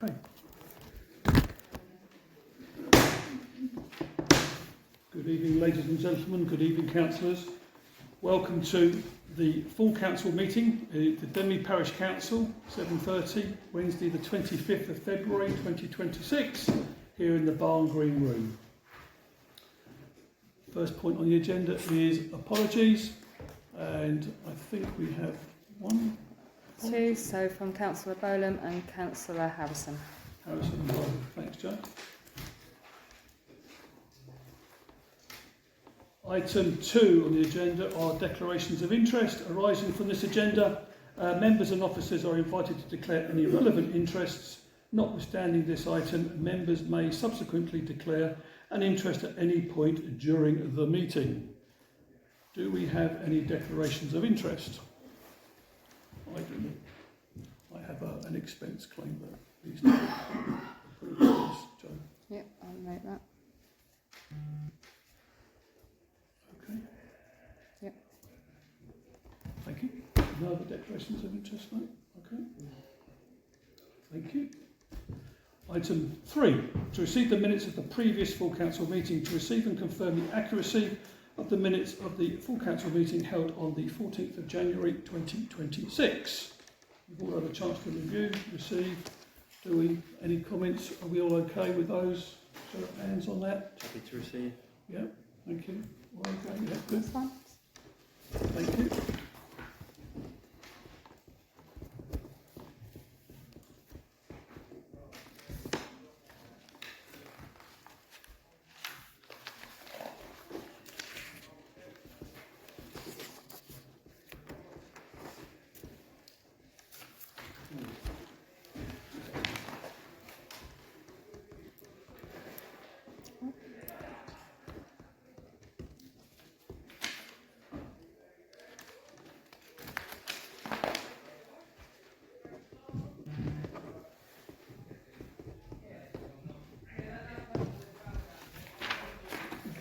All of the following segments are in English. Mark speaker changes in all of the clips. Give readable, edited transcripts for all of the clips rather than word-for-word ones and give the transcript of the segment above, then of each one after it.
Speaker 1: Okay. Good evening, ladies and gentlemen. Good evening, councillors. Welcome to the full council meeting at the Denmead Parish Council, 7:30, Wednesday the 25th of February 2026, here in the Barn Green Room. First point on the agenda is apologies, and I think we have one.
Speaker 2: Two, so from Councillor Bolam and Councillor Harrison.
Speaker 1: Thanks, Joe. Item 2 on the agenda are declarations of interest arising from this agenda. Members and officers are invited to declare any relevant interests. Notwithstanding this item, members may subsequently declare an interest at any point during the meeting. Do we have any declarations of interest? I do. I have an expense claim that needs to be put in place, Joe.
Speaker 2: Yep, I'll note that.
Speaker 1: Okay.
Speaker 2: Yep.
Speaker 1: Thank you. No other declarations of interest, no? Okay. Thank you. Item 3, to receive the minutes of the previous full council meeting, to receive and confirm the accuracy of the minutes of the full council meeting held on the 14th of January 2026. We've all had a chance to review, receive. Any comments? Are we all okay with those? Show of hands on that.
Speaker 3: Happy to receive.
Speaker 1: Yeah, thank you. All okay, yeah, good.
Speaker 2: That's fine.
Speaker 1: Thank you.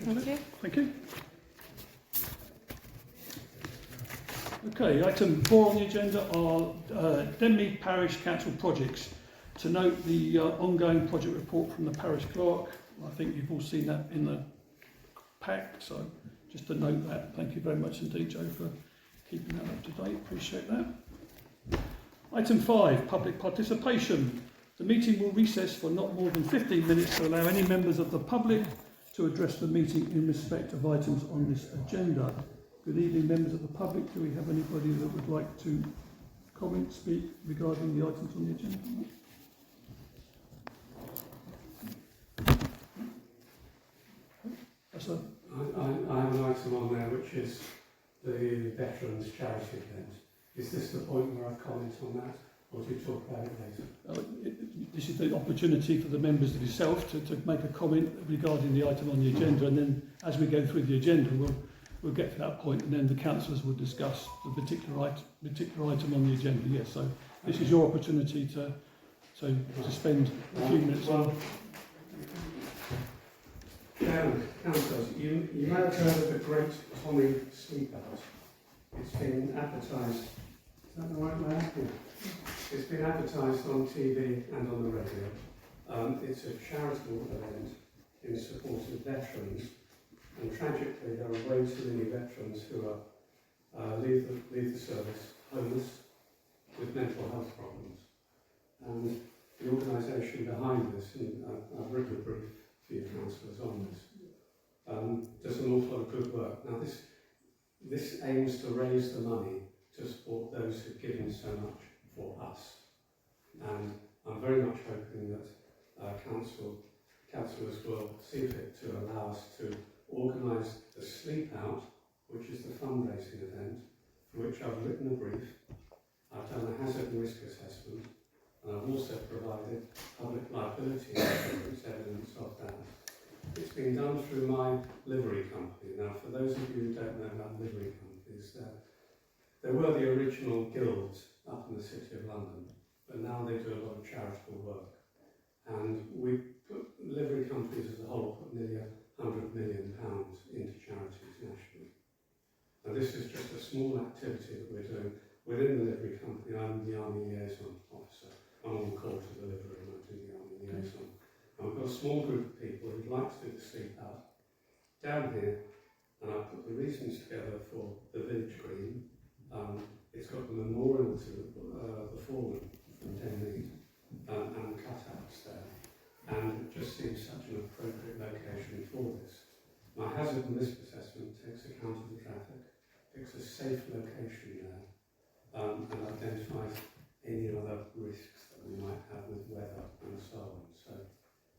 Speaker 2: Thank you.
Speaker 1: Thank you. Okay, item 4 on the agenda are Denmead Parish Council projects. To note the ongoing project report from the parish clerk. I think you've all seen that in the pack, so just to note that. Thank you very much indeed, Joe, for keeping that up to date. Appreciate that. Item 5, public participation. The meeting will recess for not more than 15 minutes to allow any members of the public to address the meeting in respect of items on this agenda. Good evening, members of the public. Do we have anybody that would like to comment, speak regarding the items on the agenda?
Speaker 4: I have an item on there which is the Veterans Charity event. Is this the point where I comment on that, or do you talk about it later?
Speaker 1: This is the opportunity for the members of yourself to make a comment regarding the item on the agenda, and then as we go through the agenda we'll get to that point, and then the councillors will discuss the particular item on the agenda. Yes, so this is your opportunity to spend a few minutes on.
Speaker 4: Councillors, you may have heard of the Great Tommy Sleepout. It's been advertised. Is that the right way? Yeah. It's been advertised on TV and on the radio. It's a charitable event in support of veterans, and tragically there are way too many veterans who are leave the service homeless with mental health problems. And the organisation behind this, and I've written a brief for you councillors on this, does an awful lot of good work. Now this aims to raise the money to support those who've given so much for us. And I'm very much hoping that councillors will see fit to allow us to organise the Sleep Out, which is the fundraising event, for which I've written a brief. I've done a hazard and risk assessment, and I've also provided public liability insurance evidence of that. It's been done through my livery company. Now, for those of you who don't know about livery companies, there were the original guilds up in the City of London, but now they do a lot of charitable work. And livery companies as a whole put nearly £100 million into charities nationally. Now, this is just a small activity that we're doing within the livery company. I'm the Army Liaison Officer, I'm on call to delivery and I do the army liaison. And I've got a small group of people who'd like to do the sleep out down here, and I've put the reasons together for the village green. It's got the memorial to the fallen from Denmead and cutouts there, and it just seems such an appropriate location for this. My hazard and risk assessment takes account of the traffic, picks a safe location there, and identifies any other risks that we might have with weather and so on. So,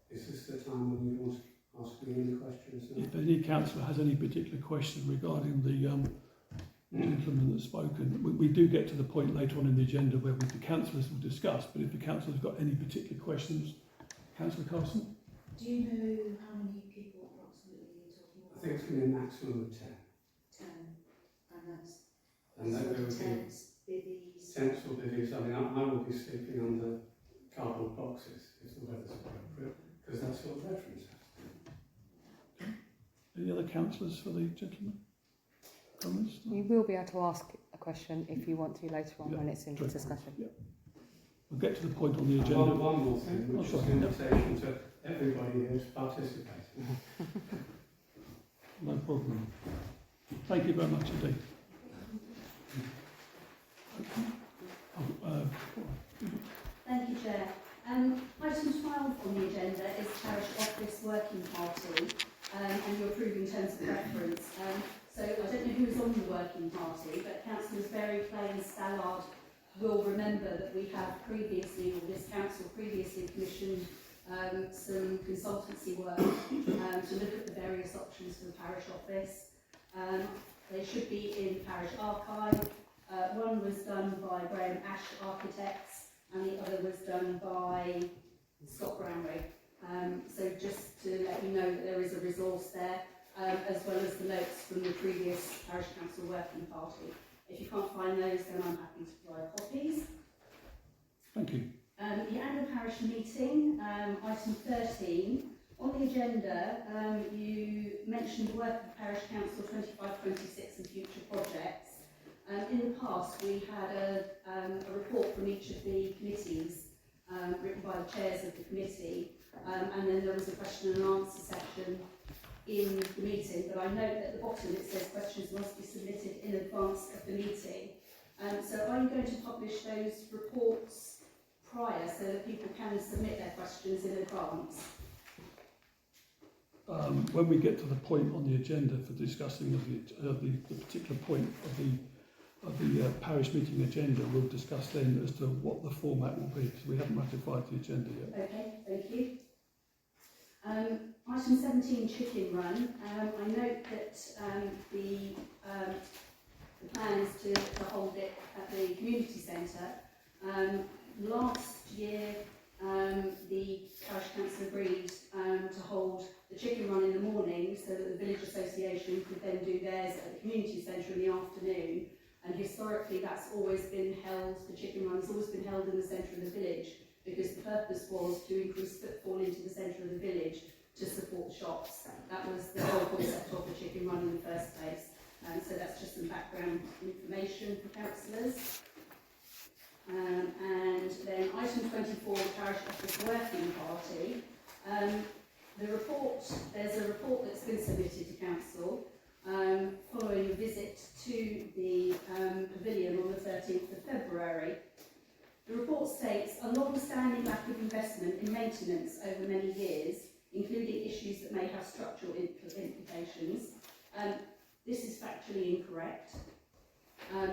Speaker 4: is this the time when you want to ask me any questions now?
Speaker 1: If any councillor has any particular questions regarding the gentleman that's spoken, we do get to the point later on in the agenda where the councillors will discuss, but if the councillor's got any particular questions, Councillor Carson?
Speaker 3: Do you know how many people approximately you're talking
Speaker 4: I
Speaker 3: about?
Speaker 4: think it's going to be a maximum of 10.
Speaker 3: 10. And that's
Speaker 4: And then there will be
Speaker 3: tents, bivvies.
Speaker 4: tents or bivvies. I mean, I will be sleeping under cardboard boxes if the weather's appropriate, because that's what veterans have to do.
Speaker 1: Any other councillors for the gentleman? Comments?
Speaker 2: You will be able to ask a question if you want to later on when it's in
Speaker 1: Sure.
Speaker 2: discussion.
Speaker 1: We'll get to the point on the
Speaker 4: And
Speaker 1: agenda.
Speaker 4: one more thing, which is
Speaker 1: sorry.
Speaker 4: an invitation to everybody here to participate.
Speaker 1: No problem. Thank you very much indeed.
Speaker 3: Thank you, Chair. Item 12 on the agenda is Parish Office Working Party, and you're approving terms of reference. So I don't know who is on the working party, but Councillors Berry, Clay and Stallard will remember that we have previously, or this council previously commissioned some consultancy work to look at the various options for the parish office. They should be in the parish archive. One was done by Graham Ash Architects and the other was done by Scott Brownrigg. So just to let you know that there is a resource there, as well as the notes from the previous parish council working party. If you can't find those, then I'm happy to provide copies.
Speaker 1: Thank you.
Speaker 3: The annual parish meeting, item 13. On the agenda, you mentioned the work of the parish council 25-26 and future projects. In the past, we had a report from each of the committees, written by the chairs of the committee, and then there was a question and answer session in the meeting, but I note that at the bottom it says questions must be submitted in advance of the meeting. So are you going to publish those reports prior so that people can submit their questions in advance?
Speaker 1: When we get to the point on the agenda for discussing the particular point of the parish meeting agenda, we'll discuss then as to what the format will be, because we haven't ratified the agenda yet.
Speaker 3: Okay, thank you. Item 17, chicken run. I note that the plan is to hold it at the community centre. Last year, the parish council agreed to hold the chicken run in the morning so that the village association could then do theirs at the community centre in the afternoon. And historically, that's always been held, the chicken run has always been held in the centre of the village, because the purpose was to increase footfall into the centre of the village to support shops. That was the whole concept of the chicken run in the first place. So that's just some background information for councillors. And then item 24, the parish office working party. There's a report that's been submitted to council following a visit to the pavilion on the 13th of February. The report states a long-standing lack of investment in maintenance over many years, including issues that may have structural implications. This is factually incorrect.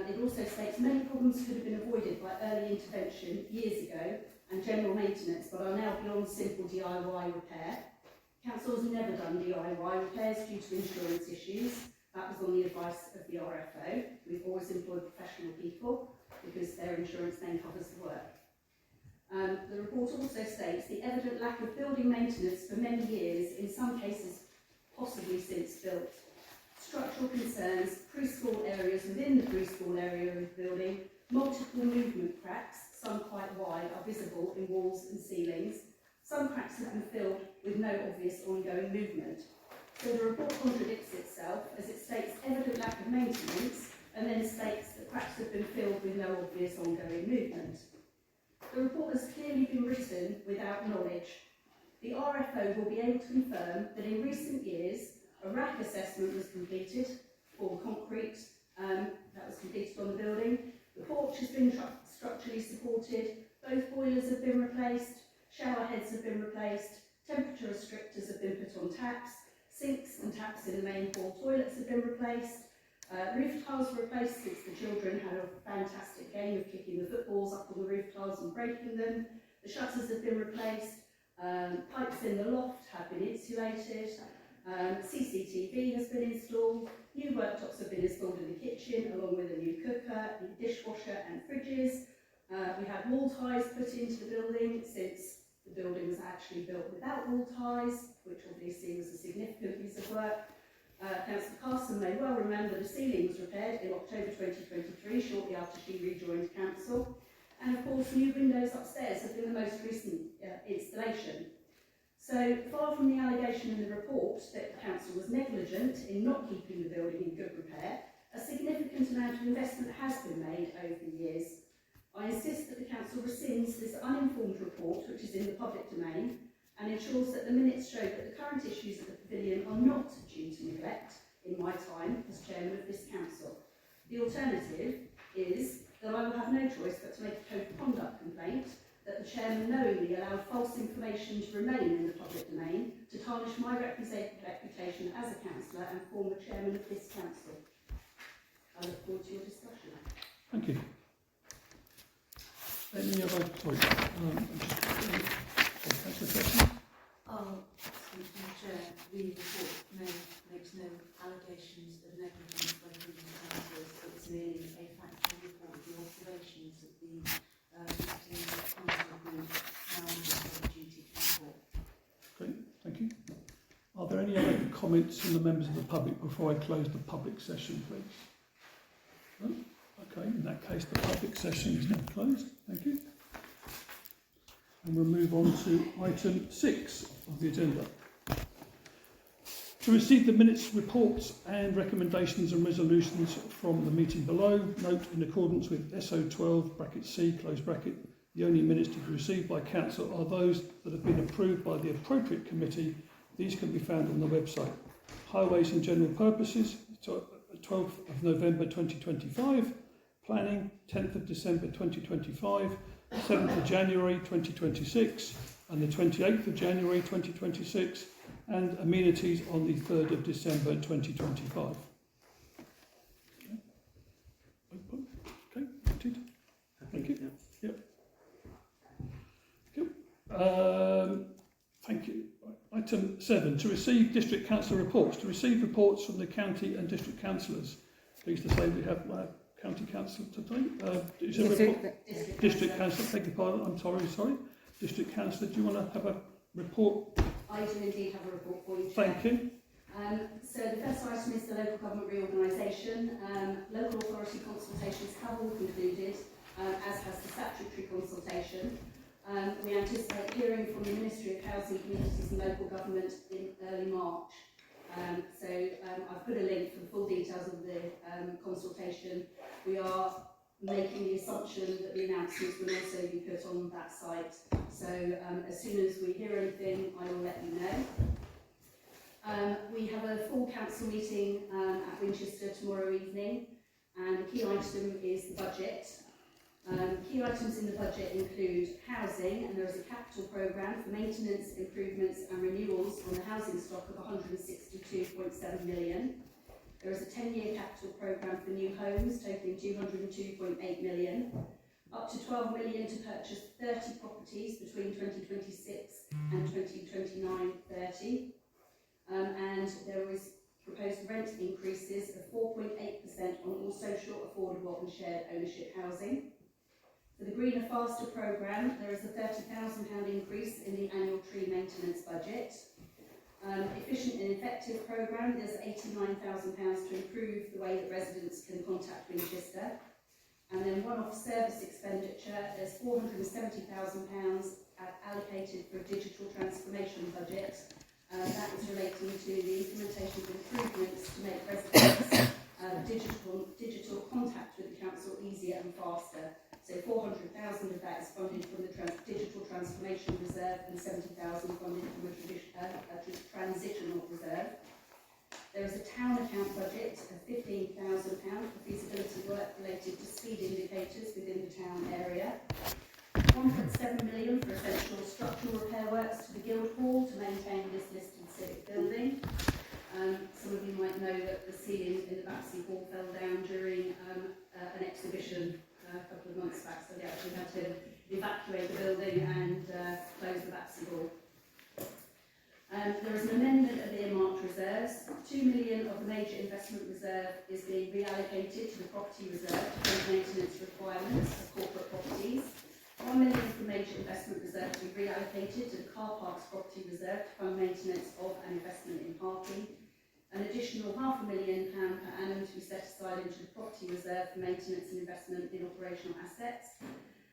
Speaker 3: It also states many problems could have been avoided by early intervention years ago and general maintenance, but are now beyond simple DIY repair. Council has never done DIY repairs due to insurance issues. That was on the advice of the RFO. We've always employed professional people because their insurance then covers the work. The report also states the evident lack of building maintenance for many years, in some cases possibly since built. Structural concerns, preschool areas within the preschool area of the building, multiple movement cracks, some quite wide, are visible in walls and ceilings. Some cracks have been filled with no obvious ongoing movement. So the report contradicts itself as it states evident lack of maintenance and then states that cracks have been filled with no obvious ongoing movement. The report has clearly been written without knowledge. The RFO will be able to confirm that in recent years a RAC assessment was completed for concrete that was completed on the building. The porch has been structurally supported, both boilers have been replaced, shower heads have been replaced, temperature restrictors have been put on taps, sinks and taps in the main hall toilets have been replaced, roof tiles were replaced since the children had a fantastic game of kicking the footballs up on the roof tiles and breaking them. The shutters have been replaced, pipes in the loft have been insulated, CCTV has been installed, new worktops have been installed in the kitchen along with a new cooker, dishwasher and fridges. We had wall ties put into the building since the building was actually built without wall ties, which obviously was a significant piece of work. Councillor Carson may well remember the ceiling was repaired in October 2023, shortly after she rejoined council. And of course, new windows upstairs have been the most recent installation. So, far from the allegation in the report that the council was negligent in not keeping the building in good repair, a significant amount of investment has been made over the years. I insist that the council rescinds this uninformed report, which is in the public domain, and ensures that the minutes show that the current issues at the pavilion are not due to neglect in my time as chairman of this council. The alternative is that I will have no choice but to make a code of conduct complaint that the chairman knowingly allowed false information to remain in the public domain to tarnish my reputation as a councillor and former chairman of this council. I look forward to your discussion.
Speaker 1: Thank you. Any other, sorry, Councillor Sessions?
Speaker 5: Excuse me, Chair, the report makes no allegations of negligence by the previous councillors. It's merely a factual report of the observations that the acting council group now has the duty to report.
Speaker 1: Great, thank you. Are there any other comments from the members of the public before I close the public session, please? No? Okay, in that case, the public session is now closed. Thank you. And we'll move on to item 6 of the agenda. To receive the minutes, reports and recommendations and resolutions from the meeting below, note in accordance with SO12 (C), close bracket, the only minutes to be received by council are those that have been approved by the appropriate committee. These can be found on the website. Highways and General Purposes, 12th of November 2025. Planning, 10th of December 2025. 7th of January 2026 and the 28th of January 2026, and amenities on the 3rd of December 2025. Okay, open. Okay, noted. Thank you. Yep. Cool. Thank you. Item 7, to receive district council reports. To receive reports from the county and district councillors. Pleased to say we have county council today. Is there a report? District council, beg your pardon, I'm sorry. District councillor, do you want to have a report?
Speaker 3: I do indeed have a report for you, Chair.
Speaker 1: Thank you.
Speaker 3: So the first item is the local government reorganisation. Local authority consultations have all concluded, as has the statutory consultation. We anticipate hearing from the Ministry of Housing, Communities and Local Government in early March. I've put a link for the full details of the consultation. We are making the assumption that the announcements will also be put on that site. So as soon as we hear anything, I will let you know. We have a full council meeting at Winchester tomorrow evening, and the key item is the budget. Key items in the budget include housing, and there is a capital programme for maintenance, improvements and renewals on the housing stock of 162.7 million. There is a 10-year capital programme for new homes totalling 202.8 million. Up to 12 million to purchase 30 properties between 2026 and 2029-30. And there is proposed rent increases of 4.8% on all social, affordable and shared ownership housing. For the Greener Faster programme, there is a £30,000 increase in the annual tree maintenance budget. Efficient and effective programme, there's £89,000 to improve the way that residents can contact Winchester. And then one-off service expenditure, there's £470,000 allocated for a digital transformation budget. That is relating to the implementation of improvements to make residents digital contact with the council easier and faster. So 400,000 of that is funded from the Digital Transformation Reserve and 70,000 funded from a transitional reserve. There is a town account budget of £15,000 for feasibility work related to speed indicators within the town area. 1.7 million for essential structural repair works to the Guildhall to maintain this listed civic building. Some of you might know that the ceiling in the Battersea Hall fell down during an exhibition a couple of months back, so they actually had to evacuate the building and close the Battersea Hall. There is an amendment of the earmarked reserves. 2 million of the major investment reserve is being reallocated to the property reserve to fund maintenance requirements of corporate properties. 1 million from major investment reserve to be reallocated to the car parks property reserve to fund maintenance of and investment in parking. An additional £500,000 per annum to be set aside into the property reserve for maintenance and investment in operational assets.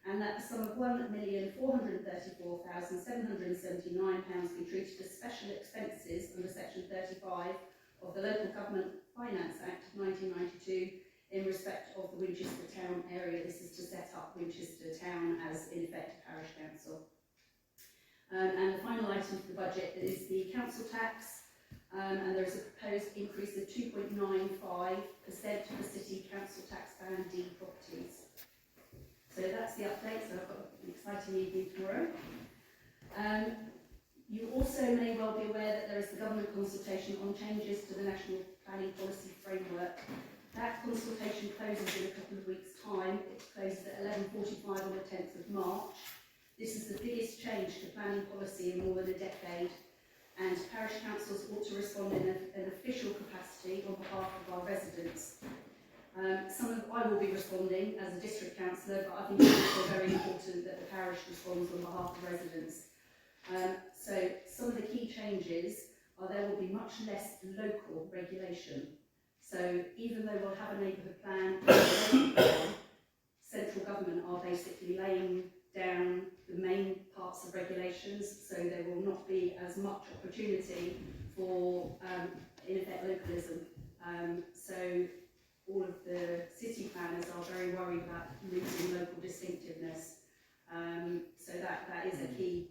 Speaker 3: And that the sum of £1,434,779 be treated as special expenses under section 35 of the Local Government Finance Act of 1992 in respect of the Winchester Town area. This is to set up Winchester Town as in effect a parish council. And the final item for the budget is the council tax, and there is a proposed increase of 2.95% for the city council tax band D properties. So that's the update, so I've got an exciting evening tomorrow. You also may well be aware that there is the government consultation on changes to the National Planning Policy Framework. That consultation closes in a couple of weeks' time. It closes at 11:45 on the 10th of March. This is the biggest change to planning policy in more than a decade, and parish councils ought to respond in an official capacity on behalf of our residents. I will be responding as a district councillor, but I think it's also very important that the parish responds on behalf of residents. So some of the key changes are there will be much less local regulation. So even though we'll have a neighbourhood plan, central government are basically laying down the main parts of regulations, so there will not be as much opportunity for, in effect, localism. So all of the city planners are very worried about losing local distinctiveness. So that is a key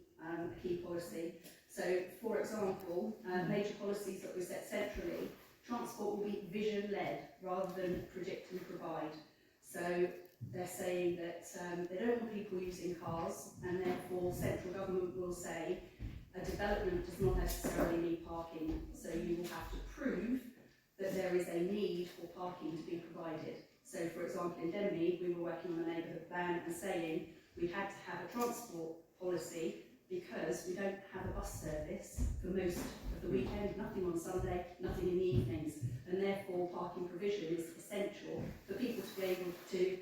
Speaker 3: policy. So, for example, major policies that we set centrally, transport will be vision-led rather than predict and provide. So they're saying that they don't want people using cars, and therefore central government will say a development does not necessarily need parking. So you will have to prove that there is a need for parking to be provided. So, for example, in Denmead, we were working on a neighbourhood plan and saying we had to have a transport policy because we don't have a bus service for most of the weekend, nothing on Sunday, nothing in the evenings, and therefore parking provision is essential for people to be able to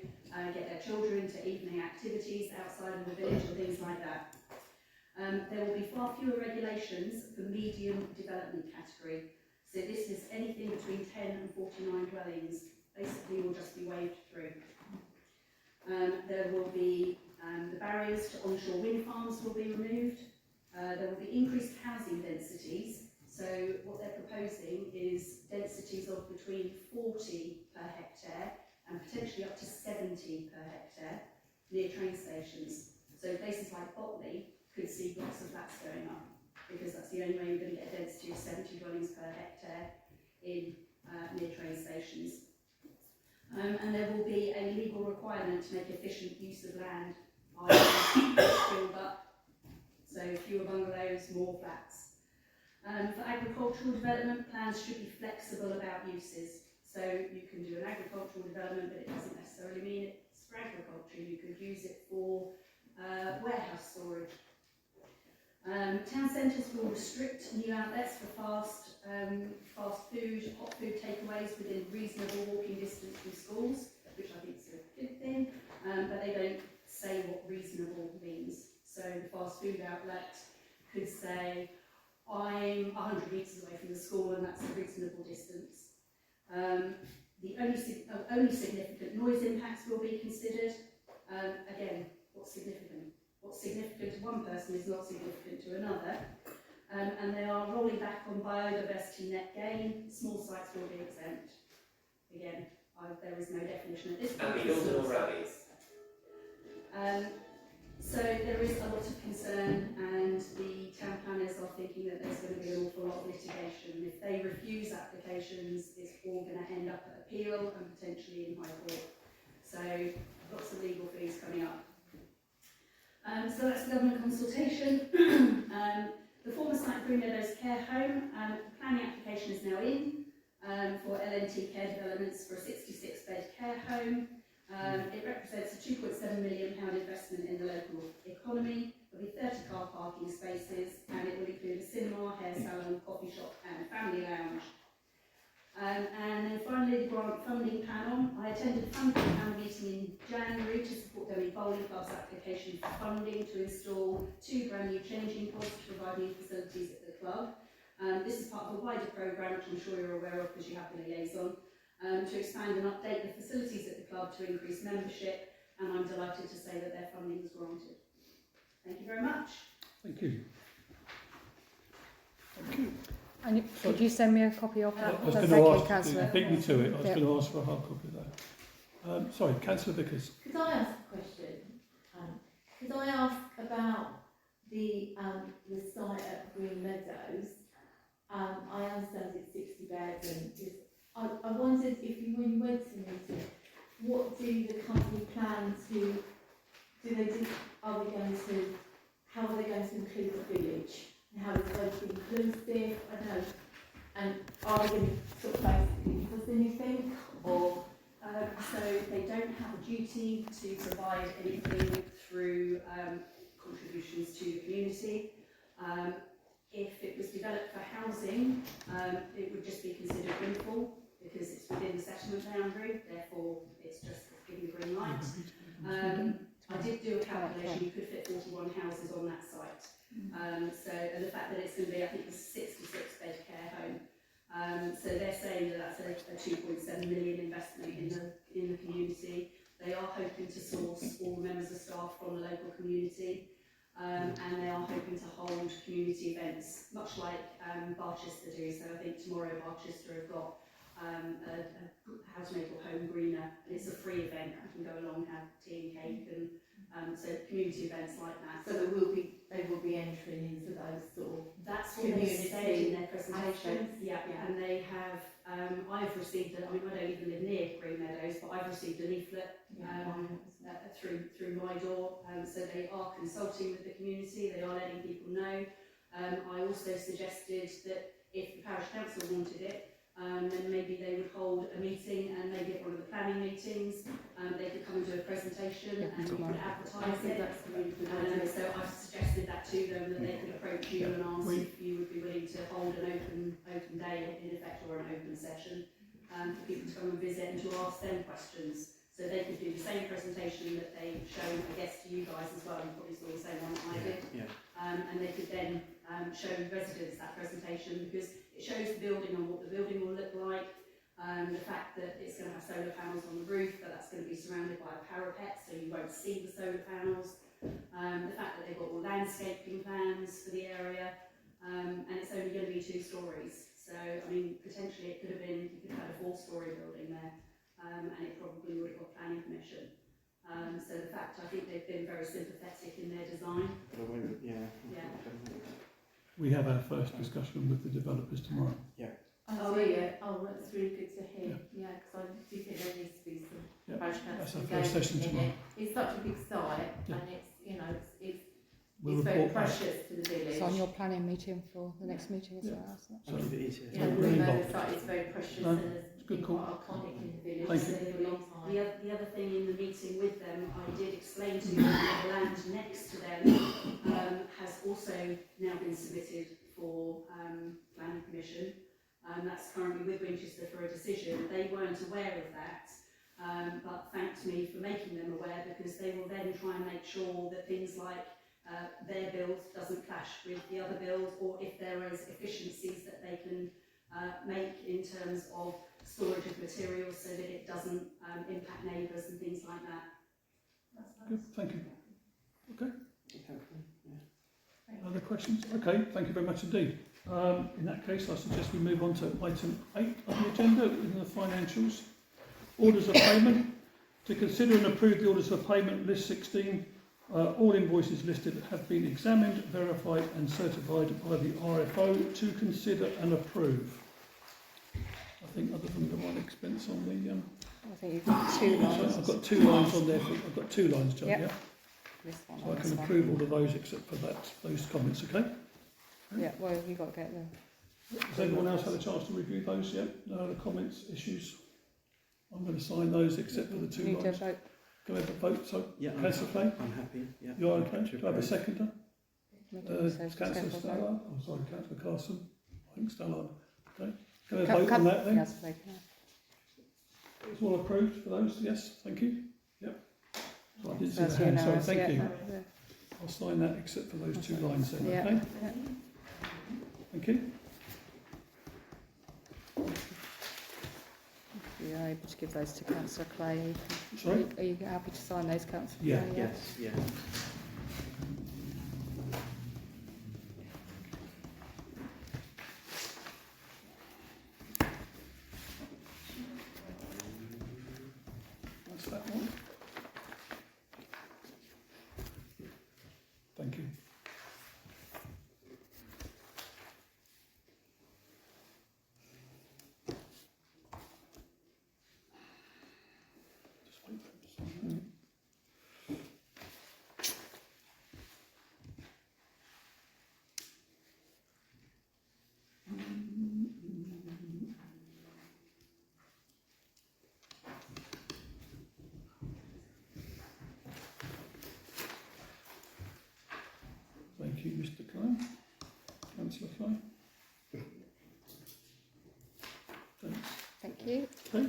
Speaker 3: get their children to evening activities outside of the village and things like that. There will be far fewer regulations for medium development category. So this is anything between 10 and 49 dwellings, basically will just be waved through. There will be the barriers to onshore wind farms will be removed. There will be increased housing densities. So what they're proposing is densities of between 40 per hectare and potentially up to 70 per hectare near train stations. So places like Botley could see blocks of flats going up, because that's the only way you're going to get a density of 70 dwellings per hectare in near train stations. And there will be a legal requirement to make efficient use of land, build up, so fewer bungalows, more flats. For agricultural development, plans should be flexible about uses. So you can do an agricultural development, but it doesn't necessarily mean it's for agriculture. You could use it for warehouse storage. Town centres will restrict new outlets for fast food, hot food takeaways within reasonable walking distance from schools, which I think is a good thing, but they don't say what reasonable means. So the fast food outlet could say, I'm 100 metres away from the school and that's a reasonable distance. The only significant noise impacts will be considered. Again, what's significant? What's significant to one person is not significant to another. And they are rolling back on biodiversity net gain. Small sites will be exempt. Again, there is no definition at this point.
Speaker 6: And the Hilton or Rabbits?
Speaker 3: So there is a lot of concern, and the town planners are thinking that there's going to be an awful lot of litigation. If they refuse applications, it's all going to end up at appeal and potentially in High Court. So lots of legal fees coming up. So that's government consultation. The former site Green Meadows Care Home, planning application is now in for LNT Care Developments for a 66-bed care home. It represents a £2.7 million investment in the local economy. There will be 30 car parking spaces, and it will include a cinema, hair salon, coffee shop and family lounge. And then finally, the grant funding panel. I attended the funding panel meeting in January to support Derby Bowling Club's application for funding to install 2 brand new changing pods to provide new facilities at the club. This is part of a wider programme, which I'm sure you're aware of because you have the liaison, to expand and update the facilities at the club to increase membership, and I'm delighted to say that their funding was granted. Thank you very much.
Speaker 1: Thank you. Thank you.
Speaker 2: And could you send me a copy of that?
Speaker 1: I was
Speaker 2: Thank
Speaker 1: going to
Speaker 2: you,
Speaker 1: ask,
Speaker 2: Councillor.
Speaker 1: you beat me to it, I was
Speaker 2: Yeah.
Speaker 1: going to ask for a hard copy of that. Sorry, Councillor Vickers.
Speaker 5: Could I ask a question? Could I ask about the site at Green Meadows? I understand it's 60 beds, and I wondered if you, when you went to the meeting, what do the company plan to do? Are they going to? How are they going to include the village? And how is it going to be inclusive? I don't know. And are they going to sort of basically give us anything, or?
Speaker 3: So they don't have a duty to provide anything through contributions to the community. If it was developed for housing, it would just be considered windfall because it's within the settlement boundary, therefore it's just giving green light. I did do a calculation, you could fit 41 houses on that site. And the fact that it's going to be, I think, a 66-bed care home. So they're saying that that's a 2.7 million investment in the community. They are hoping to source all members of staff from the local community, and they are hoping to hold community events, much like Barchester do. So I think tomorrow Barchester have got a House Maple Home Greener, and it's a free event. You can go along, have tea and cake, and so community events like that.
Speaker 5: So they will be entering into those sort of.
Speaker 3: That's what they said in their presentation.
Speaker 5: aspects.
Speaker 3: Yeah, and they have. I've received. I mean, I don't even live near Green Meadows, but I've received a leaflet through my door. So they are consulting with the community. They are letting people know. I also suggested that if the parish council wanted it, then maybe they would hold a meeting, and maybe at one of the planning meetings, they could come and do a presentation, and we could advertise it. So I've suggested that to them, that they could approach you and ask if you would be willing to hold an open day in effect, or an open session, for people to come and visit and to ask them questions. So they could do the same presentation that they've shown, I guess, to you guys as well. You probably saw the same one that I did. And they could then show residents that presentation, because it shows the building and what the building will look like. The fact that it's going to have solar panels on the roof, but that's going to be surrounded by a parapet, so you won't see the solar panels. The fact that they've got all landscaping plans for the area, and it's only going to be 2 stories. So, I mean, potentially it could have been, you could have had a 4-storey building there, and it probably would have got planning permission. So the fact, I think they've been very sympathetic in their design.
Speaker 1: We have our first discussion with the developers tomorrow.
Speaker 5: Oh, yeah. Oh, that's really good to hear. Yeah, because I do think there needs to be some parish
Speaker 1: That's
Speaker 5: council
Speaker 1: our first session
Speaker 5: engagement in
Speaker 1: tomorrow.
Speaker 5: it. It's such a big site,
Speaker 1: Yeah.
Speaker 5: and it's, you know, it's
Speaker 1: We'll
Speaker 5: very
Speaker 1: report back.
Speaker 5: precious to the village.
Speaker 2: It's on your planning meeting for the next meeting as well, isn't it?
Speaker 1: So,
Speaker 5: You know, the
Speaker 1: Really
Speaker 5: Green Meadows
Speaker 1: involved.
Speaker 5: site is very precious,
Speaker 1: No,
Speaker 5: and it's
Speaker 1: it's a good
Speaker 5: been
Speaker 1: call.
Speaker 5: quite iconic in the village
Speaker 1: Thank you.
Speaker 5: for a long time.
Speaker 3: The other thing in the meeting with them, I did explain to them that the land next to them has also now been submitted for planning permission. That's currently with Winchester for a decision. They weren't aware of that, but thanked me for making them aware, because they will then try and make sure that things like their build doesn't clash with the other build, or if there is efficiencies that they can make in terms of storage of materials, so that it doesn't impact neighbours and things like that.
Speaker 1: good, thank you. Okay. Other questions? Okay, thank you very much indeed. In that case, I suggest we move on to item 8 on the agenda, in the financials. Orders of payment. To consider and approve the orders for payment, list 16. All invoices listed have been examined, verified and certified by the RFO. To consider and approve. I think other than the one expense on the...
Speaker 2: I think you've got 2 lines.
Speaker 1: I've got 2 lines on there. I've got 2 lines, John,
Speaker 2: Yep.
Speaker 1: yeah?
Speaker 2: This one
Speaker 1: So I
Speaker 2: and
Speaker 1: can
Speaker 2: this one.
Speaker 1: approve all of those except for those comments, okay?
Speaker 2: Yeah, well, you've got to get them.
Speaker 1: Has anyone else had a chance to review those yet? No other comments, issues? I'm going to sign those except for the 2
Speaker 2: Need to
Speaker 1: lines.
Speaker 2: vote.
Speaker 1: Can I have a vote? So,
Speaker 6: Yeah,
Speaker 1: Councillor Clay?
Speaker 6: I'm happy. Yeah.
Speaker 1: You're okay? Do I have a seconder?
Speaker 2: Councillor
Speaker 1: Councillor
Speaker 2: vote.
Speaker 1: Stallard? Oh, sorry, Councillor Carson. I think Stallard. Okay. Can I
Speaker 2: Come-
Speaker 1: vote on
Speaker 2: come-
Speaker 1: that then?
Speaker 2: Yes, they can.
Speaker 1: It's all approved for those? Yes, thank you. Yep. So I didn't see
Speaker 2: That's
Speaker 1: the hand, sorry,
Speaker 2: unanimous,
Speaker 1: thank
Speaker 2: yeah,
Speaker 1: you.
Speaker 2: yeah.
Speaker 1: I'll sign that except for those 2 lines then,
Speaker 2: Yeah,
Speaker 1: okay?
Speaker 2: yeah.
Speaker 1: Thank you.
Speaker 2: You're able to give those to Councillor Clay.
Speaker 1: Sorry?
Speaker 2: Are you happy to sign those, Councillor
Speaker 1: Yeah.
Speaker 2: Clay?
Speaker 6: Yes. Yeah.
Speaker 1: That's that one. Thank you. Just wait for it to sign. Thank you, Mr. Clay. Councillor Clay. Thanks.
Speaker 2: Thank you.
Speaker 1: Okay.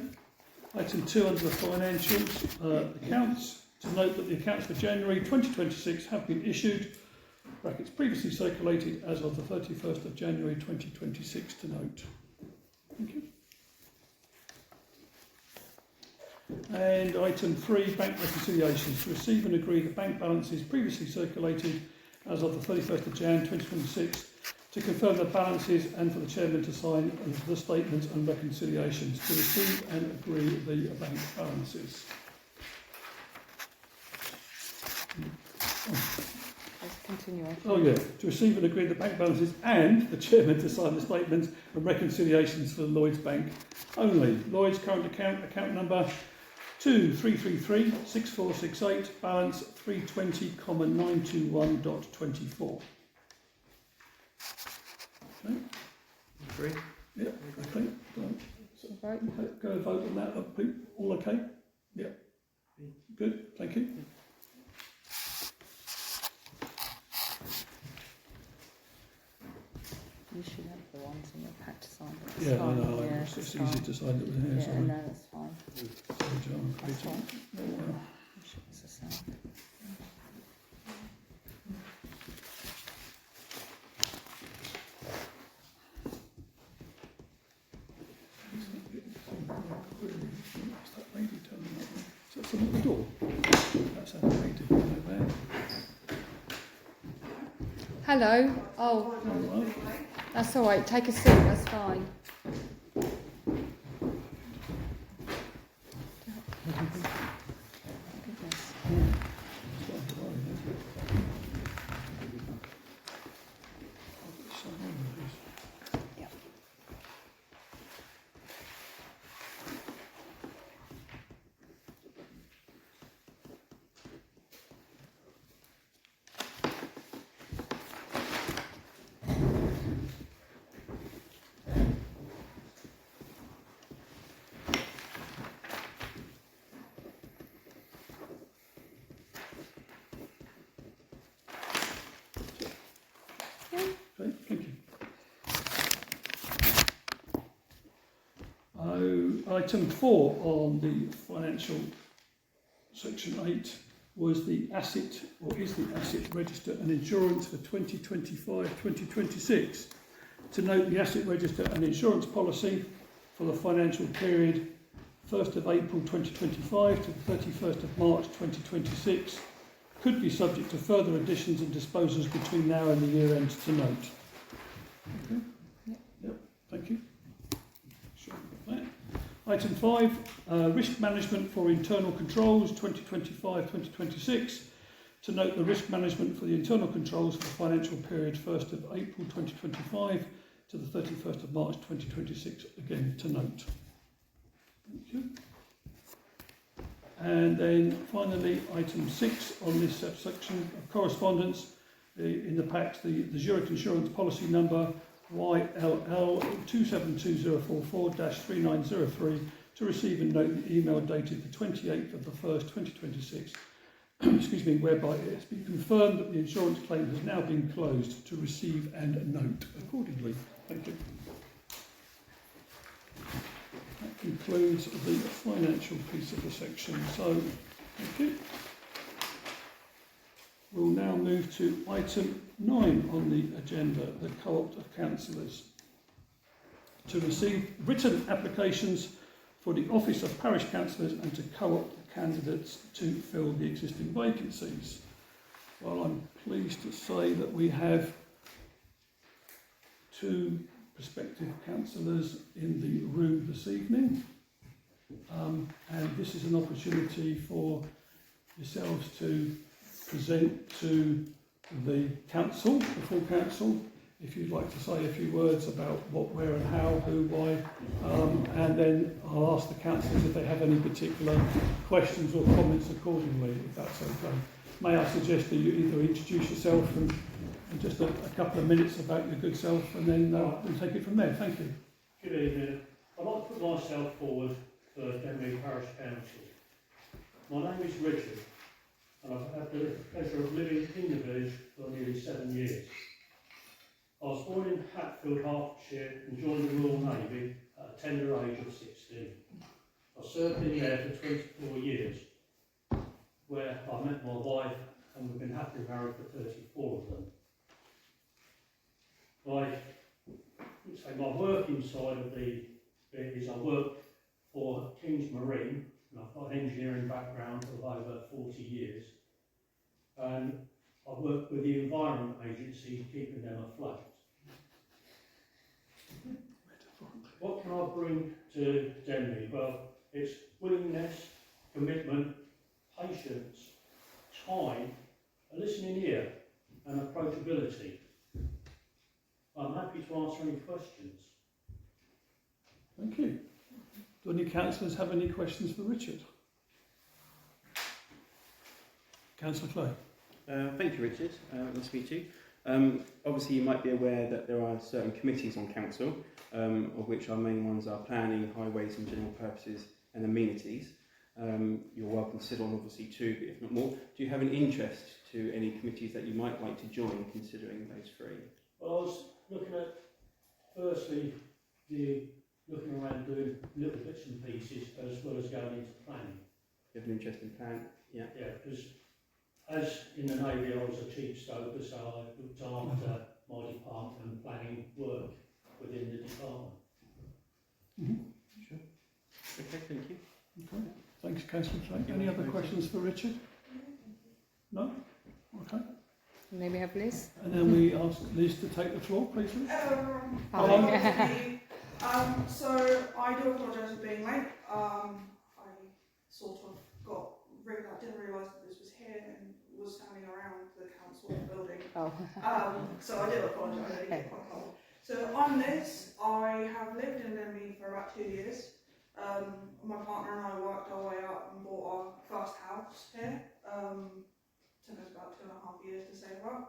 Speaker 1: Item 2 under the financials, accounts. To note that the accounts for January 2026 have been issued, brackets previously circulated as of the 31st of January 2026 to note. Thank you. And item 3, bank reconciliations. To receive and agree the bank balances previously circulated as of the 31st of Jan 2026, to confirm the balances and for the chairman to sign the statements and reconciliations. To receive and agree the bank balances.
Speaker 2: Let's continue.
Speaker 1: Oh yeah, to receive and agree the bank balances and the chairman to sign the statements and reconciliations for Lloyds Bank only. Lloyds current account number 23336468, balance 320,921.24. Okay.
Speaker 6: Agree.
Speaker 1: Yeah, okay.
Speaker 2: So vote.
Speaker 1: Go and vote on that. All okay? Yeah. Good, thank you.
Speaker 2: You should have the ones in your pack to sign.
Speaker 1: Yeah, I
Speaker 2: fine.
Speaker 1: know.
Speaker 2: Yeah,
Speaker 1: It's
Speaker 2: it's
Speaker 1: easy
Speaker 2: fine.
Speaker 1: to sign it with here.
Speaker 2: Yeah,
Speaker 1: Sorry.
Speaker 2: no, that's fine.
Speaker 1: Sorry, John.
Speaker 2: That's fine.
Speaker 1: Oh, well.
Speaker 2: I'm sure it's the same.
Speaker 1: Is that lady turning up? Is that someone at the door? That's that lady over there.
Speaker 2: Hello. Oh,
Speaker 1: All right.
Speaker 2: that's all right. Take a seat. That's fine. Goodness.
Speaker 1: It's not a worry, is it? I've got some on those.
Speaker 2: Yep.
Speaker 1: Okay, thank you. Item 4 on the financial section 8 was the asset, or is the asset register and insurance for 2025-2026. To note the asset register and insurance policy for the financial period 1st of April 2025 to the 31st of March 2026 could be subject to further additions and disposals between now and the year end to note. Okay.
Speaker 2: Yep.
Speaker 1: Yep, thank you. Sure, that. Item 5, risk management for internal controls 2025-2026. To note the risk management for the internal controls for the financial period 1st of April 2025 to the 31st of March 2026. Again, to note. Thank you. And then finally, item 6 on this section of correspondence in the packs, the Zurich Insurance policy number YLL 272044-3903 to receive and note the email dated the 28th of the 1st 2026, excuse me, whereby it has been confirmed that the insurance claim has now been closed, to receive and note accordingly. Thank you. That concludes the financial piece of the section. So, thank you. We'll now move to item 9 on the agenda, the co-opt of councillors. To receive written applications for the office of parish councillors and to co-opt the candidates to fill the existing vacancies. Well, I'm pleased to say that we have 2 prospective councillors in the room this evening, and this is an opportunity for yourselves to present to the council, the full council, if you'd like to say a few words about what, where and how, who, why, and then I'll ask the councillors if they have any particular questions or comments accordingly, if that's okay. May I suggest that you either introduce yourself and just a couple of minutes about your good self, and then we'll take it from there. Thank you.
Speaker 7: Good evening. I'd like to put myself forward for Denmead Parish Council. My name is Richard, and I've had the pleasure of living in the village for nearly 7 years. I was born in Hatfield, Hertfordshire, and joined the Royal Navy at a tender age of 16. I served in there for 24 years, where I met my wife, and we've been happily married for 34 of them. My working side of the bit is I work for King's Marine, and I've got an engineering background of over 40 years, and I work with the Environment Agency, keeping them afloat. What can I bring to Denmead? Well, it's willingness, commitment, patience, time, a listening ear, and approachability. I'm happy to answer any questions.
Speaker 1: Thank you. Do any councillors have any questions for Richard? Councillor Clay.
Speaker 6: Thank you, Richard. Nice to meet you. Obviously, you might be aware that there are certain committees on council, of which our main ones are planning, highways and general purposes and amenities. You're welcome to sit on obviously 2, if not more. Do you have an interest to any committees that you might like to join, considering those 3?
Speaker 7: Well, I was looking at, firstly, looking around doing little bits and pieces as well as going into planning.
Speaker 6: You have an interest in plan? Yeah.
Speaker 7: Yeah, because as in the Navy, I was a chief stoker, so I looked after my department and planning work within the department.
Speaker 6: Sure. Okay, thank you.
Speaker 1: Okay. Thanks, Councillor Clay. Any other questions for Richard? No? Okay.
Speaker 2: Maybe have Liz?
Speaker 1: And then we ask Liz to take the floor, please. Liz.
Speaker 2: Hello.
Speaker 8: So I do apologise for being late. I sort of got rigged up, didn't realise that this was here and was standing around the council building.
Speaker 2: Oh.
Speaker 8: So I do apologise, I did get quite cold. So I'm Liz. I have lived in Denmead for about 2 years. My partner and I worked our way up and bought our first house here. Took us about 2.5 years to save up.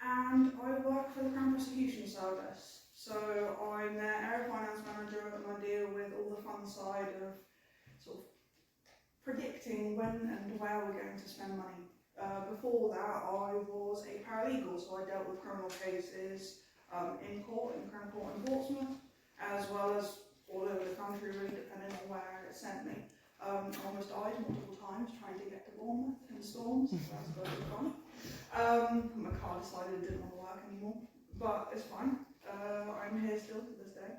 Speaker 8: And I work for the Crown Prosecution Service. So I'm their area finance manager, and I deal with all the fun side of sort of predicting when and where we're going to spend money. Before that, I was a paralegal, so I dealt with criminal cases in court, in Crown Court in Portsmouth, as well as all over the country, really, depending on where it sent me. I almost died multiple times trying to get to Bournemouth in storms. That's very fun. My car decided it didn't want to work anymore, but it's fine. I'm here still to this day.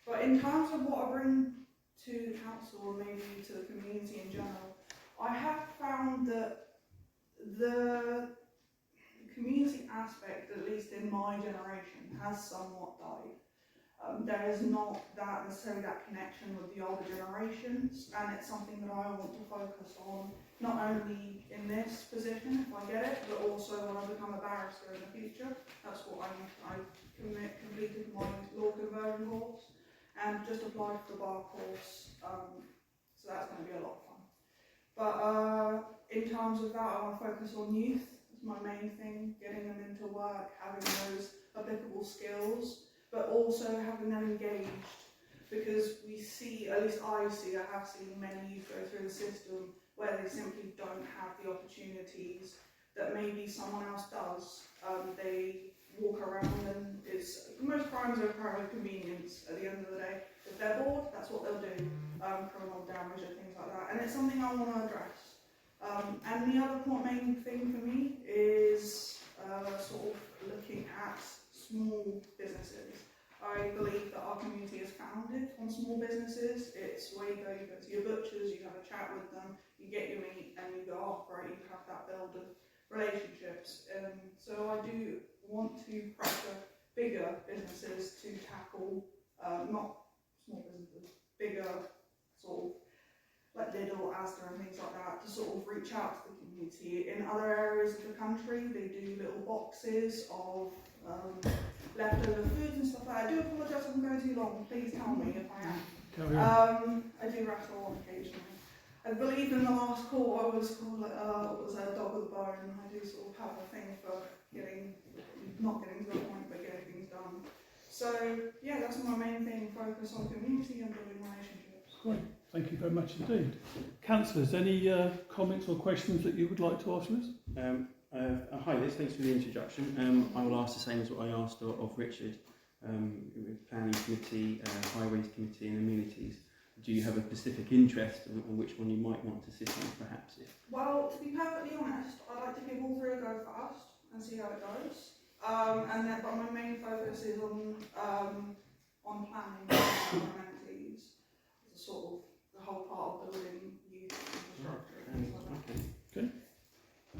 Speaker 8: But in terms of what I bring to the council, or maybe to the community in general, I have found that the community aspect, at least in my generation, has somewhat died. There is not that necessarily that connection with the older generations, and it's something that I want to focus on, not only in this position, if I get it, but also when I become a barrister in the future. That's what I completed my law conversion course, and just applied for the bar course, so that's going to be a lot of fun. But in terms of that, I want to focus on youth. That's my main thing, getting them into work, having those applicable skills, but also having them engaged, because we see, at least I have seen many youth go through the system where they simply don't have the opportunities that maybe someone else does. They walk around and most crimes are a crime of convenience at the end of the day. If they're bored, that's what they'll do, criminal damage and things like that, and it's something I want to address. And the other main thing for me is sort of looking at small businesses. I believe that our community is founded on small businesses. It's where you go to your butchers, you have a chat with them, you get your meat, and you go off, right? You have that build of relationships. So I do want to pressure bigger businesses to tackle, not small businesses, bigger sort of like Lidl, Asda and things like that, to sort of reach out to the community. In other areas of the country, they do little boxes of leftover foods and stuff like that. I do apologise if I'm going too long, please tell me if I am.
Speaker 1: Carry on.
Speaker 8: I do rattle on occasionally. I believe in the last call I was called was a dog with a bone. I do sort of have a thing for not getting to the point, but getting things done. So yeah, that's my main thing, focus on community and building relationships.
Speaker 1: Great, thank you very much indeed. Councillors, any comments or questions that you would like to ask Liz?
Speaker 6: Hi Liz, thanks for the introduction. I will ask the same as what I asked of Richard, with Planning Committee, Highways Committee and Amenities. Do you have a specific interest on which one you might want to sit on, perhaps?
Speaker 8: Well, to be perfectly honest, I'd like to give all three a go first and see how it goes. But my main focus is on planning and amenities, sort of the whole part of building youth infrastructure and things like that.
Speaker 1: Okay,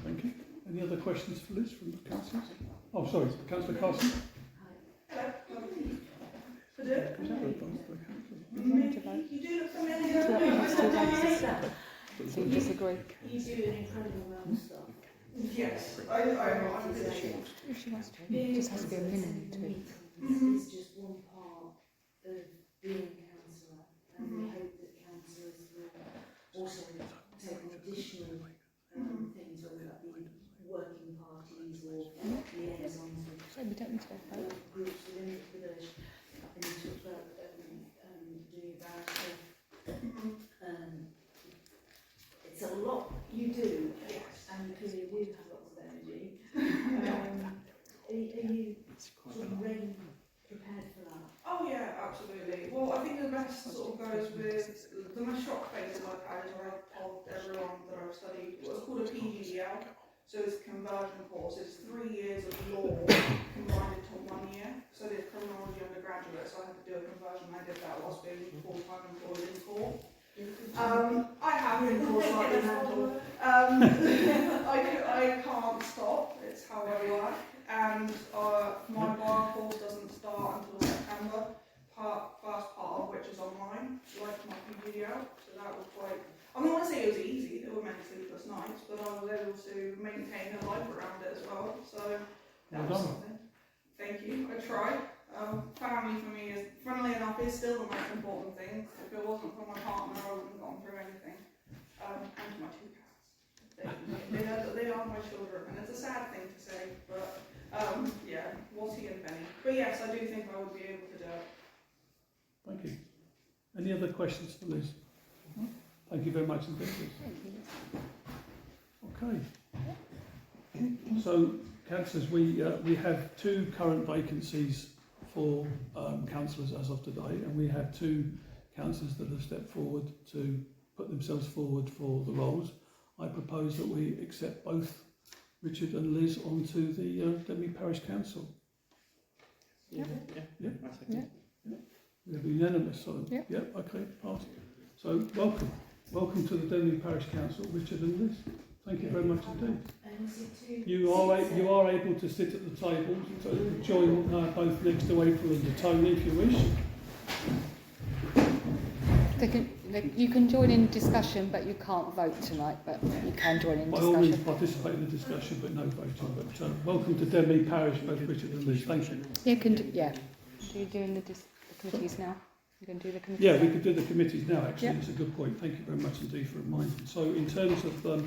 Speaker 1: thank you. Any other questions for Liz from the councillors? Oh, sorry, Councillor Carson.
Speaker 8: Hello.
Speaker 1: Is that a vote for the councillor?
Speaker 8: You do look familiar.
Speaker 2: So you disagree?
Speaker 5: You do an incredible amount of stuff.
Speaker 8: Yes, I'm really sure.
Speaker 2: If she wants to, it just has to be a minimum to it.
Speaker 5: This is just one part of being a councillor, and we hope that councillors will also take on additional things, whether that be working parties or liaisons with
Speaker 2: So we don't need to vote.
Speaker 5: groups within the village. And you talked about doing about it's a lot you do, and clearly you have lots of energy. Are you sort of ready, prepared for that?
Speaker 8: Oh yeah, absolutely. Well, I think the best sort of goes with the most shock faces I've had is where I've told everyone that I've studied what's called a PGDL. So it's a conversion course. It's 3 years of law combined into 1 year. So there's criminology undergraduate, so I had to do a conversion. I did that whilst being full-time employed in court. I have been called slightly mental. I can't stop. It's how I work. And my bar course doesn't start until September. First part of which is online, like my PGDL. So that was quite. I mean, I want to say it was easy. There were many sleepless nights, but I was able to maintain a life around it as well. So that was something. Thank you. I tried. Family for me is, funnily enough, is still the most important thing. If it wasn't for my partner, I wouldn't have gone through anything. And my 2 cats. They are my children, and it's a sad thing to say, but yeah, Watty and Benny. But yes, I do think I would be able to do it.
Speaker 1: Thank you. Any other questions for Liz? Thank you very much indeed, Liz. Okay. So, councillors, we have 2 current vacancies for councillors as of today, and we have 2 councillors that have stepped forward to put themselves forward for the roles. I propose that we accept both Richard and Liz onto the Denby Parish Council.
Speaker 6: Yeah.
Speaker 1: We have unanimous, so okay, passed. So welcome to the Denby Parish Council, Richard and Liz. Thank you very much indeed.
Speaker 5: And is it to
Speaker 1: You are able to sit at the table, so join both next to April and to Tony if you wish.
Speaker 2: You can join in discussion, but you can't vote tonight, but you can join in
Speaker 1: By all means,
Speaker 2: discussion.
Speaker 1: participate in the discussion, but no voting. But welcome to Denmead Parish, both Richard and Liz. Thank you.
Speaker 2: You can do, yeah. So you're doing the committees now? You can do the committees?
Speaker 1: Yeah, we could do the committees now, actually.
Speaker 2: Yep.
Speaker 1: It's a good point. Thank you very much indeed for reminding. So in terms of,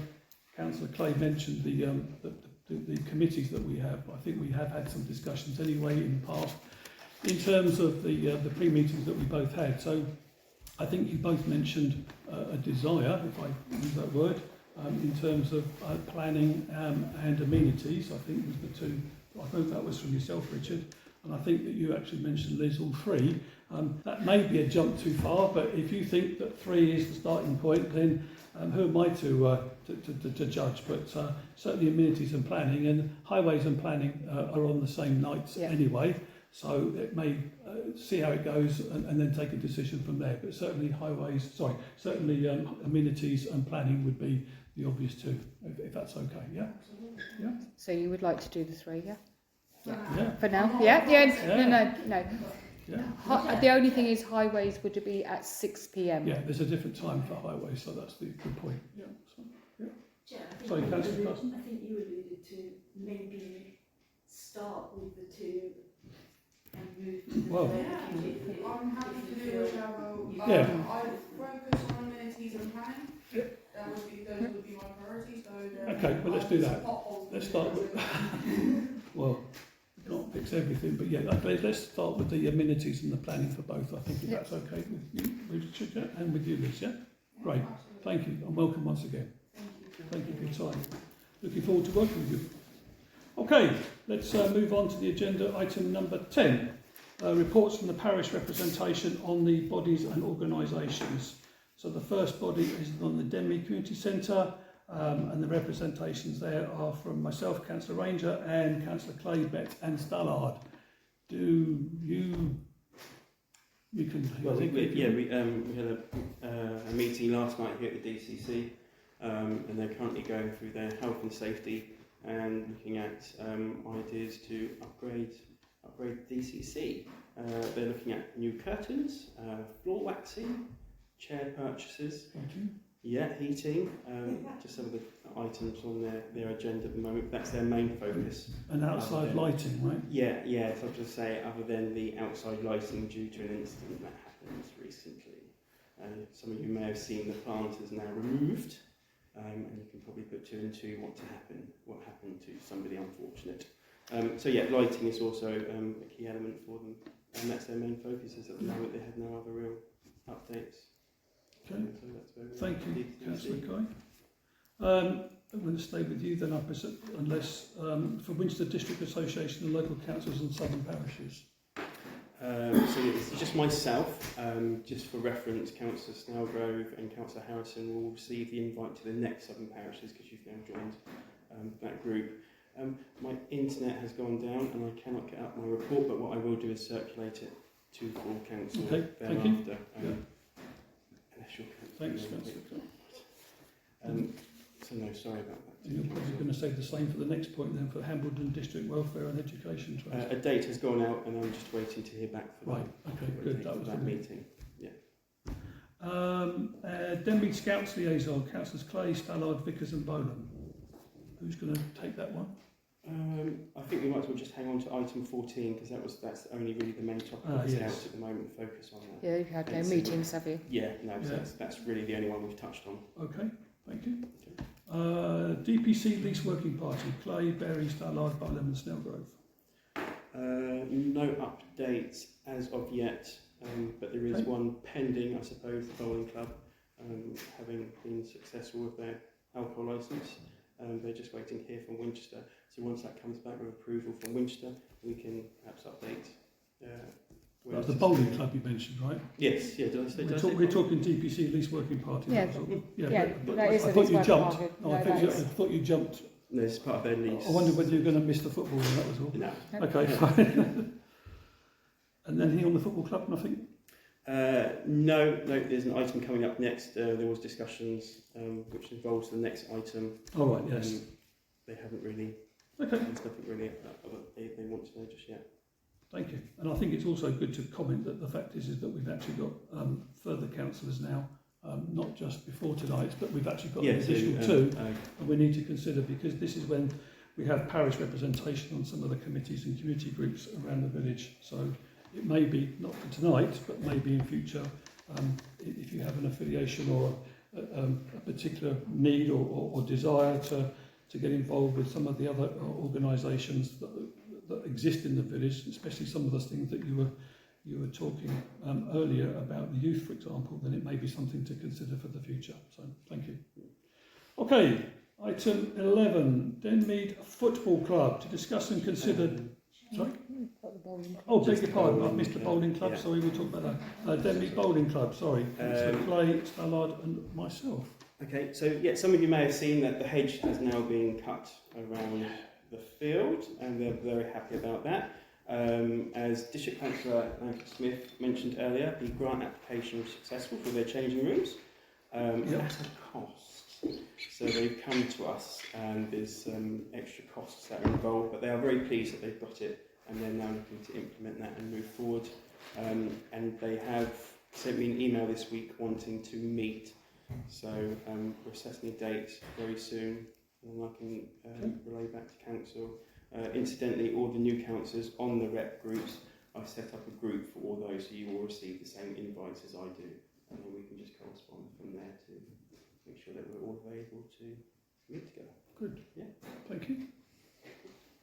Speaker 1: Councillor Clay mentioned the committees that we have. I think we have had some discussions anyway in the past in terms of the pre-meetings that we both had. So I think you both mentioned a desire, if I use that word, in terms of planning and amenities. I think was the two. I think that was from yourself, Richard, and I think that you actually mentioned, Liz, all three. That may be a jump too far, but if you think that 3 is the starting point, then who am I to judge? But certainly amenities and planning, and highways and planning are on the same nights anyway. So it may see how it goes and then take a decision from there. But certainly amenities and planning would be the obvious two, if that's okay. Yeah. Yeah.
Speaker 2: So you would like to do the 3, yeah?
Speaker 1: Yeah.
Speaker 2: For now? Yeah. Yeah. No.
Speaker 1: Yeah.
Speaker 2: The only thing is highways would be at 6 p.m.
Speaker 1: Yeah. There's a different time for highways, so that's the good point. Yeah. So,
Speaker 5: Chair, I
Speaker 1: sorry,
Speaker 5: think
Speaker 1: Councillor Carson.
Speaker 5: I think you alluded to maybe start with the 2 and move to the
Speaker 1: Well,
Speaker 5: third.
Speaker 8: Yeah, I'm happy to do whichever.
Speaker 1: Yeah.
Speaker 8: I focus on amenities and planning. Those would be my priorities. So
Speaker 1: Okay, well, let's do that. Let's start with. Well, we can't fix everything, but yeah, okay, let's start with the amenities and the planning for both. I think if that's okay with you, Richard, yeah? And with you, Liz, yeah? Great. Thank you, and welcome once again. Thank you for your time. Looking forward to working with you. Okay, let's move on to the agenda item number 10. Reports from the parish representation on the bodies and organisations. So the first body is on the Denmead Community Centre, and the representations there are from myself, Councillor Ranger, and Councillor Clay, Bet and Stallard. Do you can...
Speaker 6: Well, we had a meeting last night here at the DCC, and they're currently going through their health and safety and looking at ideas to upgrade DCC. They're looking at new curtains, floor waxing, chair purchases, heating, just some of the items on their agenda at the moment. That's their main focus.
Speaker 1: And outside lighting, right?
Speaker 6: Yeah, so I'll just say, other than the outside lighting due to an incident that happened recently. Some of you may have seen the plant is now removed, and you can probably put 2 and 2 what happened to somebody unfortunate. Lighting is also a key element for them, and that's their main focus. At the moment, they have no other real updates.
Speaker 1: Okay.
Speaker 6: So that's
Speaker 1: Thank you, Councillor Guy. I'm going to stay with you then, unless for Winchester District Association and local councils and southern parishes.
Speaker 6: It's just myself. Just for reference, Councillor Snellgrove and Councillor Harrison will receive the invite to the next southern parishes because you've now joined that group. My internet has gone down and I cannot get up my report, but what I will do is circulate it to full council thereafter.
Speaker 1: Thank you. Thanks, Councillor.
Speaker 6: No, sorry about that.
Speaker 1: And you're probably going to say the same for the next point then, for Hambledon District Welfare and Education Trust.
Speaker 6: A date has gone out and I'm just waiting to hear back for
Speaker 1: right, okay, good. That was
Speaker 6: that meeting. Yeah.
Speaker 1: Denmead Scouts Liaison, Councillors Clay, Stallard, Vickers and Bolam. Who's going to take that one?
Speaker 6: I think we might as well just hang on to item 14 because that's only really the main topic of the Scouts at the moment. Focus on that.
Speaker 2: Yeah, you've had no meetings, have you?
Speaker 6: Yeah, no, so that's really the only one we've touched on.
Speaker 1: Okay, thank you. DPC Lease Working Party, Clay, Berry, Stallard, Bolam and Snellgrove.
Speaker 6: No updates as of yet, but there is one pending, I suppose, the bowling club, having been successful with their alcohol licence. They're just waiting to hear from Winchester. So once that comes back with approval from Winchester, we can perhaps update.
Speaker 1: That's the bowling club you mentioned, right?
Speaker 6: Yes, yeah. Did I say?
Speaker 1: We're talking DPC Lease Working Party.
Speaker 2: Yeah,
Speaker 1: but
Speaker 2: that is
Speaker 1: I
Speaker 2: a
Speaker 1: thought you
Speaker 2: lease
Speaker 1: jumped.
Speaker 2: working
Speaker 1: Oh,
Speaker 2: party.
Speaker 1: I thought you jumped.
Speaker 6: No, it's part of their lease.
Speaker 1: I wondered whether you were going to miss the football. That was all.
Speaker 6: No.
Speaker 1: Okay, fine. And then here on the football club, nothing.
Speaker 6: No, there's an item coming up next. There was discussions which involves the next item.
Speaker 1: All right, yes.
Speaker 6: They haven't really,
Speaker 1: Okay,
Speaker 6: there's nothing really they want to know just yet.
Speaker 1: thank you. And I think it's also good to comment that the fact is that we've actually got further councillors now, not just before tonight, but we've actually got an additional two, and we need to consider, because this is when we have parish representation on some of the committees and community groups around the village. So it may be, not for tonight, but maybe in future, if you have an affiliation or a particular need or desire to get involved with some of the other organisations that exist in the village, especially some of those things that you were talking earlier about the youth, for example, then it may be something to consider for the future. So thank you. Okay, item 11, Denmead Football Club, to discuss and consider. Sorry? Oh, beg your pardon, I've missed the bowling club, sorry, we'll talk about that. Denmead Bowling Club, sorry. Councillor Clay, Stallard and myself.
Speaker 6: Okay, so yeah, some of you may have seen that the hedge has now been cut around the field, and they're very happy about that. As District Councillor Langford Smith mentioned earlier, the grant application was successful for their changing rooms at a cost. So they've come to us, and there's some extra costs that are involved, but they are very pleased that they've got it, and they're now looking to implement that and move forward. And they have sent me an email this week wanting to meet. So we're assessing a date very soon, and I can relay back to council. Incidentally, all the new councillors on the rep groups, I've set up a group for all those, so you will receive the same invites as I do, and then we can just correspond from there to make sure that we're all available to meet together.
Speaker 1: Good.
Speaker 6: Yeah.
Speaker 1: Thank you.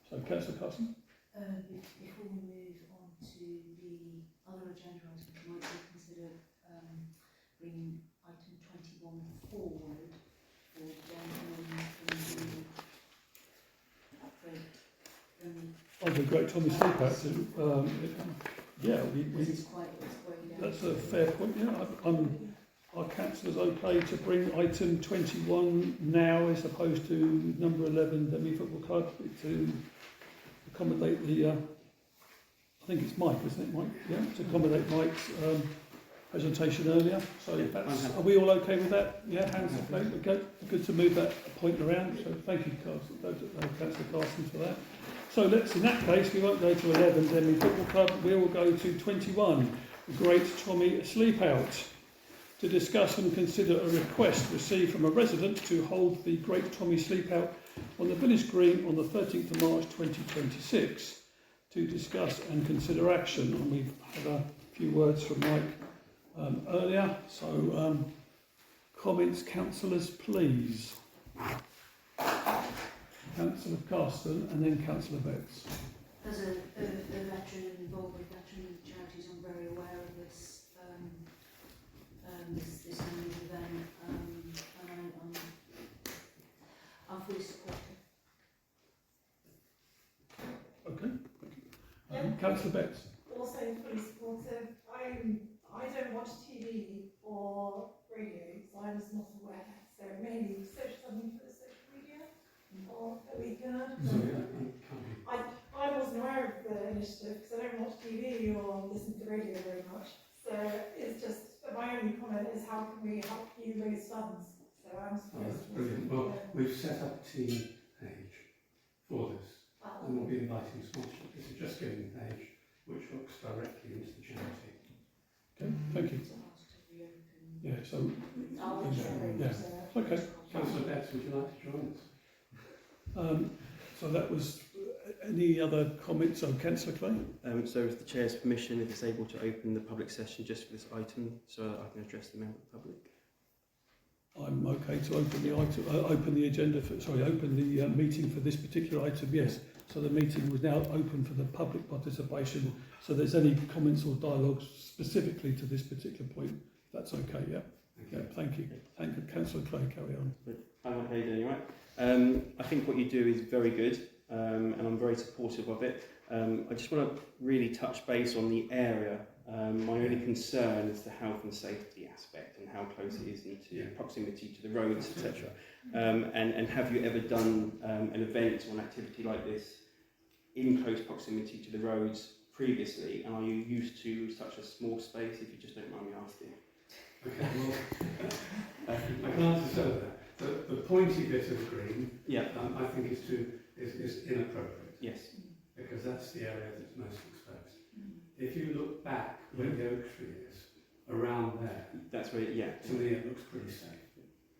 Speaker 1: So, Councillor Carson?
Speaker 5: Before we move on to the other agenda items, we might consider bringing item 21 forward for
Speaker 1: Oh, the Great Tommy Sleepout.
Speaker 5: it's way down.
Speaker 1: That's a fair point. Yeah, are councillors okay to bring item 21 now as opposed to number 11, Denmead Football Club, to accommodate the? I think it's Mike, isn't it, Mike? Yeah, to accommodate Mike's presentation earlier. So are we all okay with that? Yeah, hands up. Okay, good to move that point around. So thank you, Councillor Carson, for that. So in that case, we won't go to 11, Denmead Football Club. We will go to 21, the Great Tommy Sleepout, to discuss and consider a request received from a resident to hold the Great Tommy Sleepout on the village green on the 13th of March 2026, to discuss and consider action. And we've had a few words from Mike earlier. So comments, councillors, please. Councillor Carston and then Councillor Betts.
Speaker 5: As a veteran involved with veteran charities, I'm very aware of this this kind of event, and I'm fully supportive.
Speaker 1: Okay. Councillor Betts.
Speaker 9: Also fully supportive. I don't watch TV or radio, so I was not aware. So mainly something for the social media or that we can. I wasn't aware of the initiative because I don't watch TV or listen to radio very much. So it's just, my only comment is how can we help you raise funds? So I'm supposed
Speaker 4: that's brilliant. Well, we've set up Team Age for this, and we'll be inviting sponsorship. This is Just Giving Age, which hooks directly into the charity.
Speaker 1: Okay, thank you. Yeah, so okay.
Speaker 4: Councillor Betts, would you like to join us?
Speaker 1: So that was any other comments on Councillor Clay?
Speaker 6: So with the Chair's permission, if it's able to open the public session just for this item so that I can address the member of the public.
Speaker 1: I'm okay to open the item, open the agenda for, open the meeting for this particular item, yes. So the meeting was now open for the public participation. So there's any comments or dialogue specifically to this particular point, that's okay, yeah? Thank you. Thank you. Councillor Clay, carry on.
Speaker 6: I'm okay doing right. I think what you do is very good, and I'm very supportive of it. I just want to really touch base on the area. My only concern is the health and safety aspect and how close it is into proximity to the roads, etc. And have you ever done an event or an activity like this in close proximity to the roads previously, and are you used to such a small space, if you just don't mind me asking?
Speaker 4: Okay, well, I can answer some of that. The pointy bit of the green,
Speaker 6: Yeah,
Speaker 4: I think is inappropriate,
Speaker 6: yes.
Speaker 4: because that's the area that's most exposed. If you look back where the oak tree is, around there,
Speaker 6: That's where, yeah.
Speaker 4: to me it looks pretty safe.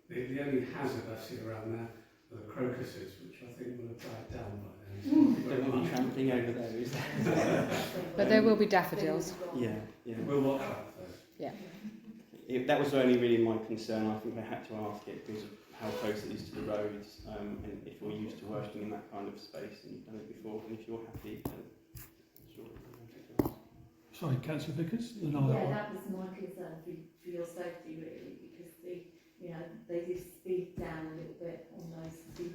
Speaker 4: The only hazard I see around there are the crocuses, which I think will have died down by then.
Speaker 6: There will be trampling over there, is there?
Speaker 2: But there will be daffodils.
Speaker 6: Yeah, yeah.
Speaker 4: We'll watch out for those.
Speaker 2: Yeah.
Speaker 6: That was only really my concern. I think I had to ask it because of how close it is to the roads, and if you're used to working in that kind of space and you've done it before, and if you're happy, then sure.
Speaker 1: Sorry, Councillor Vickers? Then
Speaker 5: Yeah,
Speaker 1: I'll-
Speaker 5: that was my concern for your safety really, because they do speed down a little bit on those two.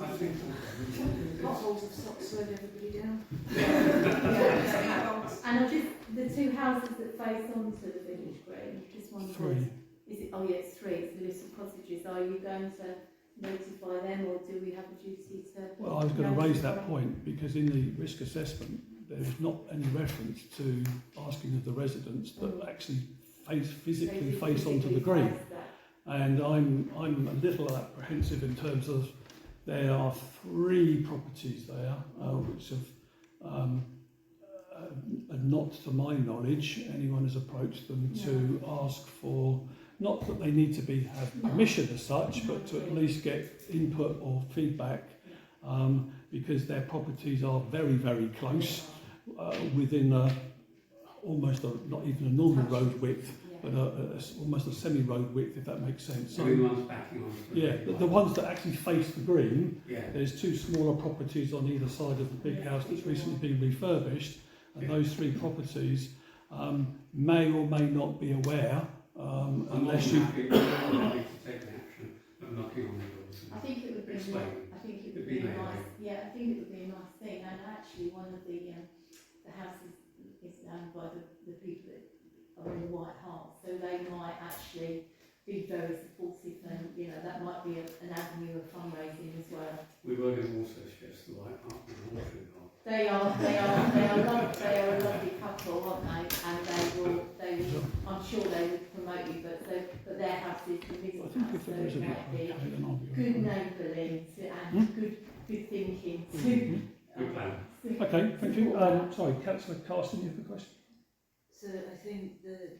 Speaker 4: I think
Speaker 5: Potholes have stopped slowing everybody down.
Speaker 8: Yeah.
Speaker 5: And I just, the two houses that face onto the village green, just wondered,
Speaker 1: Three.
Speaker 5: is it, oh yeah, it's three, it's the little cottages, are you going to notify them, or do we have a duty to?
Speaker 1: Well, I was going to raise that point because in the risk assessment there is not any reference to asking of the residents that actually physically face onto the green. And I'm a little apprehensive in terms of there are 3 properties there which have not to my knowledge anyone has approached them to ask for, not that they need to have permission as such, but to at least get input or feedback because their properties are very, very close within not even a normal road width, but almost a semi-road width, if that makes sense.
Speaker 4: so the ones backing on.
Speaker 1: Yeah, the ones that actually face the green,
Speaker 4: Yeah.
Speaker 1: there's 2 smaller properties on either side of the big house that's recently been refurbished, and those 3 properties may or may not be aware, unless you...
Speaker 4: I'm happy to take the action of knocking on the doors.
Speaker 5: I think it would be,
Speaker 4: Explain.
Speaker 5: I think it
Speaker 4: It'd
Speaker 5: would
Speaker 4: be
Speaker 5: be a
Speaker 4: nice.
Speaker 5: nice, yeah, I think it would be a nice thing, and actually one of the houses is owned by the people that are in the White Hart, so they might actually be very supportive, and that might be an avenue of fundraising as well.
Speaker 4: We were going to also suggest the White Hart and the Watering Hole.
Speaker 5: They are a lovely couple, aren't they? And they will, I'm sure they would promote you, but their house is the
Speaker 1: I
Speaker 5: middle
Speaker 1: think
Speaker 5: house,
Speaker 1: if
Speaker 5: so
Speaker 1: the
Speaker 5: it
Speaker 1: resident
Speaker 5: might be
Speaker 1: okay, then I'll be
Speaker 5: good
Speaker 1: all right.
Speaker 5: neighbourly and good thinking to.
Speaker 4: Good plan.
Speaker 1: Okay, thank you. Sorry, Councillor Carson, you have a question?
Speaker 5: So I think that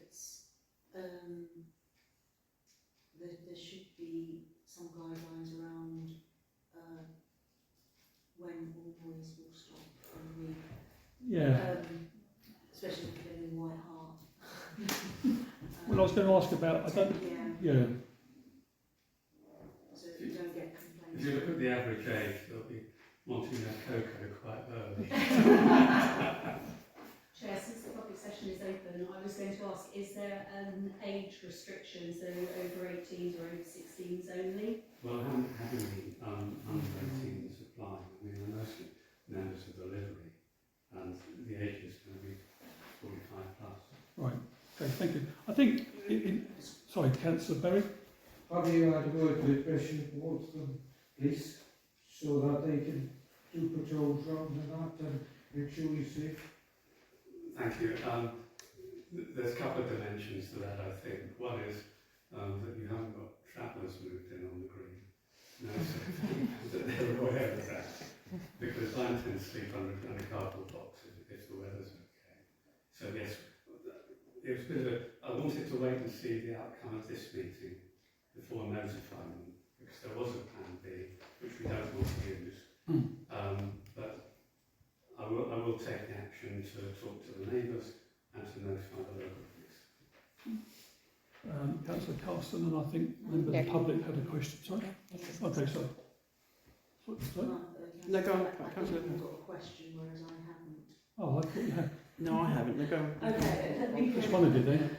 Speaker 5: there should be some guidelines around when all noise will stop and
Speaker 1: Yeah.
Speaker 5: especially if you're in White Hart.
Speaker 1: Well, I was going to ask about, I don't...
Speaker 5: Yeah,
Speaker 1: Yeah.
Speaker 5: so you don't get
Speaker 4: If
Speaker 5: complaints.
Speaker 4: you look at the average age, they'll be wanting their cocoa quite early.
Speaker 3: Chair, since the public session is open, I was going to ask, is there an age restriction, so over 18s or over 16s only?
Speaker 4: Well, having the under 18s apply, I mean, they're mostly members of the livery, and the age is going to be 45 plus.
Speaker 1: Right, okay, thank you. I think, sorry, Councillor Berry?
Speaker 10: Have you had a word with pressure towards the police so that they can do patrols round and that and make sure you're safe?
Speaker 4: Thank you. There's a couple of dimensions to that, I think. One is that you haven't got travellers moved in on the green. No, so that they're aware of that. Because I tend to sleep under a cardboard box if the weather's okay. So yes, it was a bit of I wanted to wait and see the outcome of this meeting before notifying them, because there was a plan B, which we don't want to use. But I will take the action to talk to the neighbours and to notify the local police.
Speaker 1: Councillor Carson, and I think a member of the public had a question. Sorry? Okay, sorry. Sorry?
Speaker 6: No, go on, Councillor.
Speaker 5: I've got a question, whereas I haven't.
Speaker 1: Oh, I thought you had.
Speaker 6: No, I haven't. No, go on.
Speaker 5: Okay, let me
Speaker 1: Just one of you then.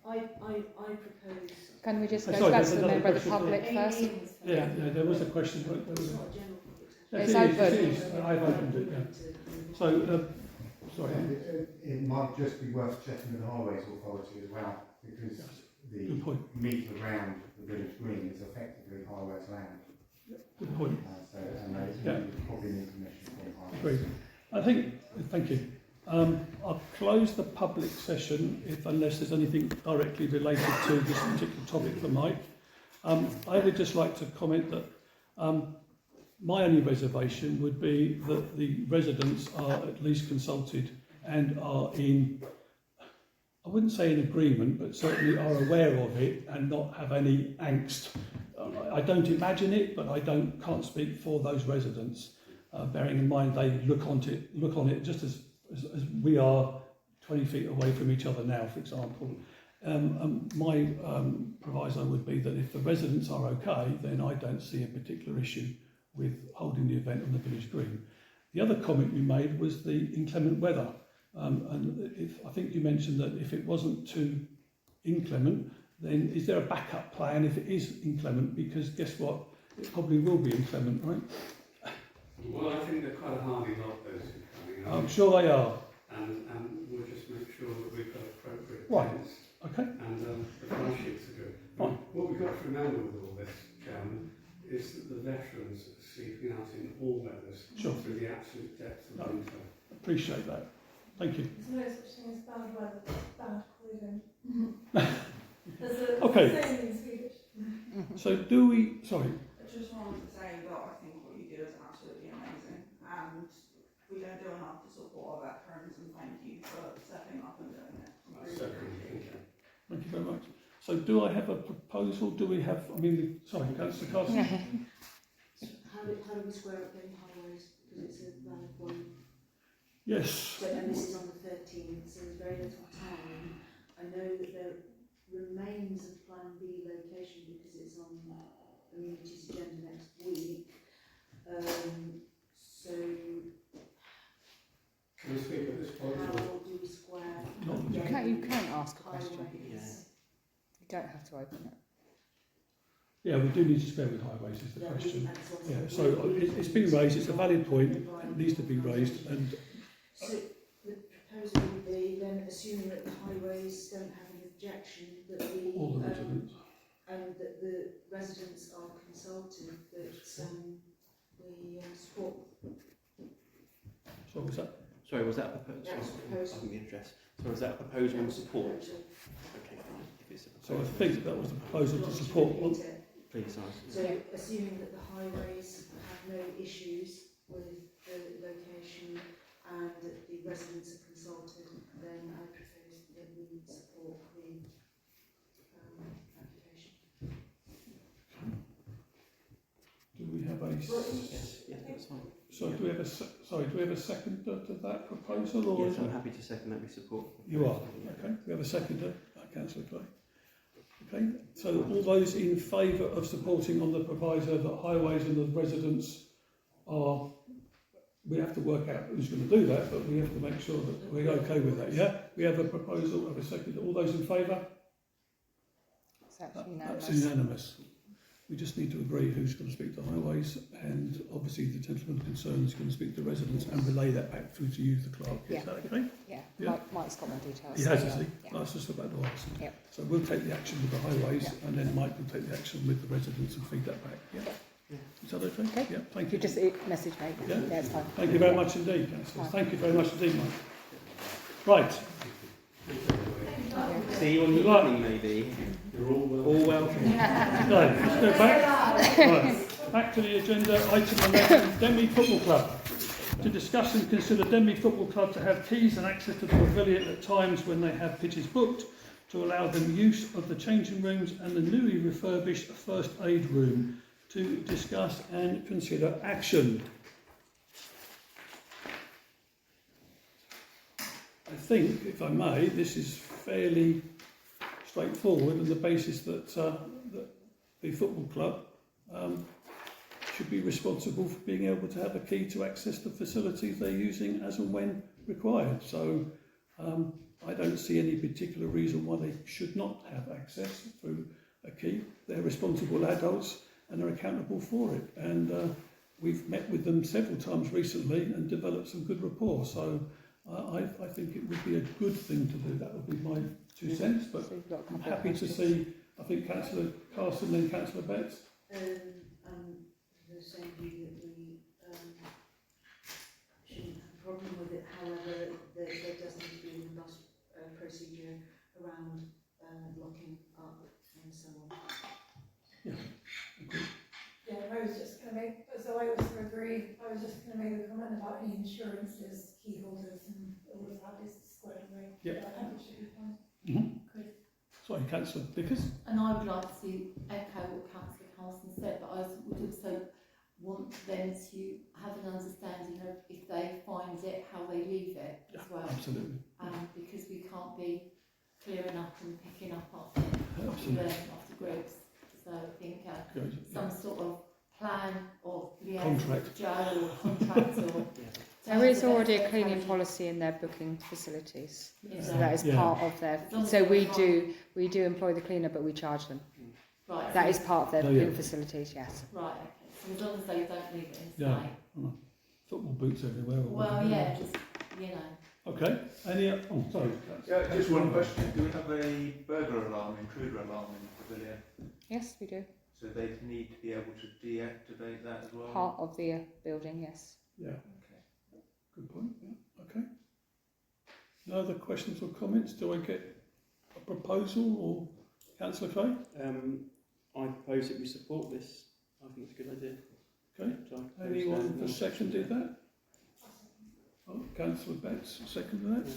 Speaker 5: I propose.
Speaker 2: Can we just go
Speaker 1: Sorry,
Speaker 2: back
Speaker 1: there's
Speaker 2: to the
Speaker 1: another
Speaker 2: member of the
Speaker 1: question.
Speaker 2: public first?
Speaker 1: Yeah, there was a question. But there was
Speaker 5: It's
Speaker 1: a...
Speaker 5: not a general public session.
Speaker 1: Yes,
Speaker 2: It's
Speaker 1: it
Speaker 2: open.
Speaker 1: is. I've opened it, yeah. So, sorry.
Speaker 11: It might just be worth checking with the Highways Authority as well, because the
Speaker 1: Good point.
Speaker 11: meet around the village green is effectively Highways land.
Speaker 1: Good point.
Speaker 11: So, and they
Speaker 1: Yeah.
Speaker 11: probably need permission from Highways.
Speaker 1: Agreed. I think, thank you. I'll close the public session unless there's anything directly related to this particular topic for Mike. I would just like to comment that my only reservation would be that the residents are at least consulted and are in, I wouldn't say in agreement, but certainly are aware of it and not have any angst. I don't imagine it, but I can't speak for those residents, bearing in mind they look on it just as we are 20 feet away from each other now, for example. My proviso would be that if the residents are okay, then I don't see a particular issue with holding the event on the village green. The other comment you made was the inclement weather. And I think you mentioned that if it wasn't too inclement, then is there a backup plan if it is inclement? Because guess what? It probably will be inclement, right?
Speaker 4: Well, I think they're quite a hardy lot, those who are coming up.
Speaker 1: I'm sure they are.
Speaker 4: And we'll just make sure that we've got appropriate
Speaker 1: Right.
Speaker 4: tents.
Speaker 1: Okay.
Speaker 4: And the price sheets are good.
Speaker 1: Fine.
Speaker 4: What we've got to remember with all this, Chairman, is that the veterans are sleeping out in all weathers
Speaker 1: Sure.
Speaker 4: through the absolute depths of
Speaker 1: No.
Speaker 4: winter.
Speaker 1: Appreciate that. Thank you.
Speaker 9: There's no such thing as bad weather, it's bad clothing. There's a
Speaker 1: Okay.
Speaker 9: saying in Swedish.
Speaker 1: So do we, sorry,
Speaker 8: I just wanted to say that I think what you do is absolutely amazing, and we don't do enough to support our veterans, and thank you for stepping up and doing it. I really appreciate it.
Speaker 1: thank you very much. So do I have a proposal? Do we have, sorry, Councillor Carson?
Speaker 5: How do we square up them highways? Because it's a valid one.
Speaker 1: Yes.
Speaker 5: So, and this is on the 13th, so there's very little time. I know that there remains a Plan B location because it's on the community's agenda next week. So,
Speaker 4: Can we speak at this point?
Speaker 5: how do we square
Speaker 2: You can ask a question.
Speaker 5: highways?
Speaker 2: You don't have to open it.
Speaker 1: Yeah, we do need to spare with highways is the
Speaker 5: Yeah,
Speaker 1: question.
Speaker 5: that's what
Speaker 1: Yeah,
Speaker 5: I'm
Speaker 1: so
Speaker 5: saying.
Speaker 1: it's been raised, it's a valid point, it needs to be raised, and
Speaker 5: So the proposal would be then, assuming that the highways don't have an objection, that
Speaker 1: all the residents.
Speaker 5: and that the residents are consulted, that we support.
Speaker 1: So was that?
Speaker 6: Sorry, was that a proposal?
Speaker 5: That's a proposal.
Speaker 6: I didn't address. So was that a proposal and support?
Speaker 5: Proposal.
Speaker 6: Okay, fine. If it's a
Speaker 1: So I
Speaker 6: proposal,
Speaker 1: think that was the proposal to support.
Speaker 5: Repeat it.
Speaker 6: please ask.
Speaker 5: So assuming that the highways have no issues with the location and that the residents are consulted, then I propose that we support the application.
Speaker 1: Do we have a?
Speaker 6: Yes, yeah, that's fine.
Speaker 1: So do we have a second to that proposal, or
Speaker 6: Yes,
Speaker 1: is
Speaker 6: I'm
Speaker 1: it?
Speaker 6: happy to second that we support.
Speaker 1: You are. Okay. We have a seconder, Councillor Clay. Okay. So all those in favour of supporting on the proviso that highways and the residents are. We have to work out who's going to do that, but we have to make sure that we're okay with that. Yeah. We have a proposal of a seconder. All those in favour?
Speaker 2: That's unanimous.
Speaker 1: That's unanimous. We just need to agree who's going to speak to highways, and obviously the gentleman concerned is going to speak to residents and relay that back through to you, the clerk. Is
Speaker 2: Yeah.
Speaker 1: that okay?
Speaker 2: Yeah,
Speaker 1: Yeah.
Speaker 2: Mike's got my details.
Speaker 1: He has,
Speaker 2: so,
Speaker 1: has he?
Speaker 2: yeah.
Speaker 1: That's just about to ask.
Speaker 2: Yeah.
Speaker 1: So we'll take the action with the highways,
Speaker 2: Yeah.
Speaker 1: and then Mike will take the action with the residents and feed that back. Yeah.
Speaker 6: Yeah.
Speaker 1: Is that okay?
Speaker 2: Okay.
Speaker 1: Yeah. Thank
Speaker 2: You
Speaker 1: you.
Speaker 2: just message me.
Speaker 1: Yeah.
Speaker 2: Yeah, it's fine.
Speaker 1: Thank you very much indeed, councillors.
Speaker 2: Fine.
Speaker 1: Thank you very much indeed, Mike. Right.
Speaker 6: See you on the evening, maybe.
Speaker 4: You're all welcome.
Speaker 6: All welcome.
Speaker 1: Right, let's go back. Right, back to the agenda. Item 11, Denby Football Club. To discuss and consider Denby Football Club to have keys and access to the pavilion at times when they have pitches booked, to allow them use of the changing rooms and the newly refurbished first aid room, to discuss and consider action. I think, if I may, this is fairly straightforward on the basis that, that the football club should be responsible for being able to have a key to access the facilities they're using as and when required. So I don't see any particular reason why they should not have access through a key. They're responsible adults and are accountable for it. And we've met with them several times recently and developed some good rapport. So I think it would be a good thing to do. That would be my 2 cents. But
Speaker 2: So you've got a
Speaker 1: I'm
Speaker 2: couple of
Speaker 1: happy to
Speaker 2: questions.
Speaker 1: see, I think, Councillor Carson and Councillor Betts.
Speaker 5: The same view that we shouldn't have a problem with it. However, they around locking up and so on.
Speaker 9: Yeah, I was just going to make, so I also agree, I was just going to make a comment about any insurances, key holders and all of that is squared away.
Speaker 1: Yeah.
Speaker 9: I think it should be fine.
Speaker 1: Mm-hmm. Sorry, Councillor Vickers.
Speaker 12: And I would like to echo what Councillor Carson said, but I would also want them to have an understanding of if they find it, how they leave it as well.
Speaker 1: Absolutely.
Speaker 12: Because we can't be clearing up and picking up after after groups. So I think some sort of plan or
Speaker 1: contract.
Speaker 12: Joe or contract or
Speaker 2: There is already a cleaning policy in their booking facilities, so that is part of their. So we do employ the cleaner, but we charge them.
Speaker 12: Right.
Speaker 2: That is part of their booking facilities. Yes.
Speaker 12: Right. Okay. So as long as they don't leave it in
Speaker 1: Yeah.
Speaker 12: sight.
Speaker 1: Football boots everywhere. Or
Speaker 12: Well,
Speaker 1: whatever.
Speaker 12: yeah, just you know.
Speaker 1: Okay. Any? Oh, sorry.
Speaker 13: Yeah, just one question. Do we have a burglar alarm, intruder alarm in the pavilion?
Speaker 2: Yes, we do.
Speaker 13: So they need to be able to deactivate that as well?
Speaker 2: Part of the building. Yes.
Speaker 1: Yeah. Good point. Yeah. Okay. No other questions or comments? Do I get a proposal or Councillor Clay?
Speaker 6: I propose that we support this. I think it's a good idea.
Speaker 1: Okay. Anyone for seconded that? Oh, Councillor Betts seconded that.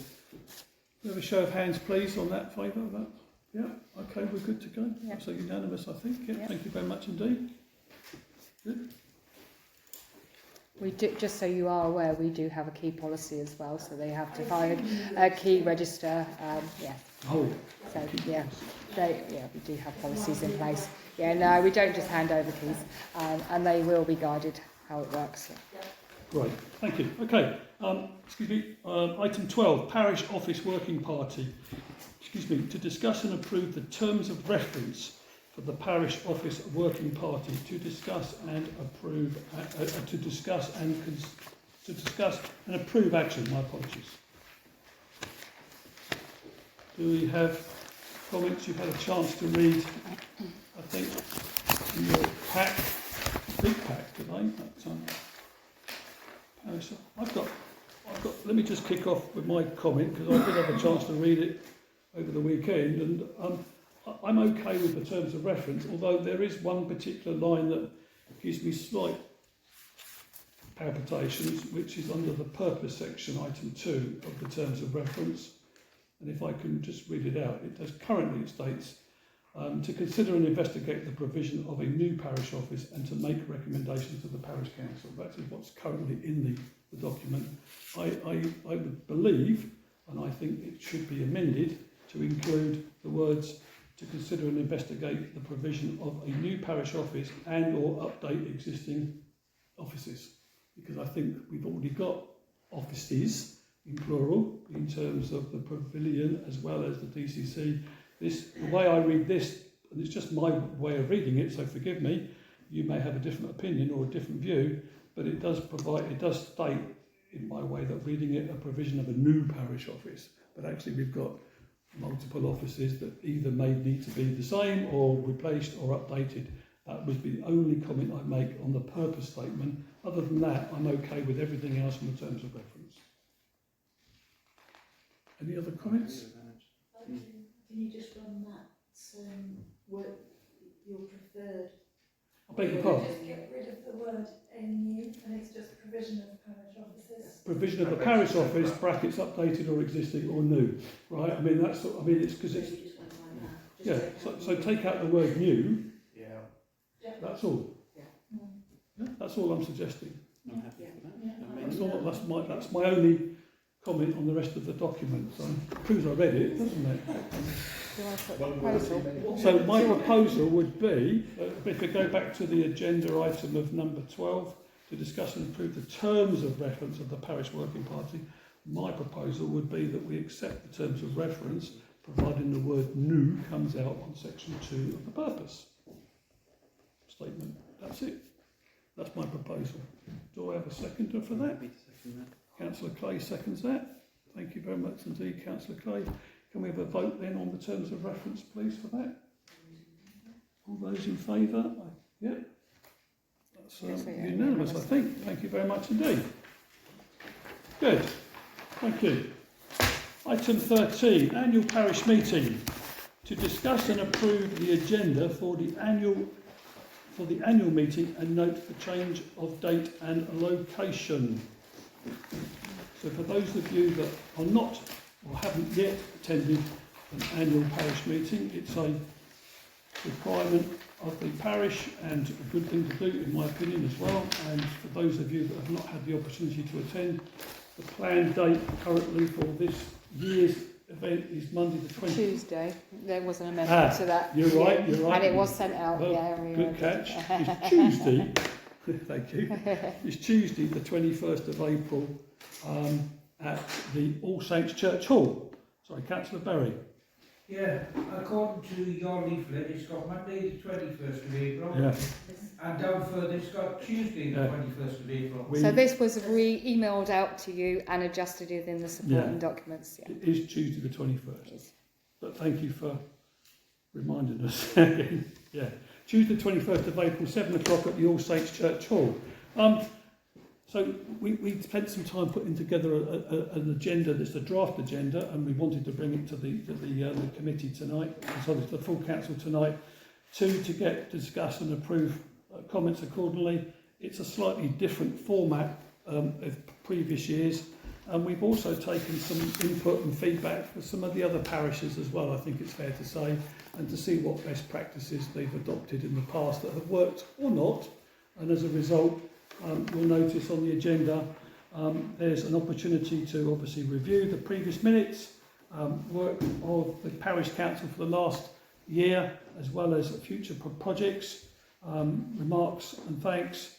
Speaker 1: We have a show of hands, please, on that favour of that. Yeah. Okay, we're good to go.
Speaker 2: Yeah.
Speaker 1: So unanimous, I think. Yeah.
Speaker 2: Yeah.
Speaker 1: Thank you very much indeed. Good.
Speaker 2: We do, just so you are aware, we do have a key policy as well, so they have to find a key register. Yeah.
Speaker 1: Oh.
Speaker 2: So yeah, we do have policies in place. Yeah, no, we don't just hand over keys, and they will be guided how it works.
Speaker 1: Great, thank you. Okay, excuse me, item 12, Parish Office Working Party. Excuse me, to discuss and approve the terms of reference for the Parish Office Working Party, to discuss and approve, to discuss and approve action. My apologies. Do we have comments? You've had a chance to read, I think, in your pack, big pack today. I've got. Let me just kick off with my comment because I did have a chance to read it over the weekend, and I'm okay with the terms of reference. Although there is one particular line that gives me slight palpitations, which is under the purpose section, item 2 of the terms of reference. And if I can just read it out, it does currently it states to consider and investigate the provision of a new parish office and to make recommendations to the parish council. That is what's currently in the document. I would believe, and I think it should be amended to include the words to consider and investigate the provision of a new parish office and or update existing offices. Because I think we've already got offices in plural in terms of the pavilion as well as the DCC. The way I read this, and it's just my way of reading it, so forgive me, you may have a different opinion or a different view, but it does state in my way that reading it a provision of a new parish office, but actually we've got multiple offices that either may need to be the same or replaced or updated. That would be the only comment I make on the purpose statement. Other than that, I'm okay with everything else in the terms of reference. Any other comments?
Speaker 5: Can you just run that work, your preferred?
Speaker 1: I beg your pardon?
Speaker 9: Just get rid of the word "new" and it's just provision of parish offices.
Speaker 1: Provision of the parish office, brackets updated or existing or new, right? I mean it's because it's yeah. So take out the word new.
Speaker 13: Yeah.
Speaker 1: That's all. Yeah, that's all I'm suggesting.
Speaker 6: I'm happy with that.
Speaker 1: That's my only comment on the rest of the document. So it proves I read it, doesn't it? So my proposal would be, if we go back to the agenda item of number 12, to discuss and approve the terms of reference of the Parish Working Party, my proposal would be that we accept the terms of reference, providing the word new comes out on section 2 of the purpose statement. That's it. That's my proposal. Do I have a seconder for that?
Speaker 6: Happy to second that.
Speaker 1: Councillor Clay seconds that. Thank you very much indeed, Councillor Clay. Can we have a vote then on the terms of reference, please, for that? All those in favour? Yeah. That's unanimous, I think. Thank you very much indeed. Good. Thank you. Item 13, annual parish meeting. To discuss and approve the agenda for the annual meeting and note the change of date and location. So for those of you that are not or haven't yet attended an annual parish meeting, it's a requirement of the parish and a good thing to do in my opinion as well. And for those of you that have not had the opportunity to attend, the planned date currently for this year's event is Monday the 20th.
Speaker 2: Tuesday. There was an amendment to that.
Speaker 1: You're right.
Speaker 2: And it was sent out.
Speaker 1: Well,
Speaker 2: yeah,
Speaker 1: good catch. It's Tuesday. Thank you. It's Tuesday, the 21st of April, at the All Saints Church Hall. Sorry, Councillor Berry.
Speaker 10: Yeah, according to your leaflet, it's got Monday the 21st of April.
Speaker 1: Yeah.
Speaker 10: And down further, it's got Tuesday the 21st of April.
Speaker 2: So this was emailed out to you and adjusted within the supporting documents. Yeah.
Speaker 1: It is Tuesday the 21st. But thank you for reminding us again. Yeah. Tuesday the 21st of April, 7 o'clock at the All Saints Church Hall. So we spent some time putting together an agenda that's a draft agenda, and we wanted to bring it to the committee tonight, sorry, to the full council tonight, to discuss and approve comments accordingly. It's a slightly different format of previous years, and we've also taken some input and feedback from some of the other parishes as well, I think it's fair to say, and to see what best practices they've adopted in the past that have worked or not. And as a result, you'll notice on the agenda there's an opportunity to obviously review the previous minutes, work of the parish council for the last year, as well as future projects, remarks and thanks,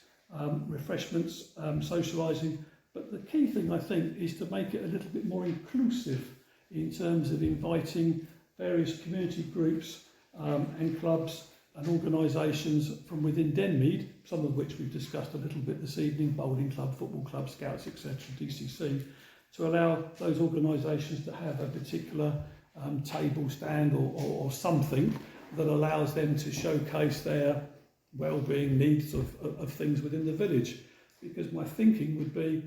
Speaker 1: refreshments, socialising. But the key thing, I think, is to make it a little bit more inclusive in terms of inviting various community groups and clubs and organisations from within Denmead, some of which we've discussed a little bit this evening, bowling club, football club, scouts, etc., DCC, to allow those organisations to have a particular table, stand or something that allows them to showcase their well-being needs of things within the village. Because my thinking would be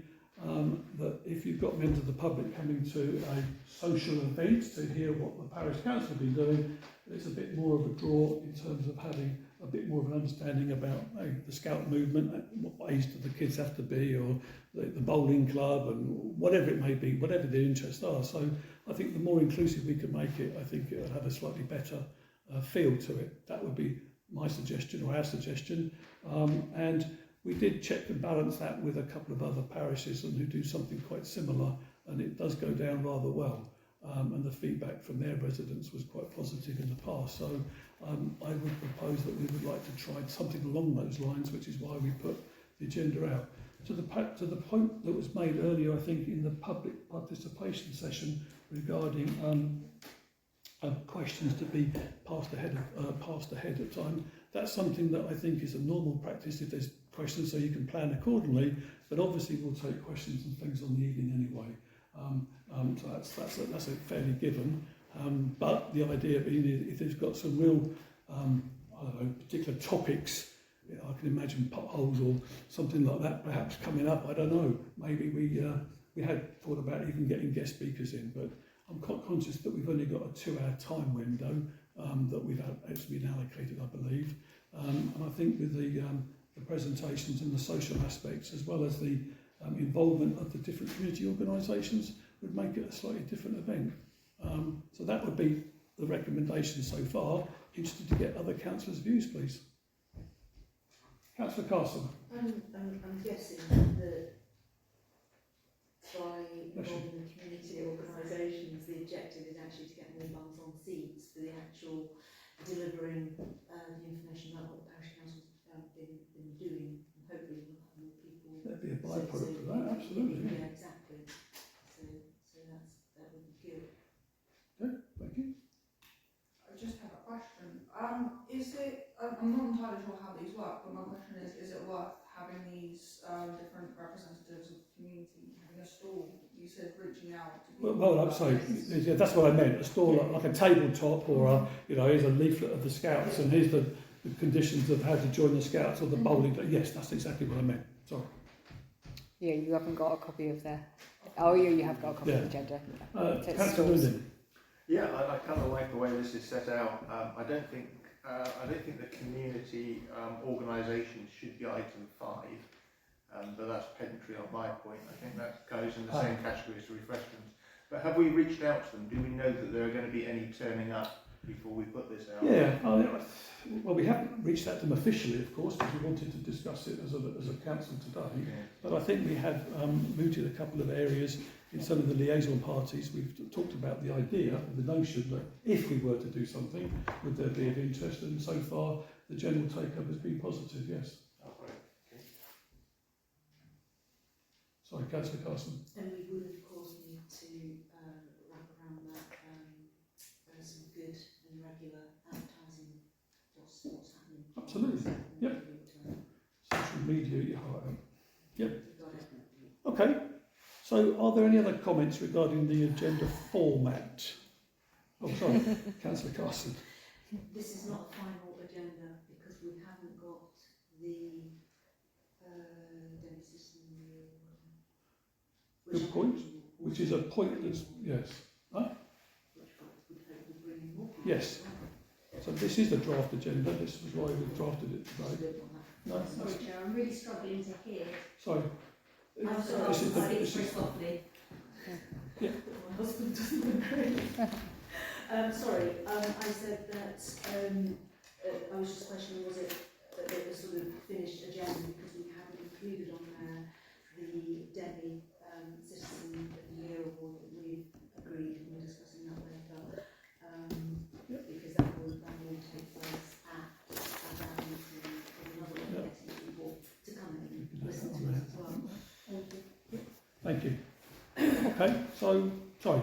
Speaker 1: that if you've got members of the public coming to a social event to hear what the parish council have been doing, it's a bit more of a draw in terms of having a bit more of an understanding about the scout movement, what age do the kids have to be, or the bowling club, and whatever it may be, whatever their interests are. So I think the more inclusive we can make it, I think it will have a slightly better feel to it. That would be my suggestion, or our suggestion. And we did check and balance that with a couple of other parishes and who do something quite similar, and it does go down rather well. And the feedback from their residents was quite positive in the past. So I would propose that we would like to try something along those lines, which is why we put the agenda out. To the point that was made earlier, I think, in the public participation session regarding questions to be passed ahead of time. That's something that I think is a normal practice if there's questions, so you can plan accordingly. But obviously, we'll take questions and things on the evening anyway. So that's a fairly given. But the idea being, if there's got some real, I don't know, particular topics, I can imagine potholes or something like that perhaps coming up. I don't know. Maybe we had thought about even getting guest speakers in, but I'm quite conscious that we've only got a 2-hour time window that we've actually been allocated, I believe. And I think with the presentations and the social aspects, as well as the involvement of the different community organisations, would make it a slightly different event. So that would be the recommendation so far. Interested to get other councillors' views, please. Councillor Carson.
Speaker 5: I'm guessing that by involving the community organisations, the objective is actually to get more bums on seats for the actual delivering the information about what the parish councils have been doing, and hopefully we'll have more people.
Speaker 1: That'd be a byproduct of that, absolutely.
Speaker 5: Yeah, exactly. So that would be good.
Speaker 1: Okay, thank you.
Speaker 8: I just have a question. Is it? I'm not entirely sure how these work, but my question is it worth having these different representatives of the community having a stall? You said reaching out to people.
Speaker 1: Well, I'm sorry. Yeah, that's what I meant. A stall like a tabletop, or here's a leaflet of the Scouts, and here's the conditions of how to join the Scouts or the bowling. Yes, that's exactly what I meant. Sorry.
Speaker 2: Yeah, you haven't got a copy of their Oh, you have got a copy
Speaker 1: Yeah.
Speaker 2: of the agenda. So it's
Speaker 1: Councillor
Speaker 2: stores.
Speaker 1: Mooney.
Speaker 13: Yeah, I kind of like the way this is set out. I don't think the community organisation should be item 5, but that's pedantry on my point. I think that goes in the same category as refreshments. But have we reached out to them? Do we know that there are going to be any turning up before we put this out?
Speaker 1: Yeah, well, we haven't reached out to them officially, of course, because we wanted to discuss it as a council today.
Speaker 13: Yeah.
Speaker 1: But I think we have mooted a couple of areas in some of the liaison parties. We've talked about the idea, the notion that if we were to do something, would there be of interest? And so far, the general take-up has been positive, yes.
Speaker 13: Oh, great. Okay.
Speaker 1: Sorry, Councillor Carson.
Speaker 5: And we would of course need to wrap around that some good and regular advertising. What's happening?
Speaker 1: Absolutely. Yep. Social media, your heart out. Yep.
Speaker 5: Got it.
Speaker 1: Okay. So, are there any other comments regarding the agenda format? Oh, sorry, Councillor Carson.
Speaker 5: This is not a final agenda because we haven't got the
Speaker 1: Good point. Which is a point that's, yes. Huh? Yes. So this is the draft agenda. This was why we drafted it today. No,
Speaker 3: Sorry, Chair, I'm really struggling to hear.
Speaker 1: sorry.
Speaker 3: I'm sorry,
Speaker 1: This is the,
Speaker 3: speak
Speaker 1: this
Speaker 3: very
Speaker 1: is,
Speaker 3: softly.
Speaker 1: Yeah.
Speaker 5: My husband doesn't agree. Sorry, I said that I was just questioning, was it a sort of finished agenda because we haven't included on there the Demi Citizen of the Year award that we've agreed, and we're discussing that later, because that will take place at our meeting in another executive report to come in and listen to us as well.
Speaker 1: thank you. Okay, so, sorry.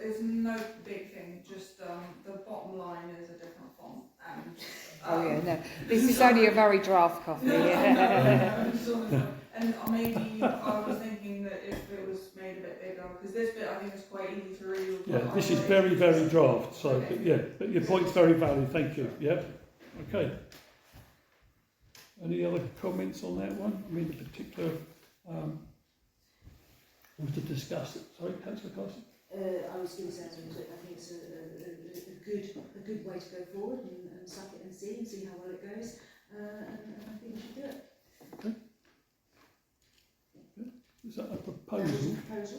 Speaker 8: It's no big thing, just the bottom line is a different font. And,
Speaker 2: Oh yeah, no. This is only a very draft copy. Yeah.
Speaker 8: And maybe I was thinking that if it was made a bit bigger, because this bit I think is quite easy to read.
Speaker 1: Yeah, this is very, very draft. So,
Speaker 8: Okay.
Speaker 1: but yeah, but your point's very valid. Thank you. Yep. Okay. Any other comments on that one? I mean, the particular was to discuss it. Sorry, Councillor Carson.
Speaker 5: I was going to say, I think it's a good way to go forward and suck it and see how well it goes, and I think we should do it.
Speaker 1: Okay. Is that a proposal?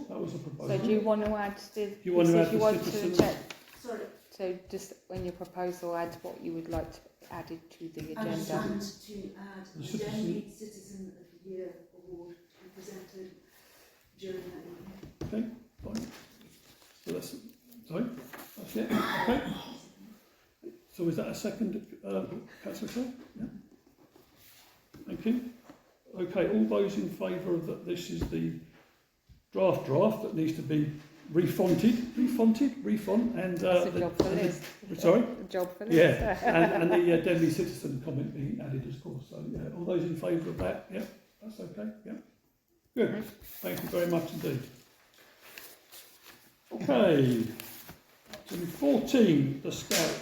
Speaker 1: That was a proposal.
Speaker 2: So do you want to add the?
Speaker 1: You want to add
Speaker 2: you
Speaker 1: the
Speaker 2: want
Speaker 1: citizens?
Speaker 2: to check.
Speaker 5: Sorry.
Speaker 2: So just when your proposal adds what you would like to add it to the
Speaker 5: I
Speaker 2: agenda.
Speaker 5: want to add
Speaker 1: The
Speaker 5: the Denby Citizen of the Year award to be presented during that evening.
Speaker 1: Okay, fine. So that's, sorry, that's it. Okay. So is that a second, Councillor Shaw? Yeah. Thank you. Okay, all those in favour of that, this is the draft that needs to be refont, and
Speaker 2: That's a job for Liz.
Speaker 1: sorry?
Speaker 2: A job for Liz.
Speaker 1: Yeah, and the Denby Citizen comment being added, of course. So yeah, all those in favour of that, yeah, that's okay. Yeah, good. Thank you very much indeed. Okay. So 14, the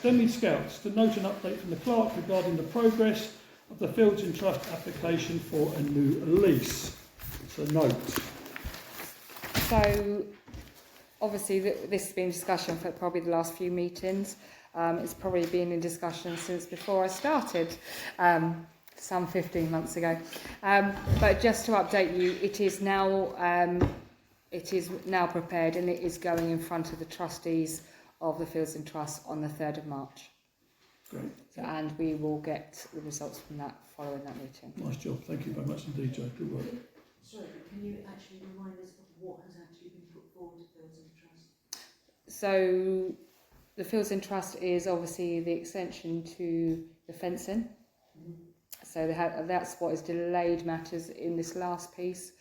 Speaker 1: Denby Scouts, to note an update from the clerk regarding the progress of the Fields and Trust application for a new lease. So note.
Speaker 2: So obviously this has been in discussion for probably the last few meetings. It's probably been in discussion since before I started, some 15 months ago. But just to update you, it is now prepared and it is going in front of the trustees of the Fields and Trust on the 3rd of March.
Speaker 1: Great.
Speaker 2: So, and we will get the results from that following that meeting.
Speaker 1: Nice job. Thank you very much indeed, Joe. Good work.
Speaker 5: Sorry, but can you actually remind us of what has actually been put forward to Fields and Trust?
Speaker 2: So the Fields and Trust is obviously the extension to the fencing. So that's what has delayed matters in this last piece.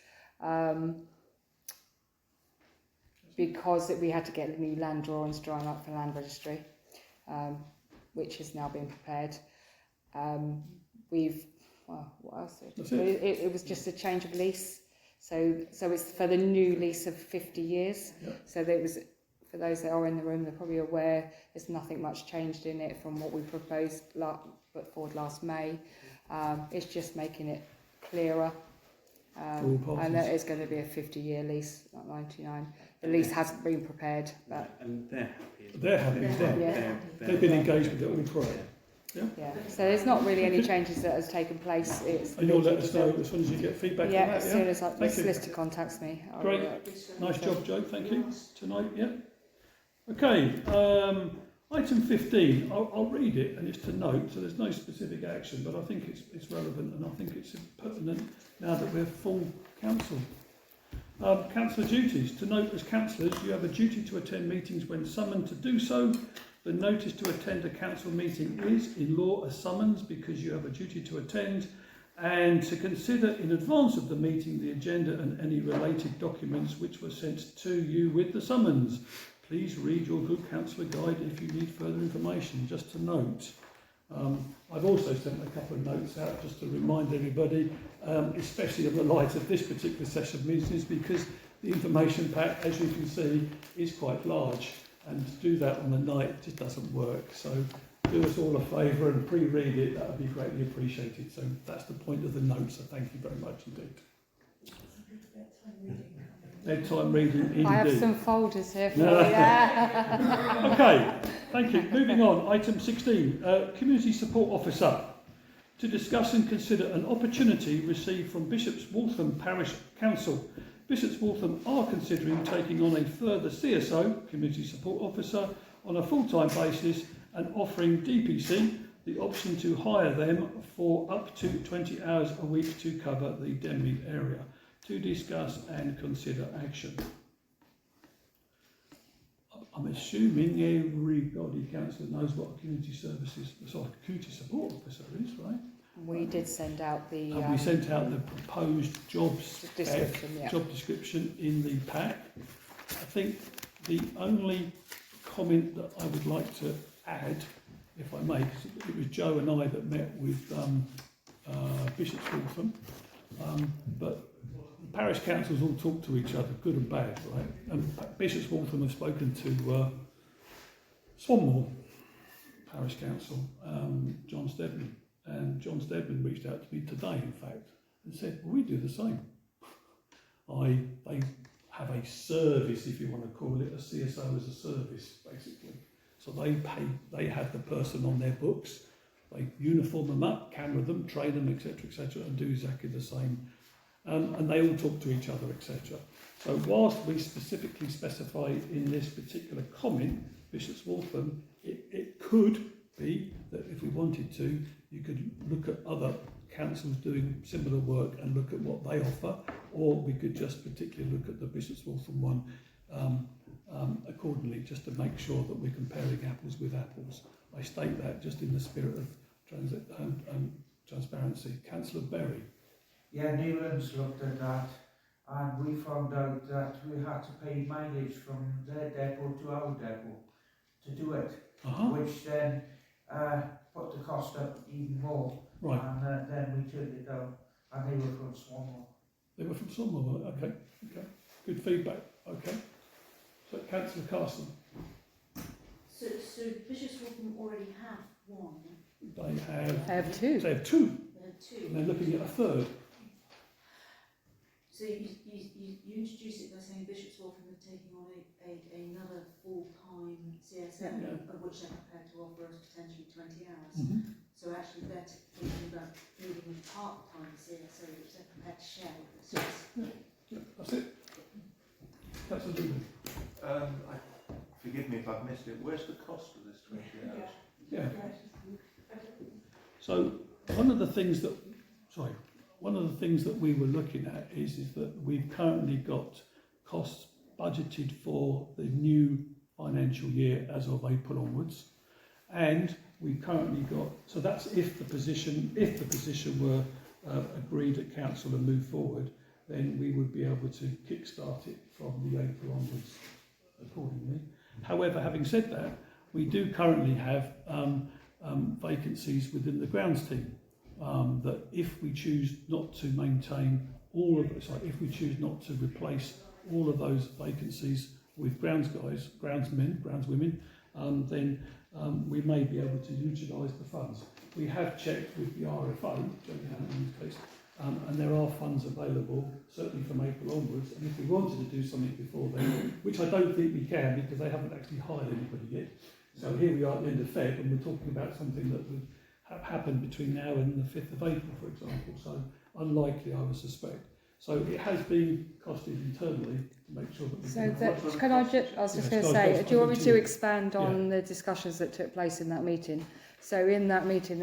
Speaker 2: Because we had to get the new land drawings drawn up for land registry, which has now been prepared. What else? It was just a change of lease. So it's for the new lease of 50 years. Yep. So there was, for those that are in the room, they're probably aware there's nothing much changed in it from what we proposed put forward last May. It's just making it clearer
Speaker 1: all parties.
Speaker 2: And it is going to be a 50-year lease, not 99. The lease hasn't been prepared, but
Speaker 6: And they're happy.
Speaker 1: They're happy, they've been engaged with it all throughout.
Speaker 2: yeah. So there's not really any changes that has taken place. It's
Speaker 1: And you'll let us know as soon as you get feedback
Speaker 2: yeah,
Speaker 1: on that,
Speaker 2: as soon as the
Speaker 1: Thank you.
Speaker 2: solicitor contacts me. I'll,
Speaker 1: Great. Nice job, Joe, thank you. Tonight, yeah. Okay, item 15, I'll read it, and it's to note, so there's no specific action, but I think it's relevant, and I think it's pertinent now that we're full council. Councillor duties. To note, as councillors, you have a duty to attend meetings when summoned to do so. The notice to attend a council meeting is, in law, a summons because you have a duty to attend, and to consider in advance of the meeting the agenda and any related documents which were sent to you with the summons. Please read your Good Councillor Guide if you need further information. Just to note, I've also sent a couple of notes out just to remind everybody, especially in the light of this particular session of meetings, because the information pack, as you can see, is quite large, and to do that on the night just doesn't work. So do us all a favour and pre-read it, that would be greatly appreciated. So that's the point of the notes, so thank you very much indeed. Bedtime reading indeed.
Speaker 2: I have some folders here for you.
Speaker 1: Okay, thank you. Moving on, item 16, Community Support Officer. To discuss and consider an opportunity received from Bishop's Waltham Parish Council. Bishop's Waltham are considering taking on a further CSO, Community Support Officer, on a full-time basis and offering DPC the option to hire them for up to 20 hours a week to cover the Denmead area. To discuss and consider action. I'm assuming everybody, councillor, knows what a community community support officer is, right?
Speaker 2: We did send out the
Speaker 1: we sent out the proposed job description in the pack. I think the only comment that I would like to add, if I may, because it was Joe and I that met with Bishop's Waltham, but the parish councils all talk to each other, good and bad, right? And Bishop's Waltham have spoken to Swanmore Parish Council, John Stedman, and John Stedman reached out to me today, in fact, and said, well, we do the same. They have a service, if you want to call it, a CSO as a service, basically. So they have the person on their books, they uniform them up, camera them, train them, etc., and do exactly the same. And they all talk to each other, etc. So whilst we specifically specify in this particular comment, Bishop's Waltham, it could be that if we wanted to, you could look at other councils doing similar work and look at what they offer, or we could just particularly look at the Bishop's Waltham one accordingly, just to make sure that we're comparing apples with apples. I state that just in the spirit of transparency. Councillor Berry.
Speaker 10: Yeah, Newlands looked at that, and we found out that we had to pay mileage from their depot to our depot to do it, which then put the cost up even more.
Speaker 1: Right.
Speaker 10: And then we turned it down, and they were from Swanmore.
Speaker 1: They were from Swanmore, okay. Good feedback, okay. So, Councillor Carson.
Speaker 5: So Bishop's Waltham already have one.
Speaker 1: They have
Speaker 2: two.
Speaker 5: They have two.
Speaker 1: And they're looking at a third.
Speaker 5: So you introduce it by saying Bishop's Waltham are taking on another full-time CSO, of which they're prepared to offer us potentially 20 hours. So actually they're thinking about moving a part-time CSO, which they're prepared to share with us.
Speaker 1: Yeah, that's it. That's a good one.
Speaker 13: Forgive me if I've missed it. Where's the cost of this 20 hours?
Speaker 1: Yeah. So one of the things that we were looking at is that we've currently got costs budgeted for the new financial year as of April onwards, and we've currently got, so that's if the position were agreed at council and moved forward, then we would be able to kickstart it from the April onwards accordingly. However, having said that, we do currently have vacancies within the grounds team. That if we choose not to maintain all of if we choose not to replace all of those vacancies with grounds guys, groundsmen, groundswomen, then we may be able to utilise the funds. We have checked with the RFO, Jodie Hammond in this case, and there are funds available, certainly from April onwards, and if we wanted to do something before then, which I don't think we can because they haven't actually hired anybody yet. So here we are at the end of Feb, and we're talking about something that would have happened between now and the 5th of April, for example, so unlikely, I would suspect. So it has been costed internally to make sure that we
Speaker 2: So
Speaker 1: can...
Speaker 2: can I just, I was just
Speaker 1: Yes,
Speaker 2: going to
Speaker 1: go-
Speaker 2: say,
Speaker 1: go-
Speaker 2: do you want me to
Speaker 1: go-
Speaker 2: expand on the discussions that took place in that meeting? So in that meeting,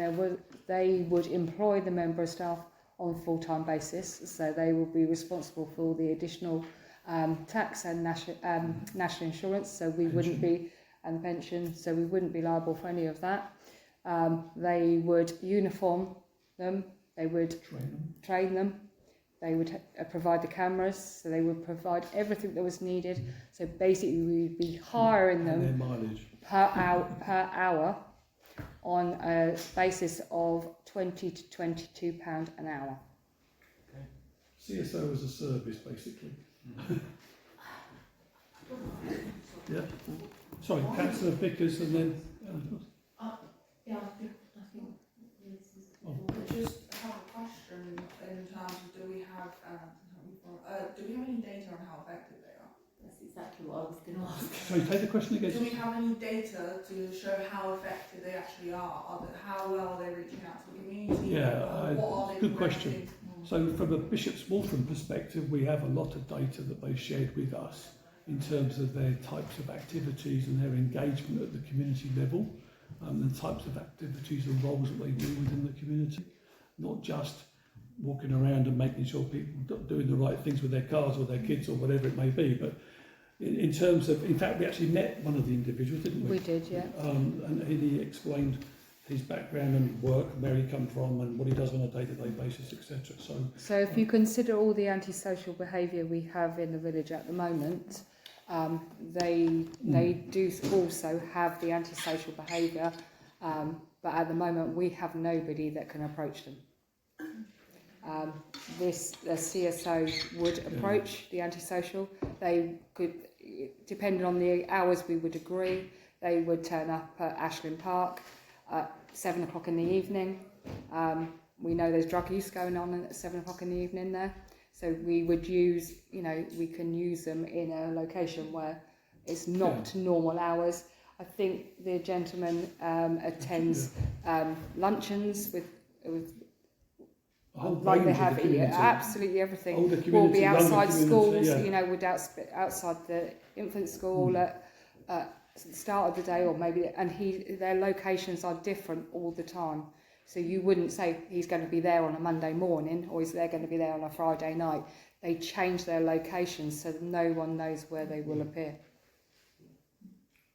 Speaker 2: they would employ the member of staff on a full-time basis, so they will be responsible for the additional tax and national insurance, so we wouldn't be, and the pension, so we wouldn't be liable for any of that. They would uniform them, they would train them, they would provide the cameras, so they would provide everything that was needed. So basically we would be hiring them per hour on a basis of £20 to £22 an hour.
Speaker 1: CSO as a service, basically. Yeah. Sorry, Councillor Vickers and then...
Speaker 12: Yeah, I think this is...
Speaker 8: I just have a question in terms of do we have any data on how effective they are?
Speaker 12: That's exactly what I was going to ask.
Speaker 1: Sorry, take the question again.
Speaker 8: Do we have any data to show how effective they actually are? How well are they reaching out to the community?
Speaker 1: Yeah,
Speaker 8: What are they
Speaker 1: good
Speaker 8: progressing?
Speaker 1: question. So from a Bishop's Waltham perspective, we have a lot of data that they shared with us in terms of their types of activities and their engagement at the community level, and the types of activities and roles that they do within the community, not just walking around and making sure people are doing the right things with their cars or their kids or whatever it may be, but in terms of, in fact, we actually met one of the individuals, didn't we?
Speaker 2: We did, yeah.
Speaker 1: And he explained his background and work, where he come from and what he does on a day-to-day basis, etc.
Speaker 2: So if you consider all the antisocial behaviour we have in the village at the moment, they do also have the antisocial behaviour, but at the moment we have nobody that can approach them. The CSO would approach the antisocial. They could, depending on the hours we would agree, they would turn up at Ashland Park at 7 o'clock in the evening. We know there's drug use going on at 7 o'clock in the evening there. So we would use, we can use them in a location where it's not normal hours. I think the gentleman attends luncheons with like they have absolutely everything. Will be outside schools, would outside the infant school at the start of the day, or maybe, and their locations are different all the time. So you wouldn't say he's going to be there on a Monday morning or they're going to be there on a Friday night. They change their locations so that no one knows where they will appear.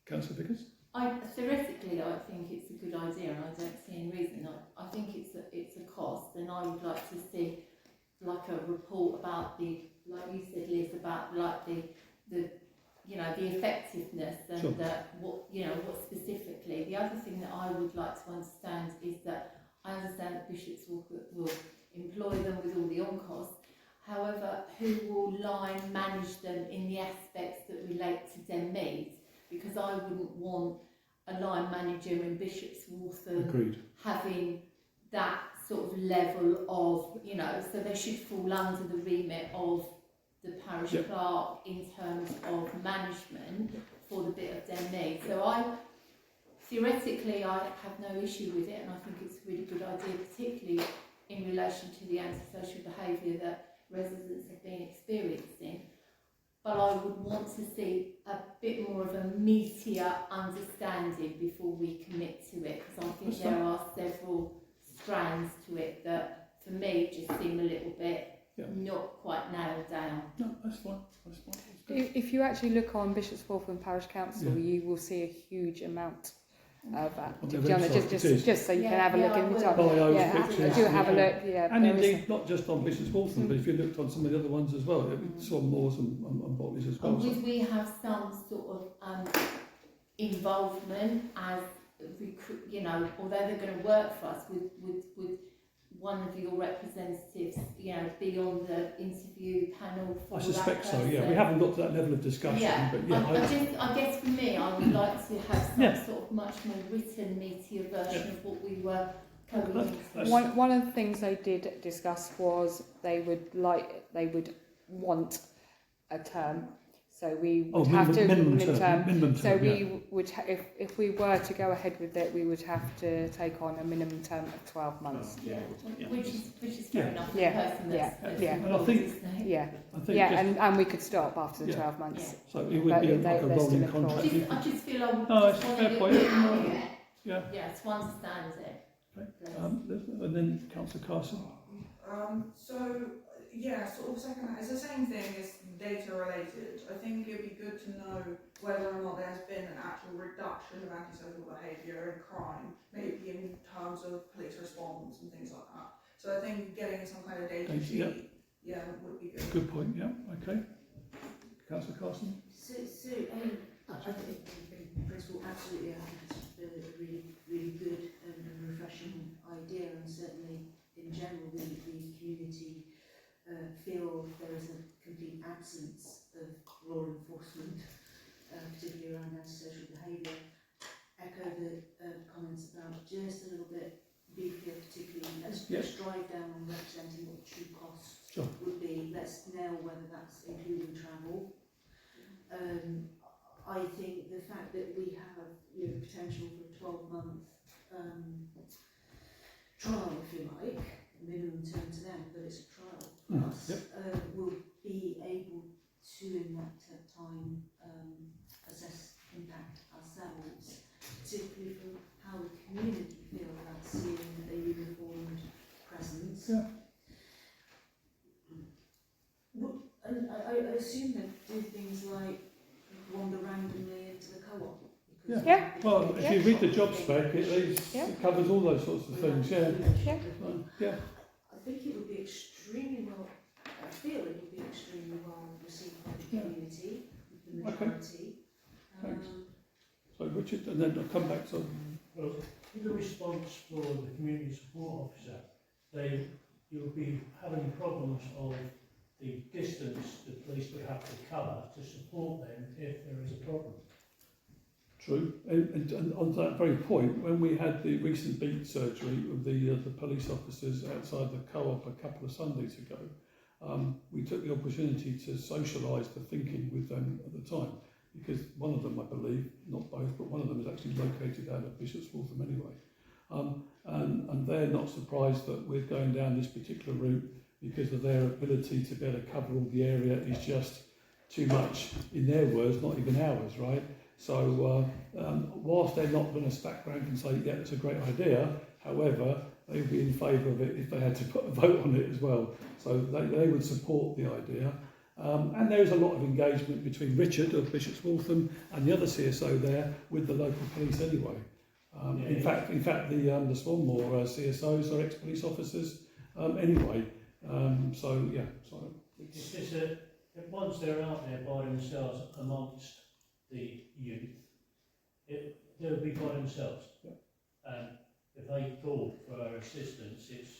Speaker 1: Councillor Vickers?
Speaker 12: Theoretically, I think it's a good idea, and I don't see any reason. I think it's a cost, and I would like to see like a report about the, like you said, Liz, about like the effectiveness and what specifically. The other thing that I would like to understand is that I understand that Bishops will employ them with all the on-costs. However, who will line manage them in the aspects that relate to their needs? Because I wouldn't want a line manager in Bishops Waltham having that sort of level of, so they should fall under the remit of the parish clerk in terms of management for the bit of their needs. So theoretically, I have no issue with it, and I think it's a really good idea, particularly in relation to the antisocial behaviour that residents have been experiencing. But I would want to see a bit more of a meatier understanding before we commit to it, because I think there are several strands to it that, for me, just seem a little bit not quite nailed down.
Speaker 1: No, that's fine. That's fine.
Speaker 2: If you actually look on Bishops Waltham Parish Council, you will see a huge amount of just so you can have a look in the time. Do have a look.
Speaker 1: And indeed, not just on Bishops Waltham, but if you looked on some of the other ones as well, Swan Moors and Botley's as well.
Speaker 12: And would we have some sort of involvement as although they're going to work for us, would one of your representatives, be on the interview panel for
Speaker 1: I suspect
Speaker 12: that
Speaker 1: so,
Speaker 12: person?
Speaker 1: We haven't got to that level of discussion, but
Speaker 12: I guess for me, I would like to have some sort of much more written, meatier version of what we were
Speaker 2: One of the things they did discuss was they would want a term. So we would have to
Speaker 1: minimum term.
Speaker 2: So we would, if we were to go ahead with it, we would have to take on a minimum term of 12 months.
Speaker 12: Which is fair enough for
Speaker 2: Yeah.
Speaker 12: the person that's
Speaker 1: And I think,
Speaker 2: and we could stop after the 12 months.
Speaker 1: So it would be like a rolling contract.
Speaker 12: I just feel I would
Speaker 1: No, it's
Speaker 12: just
Speaker 1: a fair point. Yeah.
Speaker 12: it's one to stand it.
Speaker 1: Okay. And then Councillor Carson.
Speaker 8: Sort of second that. It's the same thing as data related. I think it'd be good to know whether or not there's been an actual reduction of antisocial behaviour and crime, maybe in terms of police response and things like that. So I think getting some kind of data sheet, would be good.
Speaker 1: Good point. Yeah. Okay. Councillor Carson.
Speaker 5: So I think in principle, absolutely, I think it's a really, really good and refreshing idea, and certainly in general, the community feel there is a complete absence of law enforcement, particularly around antisocial behaviour. Echo the comments about just a little bit beefier, particularly let's drive down on representing what the true costs would be. Let's nail whether that's including travel. I think the fact that we have potential for a 12-month trial, if you like, minimum term to them, but it's a trial for us, will be able to in that time assess impact ourselves, particularly from how the community feel about seeing a uniformed presence.
Speaker 1: Yeah.
Speaker 5: And I assume that do things like wander randomly into the co-op.
Speaker 1: Well, if you read the job spec, it covers all those sorts of things. Yeah.
Speaker 5: I think it would be extremely well. I feel it would be extremely well received by the community, the majority.
Speaker 1: Thanks. So Richard, and then I'll come back to.
Speaker 7: Well, in the response for the community support officer, you'll be having problems of the distance the police would have to cover to support them if there is a problem.
Speaker 1: True, and on that very point, when we had the recent beat surgery of the police officers outside the co-op a couple of Sundays ago, we took the opportunity to socialise the thinking with them at the time, because one of them, I believe, not both, but one of them is actually located out of Bishop's Waltham anyway, and they're not surprised that we're going down this particular route because of their ability to be able to cover all the area is just too much, in their words, not even ours, right? So whilst they're not going to stack rank and say, yeah, it's a great idea, however, they would be in favour of it if they had to put a vote on it as well. So they would support the idea. And there is a lot of engagement between Richard of Bishop's Waltham and the other CSO there with the local police anyway. In fact, the Swanmore CSOs are ex-police officers anyway.
Speaker 7: It's just that once they're out there by themselves amongst the youth, they'll be by themselves. And if they call for our assistance, it's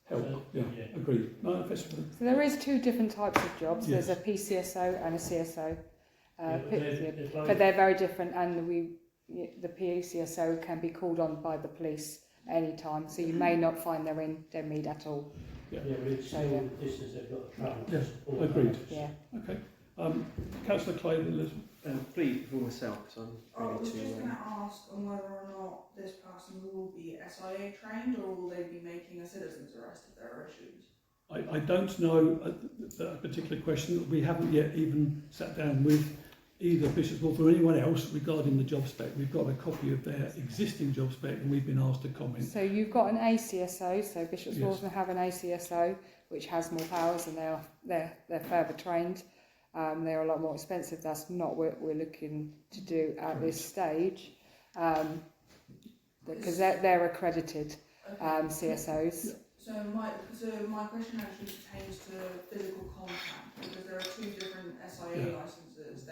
Speaker 1: help. Agreed. No,
Speaker 2: so there is two different types of jobs. There's a PCSO and a CSO, but they're very different. And the PCSO can be called on by the police anytime, so you may not find they're in Denmead at all.
Speaker 7: But it's still the distance they've got to travel to support.
Speaker 1: Agreed.
Speaker 2: Yeah.
Speaker 1: Okay. Councillor Clay, Elizabeth.
Speaker 6: Please, for myself, because I'm
Speaker 8: I
Speaker 6: ready
Speaker 8: was
Speaker 6: to.
Speaker 8: just going to ask on whether or not this person will be SIA trained, or will they be making a citizen's arrest if there are issues?
Speaker 1: I don't know that particular question. We haven't yet even sat down with either Bishop's Waltham or anyone else regarding the job spec. We've got a copy of their existing job spec and we've been asked to comment.
Speaker 2: So you've got an ACSO, so Bishop's Waltham have an ACSO which has more powers and they're further trained. They're a lot more expensive. That's not what we're looking to do at this stage, because they're accredited CSOs.
Speaker 8: So my question actually pertains to physical contact, because there are two different SIA licenses.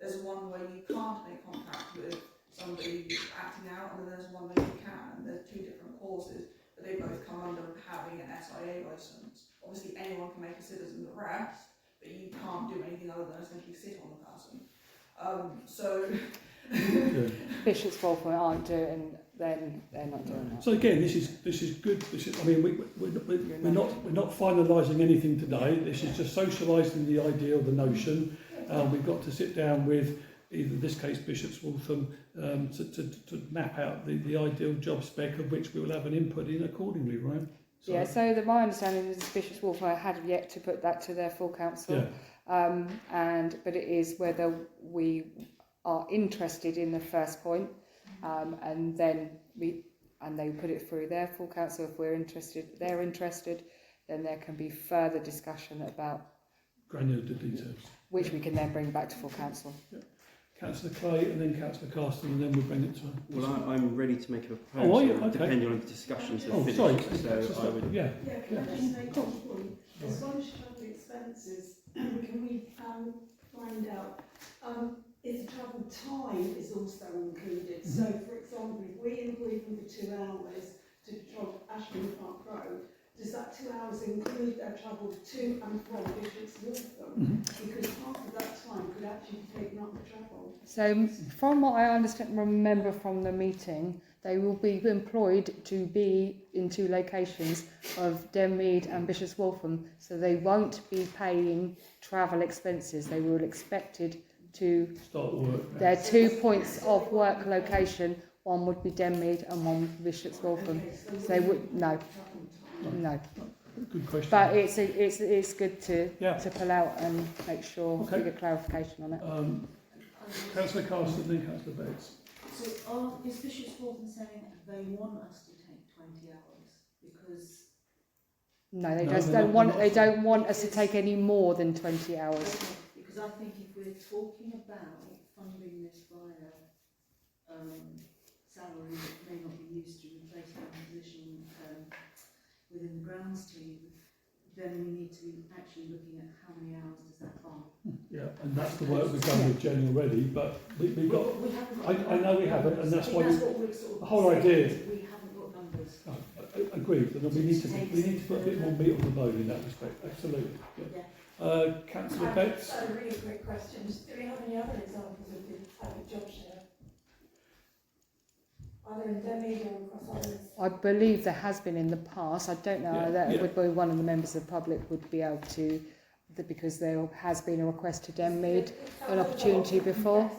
Speaker 8: There's one where you can't make contact with somebody acting out, and then there's one where you can. And there's two different courses, but they both come under having an SIA license. Obviously, anyone can make a citizen's arrest, but you can't do anything other than essentially sit on the person.
Speaker 2: Bishop's Waltham aren't doing, then they're not doing that.
Speaker 1: So again, this is good. I mean, we're not finalising anything today. This is just socialising the idea or the notion. We've got to sit down with either, in this case, Bishop's Waltham, to map out the ideal job spec, of which we will have an input in accordingly, right?
Speaker 2: Yeah, so my understanding is Bishop's Waltham had yet to put that to their full council.
Speaker 1: Yeah.
Speaker 2: But it is whether we are interested in the first point, and then they put it through their full council. If we're interested, they're interested, then there can be further discussion about
Speaker 1: granular details,
Speaker 2: which we can then bring back to full council.
Speaker 1: Yeah. Councillor Clay and then Councillor Carston, and then we'll bring it to.
Speaker 6: Well, I'm ready to make a proposal.
Speaker 1: Oh, are you? Okay.
Speaker 6: Depending on the discussions that finish.
Speaker 1: Sorry.
Speaker 6: So I would.
Speaker 9: Yeah, can I just make one point? As well as travel expenses, can we find out if the travel time is also included? So, for example, if we employ them for 2 hours to travel Ashton Park Road, does that 2 hours include their travel to and from Bishop's Waltham? Because half of that time could actually be taken up with travel.
Speaker 2: So, from what I remember from the meeting, they will be employed to be in 2 locations of Denmead and Bishop's Waltham, so they won't be paying travel expenses. They were expected to
Speaker 1: start work.
Speaker 2: Their 2 points of work location. One would be Denmead and one would be Bishop's Waltham. So they would no.
Speaker 1: Good question.
Speaker 2: But it's good to pull out and make sure we get clarification on it.
Speaker 1: Councillor Carston, then Councillor Bates.
Speaker 5: So is Bishop's Waltham saying they want us to take 20 hours because?
Speaker 2: No, they don't want us to take any more than 20 hours.
Speaker 5: Okay, because I think if we're talking about funding this via salary that may not be used to replace our position within the grounds team, then we need to be actually looking at how many hours does that buy.
Speaker 1: Yeah, and that's the work we've done with Jenny already, but we've got. I know we haven't, and that's why the whole idea.
Speaker 5: We haven't got numbers.
Speaker 1: Agreed, and we need to put a bit more meat on the bone in that respect. Absolutely. Yeah. Councillor Bates.
Speaker 9: That's a really great question. Do we have any other examples of the job share? Either in Denmead or across others?
Speaker 2: I believe there has been in the past. I don't know that it would be one of the members of the public would be able to, because there has been a request to Denmead, an opportunity before.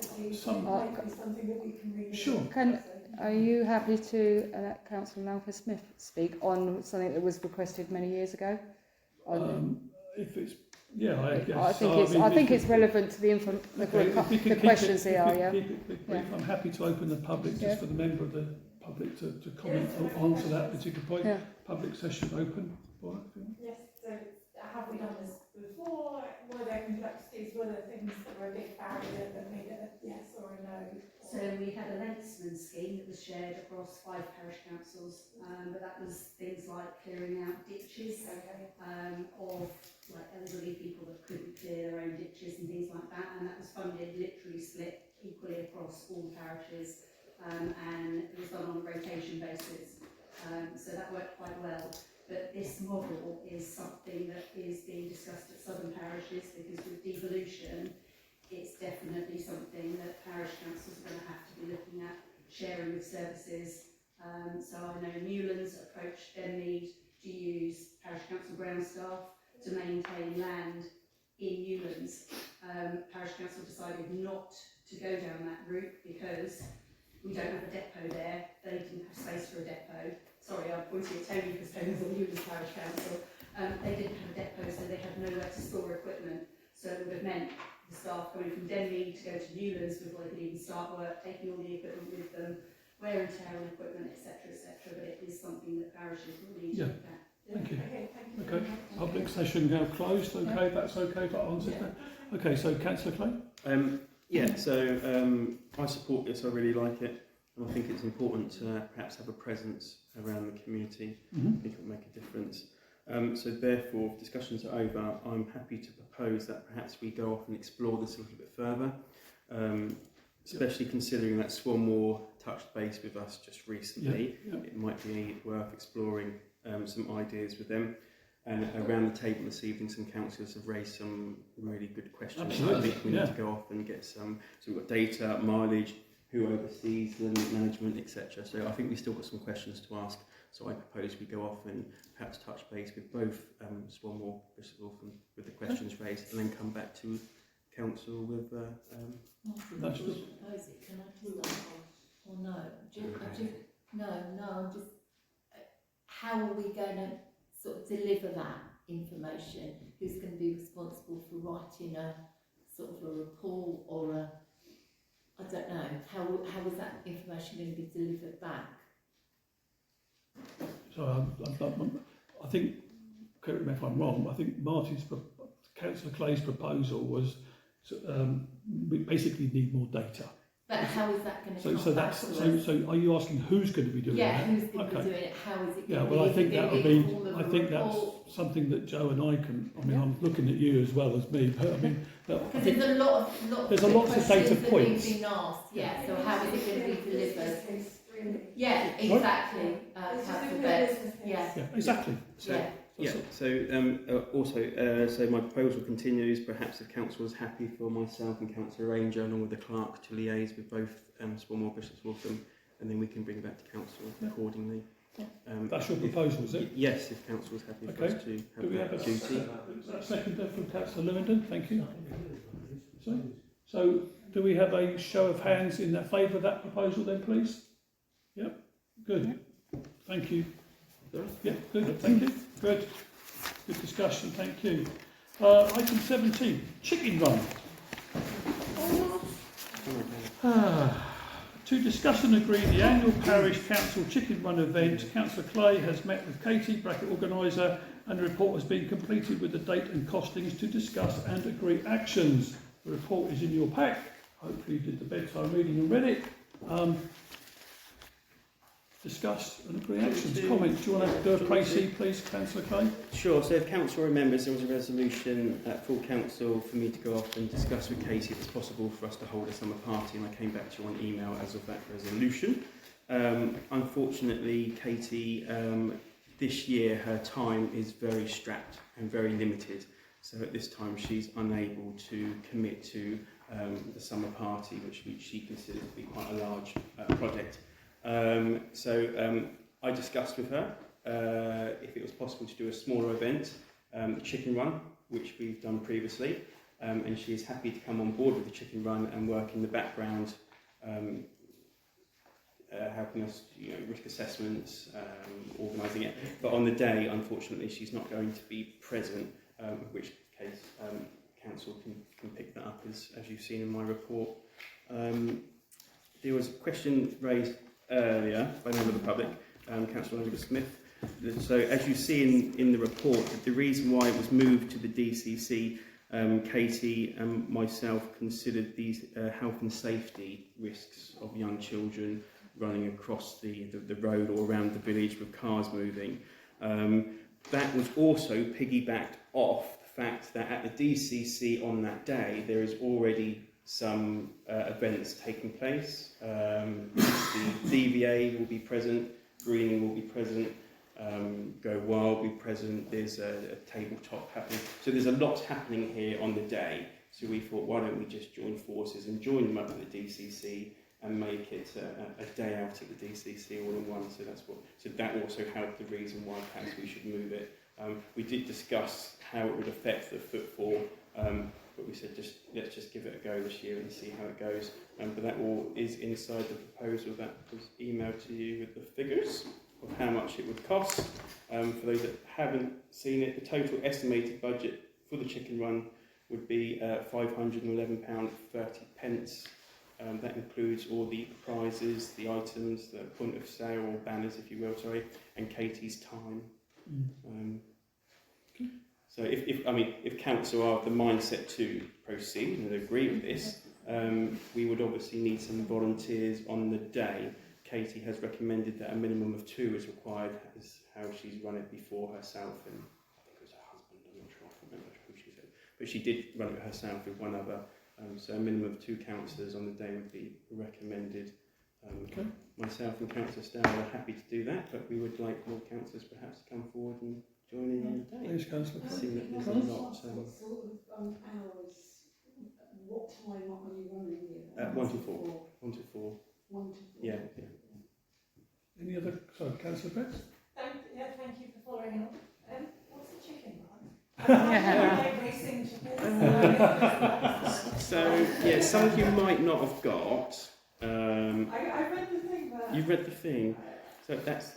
Speaker 1: Sure.
Speaker 2: Are you happy to let Councillor Alfred Smith speak on something that was requested many years ago?
Speaker 1: If it's I guess.
Speaker 2: I think it's relevant to the questions here.
Speaker 1: I'm happy to open the public just for the member of the public to comment on to that particular point.
Speaker 2: Yeah.
Speaker 1: Public session open.
Speaker 9: Yes. So have we done this before? Were there complexities? Were there things that were a big barrier that made it a yes or a no?
Speaker 3: So we had a Lensman scheme that was shared across 5 parish councils, but that was things like clearing out ditches of like elderly people that couldn't clear their own ditches and things like that, and that was funded literally split equally across all parishes, and it was done on a rotation basis, so that worked quite well. But this model is something that is being discussed at southern parishes, because with devolution it's definitely something that parish councils are going to have to be looking at, sharing of services. So I know Newlands approached Denmead to use parish council ground staff to maintain land in Newlands. Parish council decided not to go down that route because we don't have a depot there. They didn't have space for a depot. Sorry, I'm pointing at Tony because Tony's on Newlands Parish Council. They didn't have a depot, so they had nowhere to store equipment. So it would have meant the staff coming from Denmead to go to Newlands before they could even start work, taking all the equipment with them, wear and tear on equipment, etc., etc. But it is something that parishes will need to look at.
Speaker 1: Thank you. Okay. Public session now closed. Okay, that's okay. That answered that. Okay, so Councillor Clay.
Speaker 6: So I support this. I really like it, and I think it's important to perhaps have a presence around the community. I think it will make a difference. So therefore, if discussions are over, I'm happy to propose that perhaps we go off and explore this a little bit further, especially considering that Swanmore touched base with us just recently. It might be worth exploring some ideas with them. And around the table this evening, some councillors have raised some really good questions.
Speaker 1: Absolutely.
Speaker 6: I think we need to go off and get some. So we've got data, mileage, who oversees the management, etc. So I think we've still got some questions to ask. So I propose we go off and perhaps touch base with both Swanmore, Bishop Wolfen with the questions raised, and then come back to council with.
Speaker 12: That's good. Propose it. Can I just or no? I'm just. How are we going to sort of deliver that information? Who's going to be responsible for writing a sort of a report or a? I don't know. How is that information going to be delivered back?
Speaker 1: So I think, correct me if I'm wrong, I think Councillor Clay's proposal was we basically need more data.
Speaker 12: But how is that going to
Speaker 1: So are you asking who's going to be doing that?
Speaker 12: Yeah, who's going to be doing it? How is it going to be?
Speaker 1: I think that would be. I think
Speaker 12: report?
Speaker 1: that's something that Joe and I can. I mean, I'm looking at you as well as me, but I mean,
Speaker 12: because there's a lot
Speaker 1: of data points.
Speaker 12: Being asked, yeah. So how is it going to be delivered? Yeah, exactly. Councillor Betts. Yeah.
Speaker 1: Exactly.
Speaker 6: So my proposal continues. Perhaps if council is happy for myself and Councillor Ranger, along with the clerk, to liaise with both Swanmore, Bishop Wolfen, and then we can bring it back to council accordingly.
Speaker 1: That's your proposal, is it?
Speaker 6: Yes, if council is happy for us to have that duty.
Speaker 1: Is that seconded from Councillor Lewington? Thank you. So do we have a show of hands in favour of that proposal then, please? Yep. Good. Thank you. Yeah, good. Thank you. Good. Good discussion. Thank you. Item 17, chicken run. To discuss and agree the annual parish council chicken run event, Councillor Clay has met with Katie, organiser, and the report has been completed with the date and costings to discuss and agree actions. The report is in your pack. Hopefully you did the bedtime reading and read it. Discuss and agree actions. Comments? Do you want to do a précis, please, Councillor Clay?
Speaker 6: Sure. So if council remembers, there was a resolution at full council for me to go off and discuss with Katie if it's possible for us to hold a summer party, and I came back to you on email as of that resolution. Unfortunately, Katie, this year her time is very strapped and very limited. So at this time she's unable to commit to the summer party, which she considers to be quite a large project. I discussed with her if it was possible to do a smaller event, the chicken run, which we've done previously, and she is happy to come on board with the chicken run and work in the background, helping us, risk assessments, organising it. But on the day, unfortunately, she's not going to be present, in which case council can pick that up as you've seen in my report. There was a question raised earlier by a member of the public, Councillor Elizabeth Smith. So as you see in the report, the reason why it was moved to the DCC, Katie and myself considered these health and safety risks of young children running across the road or around the village with cars moving. That was also piggybacked off the fact that at the DCC on that day there is already some events taking place. The DVA will be present, Greening will be present, Go Wild will be present, there's a tabletop happening. So there's a lot happening here on the day. So we thought, why don't we just join forces and join them up at the DCC and make it a day out at the DCC all in one. So that also helped the reason why perhaps we should move it. We did discuss how it would affect the footfall, but we said let's just give it a go this year and see how it goes. But that all is inside the proposal that was emailed to you with the figures of how much it would cost. For those that haven't seen it, the total estimated budget for the chicken run would be £511.30. That includes all the prizes, the items, the point of sale or banners, if you will, and Katie's time. So if council are of the mindset to proceed and agree with this, we would obviously need some volunteers on the day. Katie has recommended that a minimum of 2 is required, as how she's run it before herself, and I think it was her husband, I'm not sure, I can't remember who she said, but she did run it herself with one other. So a minimum of 2 councillors on the day would be recommended. Myself and Councillor Stow are happy to do that, but we would like more councillors perhaps to come forward and join in on the day.
Speaker 1: Please, Councillor.
Speaker 6: Seeing that there's a lot.
Speaker 5: What sort of hours, what time are you running here?
Speaker 6: 1 to 4. 1 to 4.
Speaker 1: Councillor Betts?
Speaker 9: Thank you for following up. What's a chicken run? Racing chickens.
Speaker 6: So, yeah, some of you might not have got.
Speaker 9: I read the thing, but...
Speaker 6: You've read the thing. So that's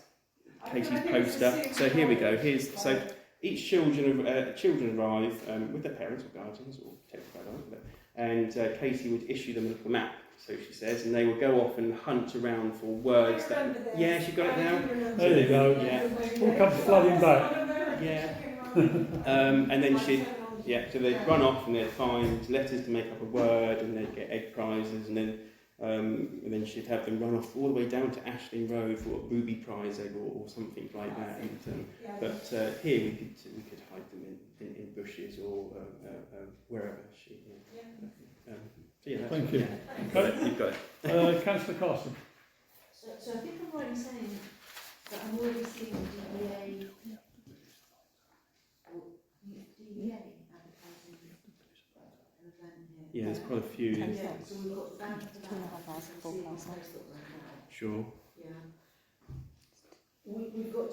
Speaker 6: Katie's poster. So here we go. So each children arrive with their parents or guardians or technical adults, and Katie would issue them a little map. So she says, and they would go off and hunt around for words that. Yeah, she got it now.
Speaker 1: There you go.
Speaker 6: Yeah.
Speaker 1: All comes flooding back.
Speaker 6: Yeah. And then so they'd run off and they'd find letters to make up a word, and they'd get egg prizes, and then she'd have them run off all the way down to Ashling Road for a booby prize egg or something like that. But here we could hide them in bushes or wherever.
Speaker 1: Thank you.
Speaker 6: Okay. You've got it.
Speaker 1: Councillor Carson.
Speaker 5: So I think I'm right in saying that I'm already seeing DBA advertising an event here.
Speaker 6: Yeah, there's quite a few.
Speaker 5: Yeah, so we've got that for that.
Speaker 6: Sure.
Speaker 5: Yeah. We've got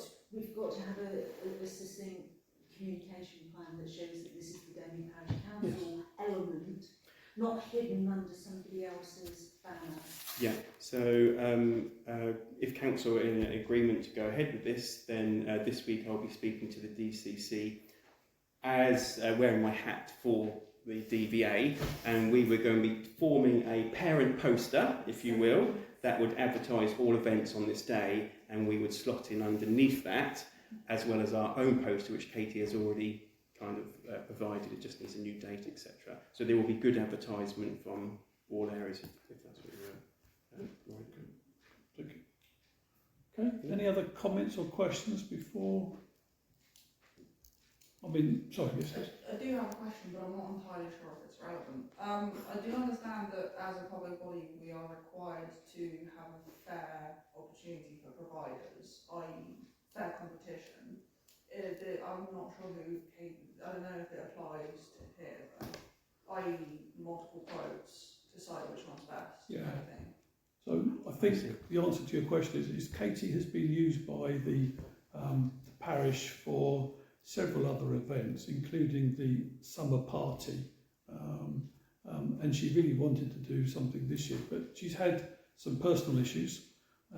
Speaker 5: to have a succinct communication plan that shows that this is the Denby Parish Council element, not hidden under somebody else's banner.
Speaker 6: Yeah, so if council are in agreement to go ahead with this, then this week I'll be speaking to the DCC as wearing my hat for the DVA, and we were going to be forming a parent poster, if you will, that would advertise all events on this day, and we would slot in underneath that, as well as our own poster, which Katie has already kind of provided. It just needs a new date, etc. So there will be good advertisement from all areas, if that's what you're
Speaker 1: Okay. Any other comments or questions before? Sorry, yes.
Speaker 8: I do have a question, but I'm not entirely sure if it's relevant. I do understand that as a public body, we are required to have a fair opportunity for providers, i.e. fair competition. I'm not sure I don't know if it applies to here, i.e. multiple quotes, decide which one's best.
Speaker 1: Yeah.
Speaker 8: Kind of thing.
Speaker 1: So I think the answer to your question is Katie has been used by the parish for several other events, including the summer party, and she really wanted to do something this year, but she's had some personal issues,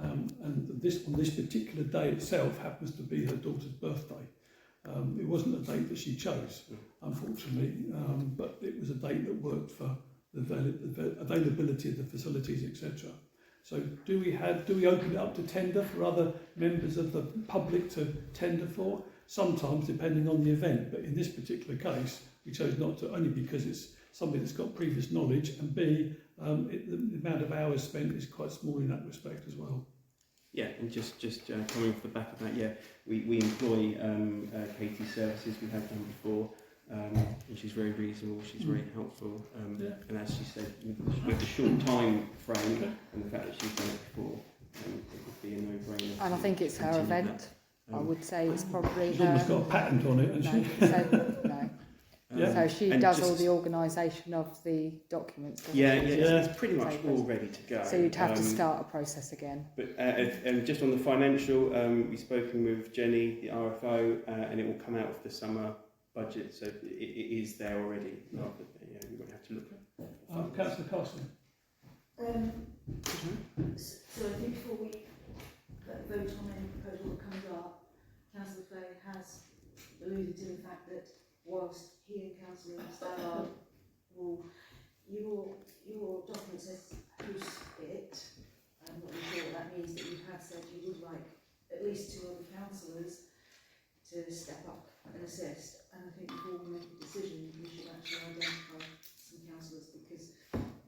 Speaker 1: and on this particular day itself happens to be her daughter's birthday. It wasn't a date that she chose, unfortunately, but it was a date that worked for the availability of the facilities, etc. So do we open it up to tender for other members of the public to tender for? Sometimes, depending on the event, but in this particular case, we chose not to, only because it's somebody that's got previous knowledge, and B, the amount of hours spent is quite small in that respect as well.
Speaker 6: Yeah, and just coming off the back of that, yeah, we employ Katie's services. We have done before, and she's very reasonable. She's very helpful, and as she said, with the short time frame and the fact that she's done it before, it would be a no-brainer.
Speaker 2: And I think it's her event. I would say it's probably
Speaker 1: She's
Speaker 2: her.
Speaker 1: almost got a patent on it, hasn't she?
Speaker 2: No. So she does all the organisation of the documents.
Speaker 6: It's pretty much all ready to go.
Speaker 2: So you'd have to start a process again.
Speaker 6: But just on the financial, we've spoken with Jenny, the RFO, and it will come out of the summer budget, so it is there already. We won't have to look at
Speaker 1: Councillor Carson.
Speaker 5: So I think before we vote on any proposal that comes up, Councillor Fay has alluded to the fact that whilst he and Councillor Stallard your document says who's it, I'm not really sure what that means, but you have said you would like at least 2 other councillors to step up and assist, and I think before we make a decision we should actually identify some councillors, because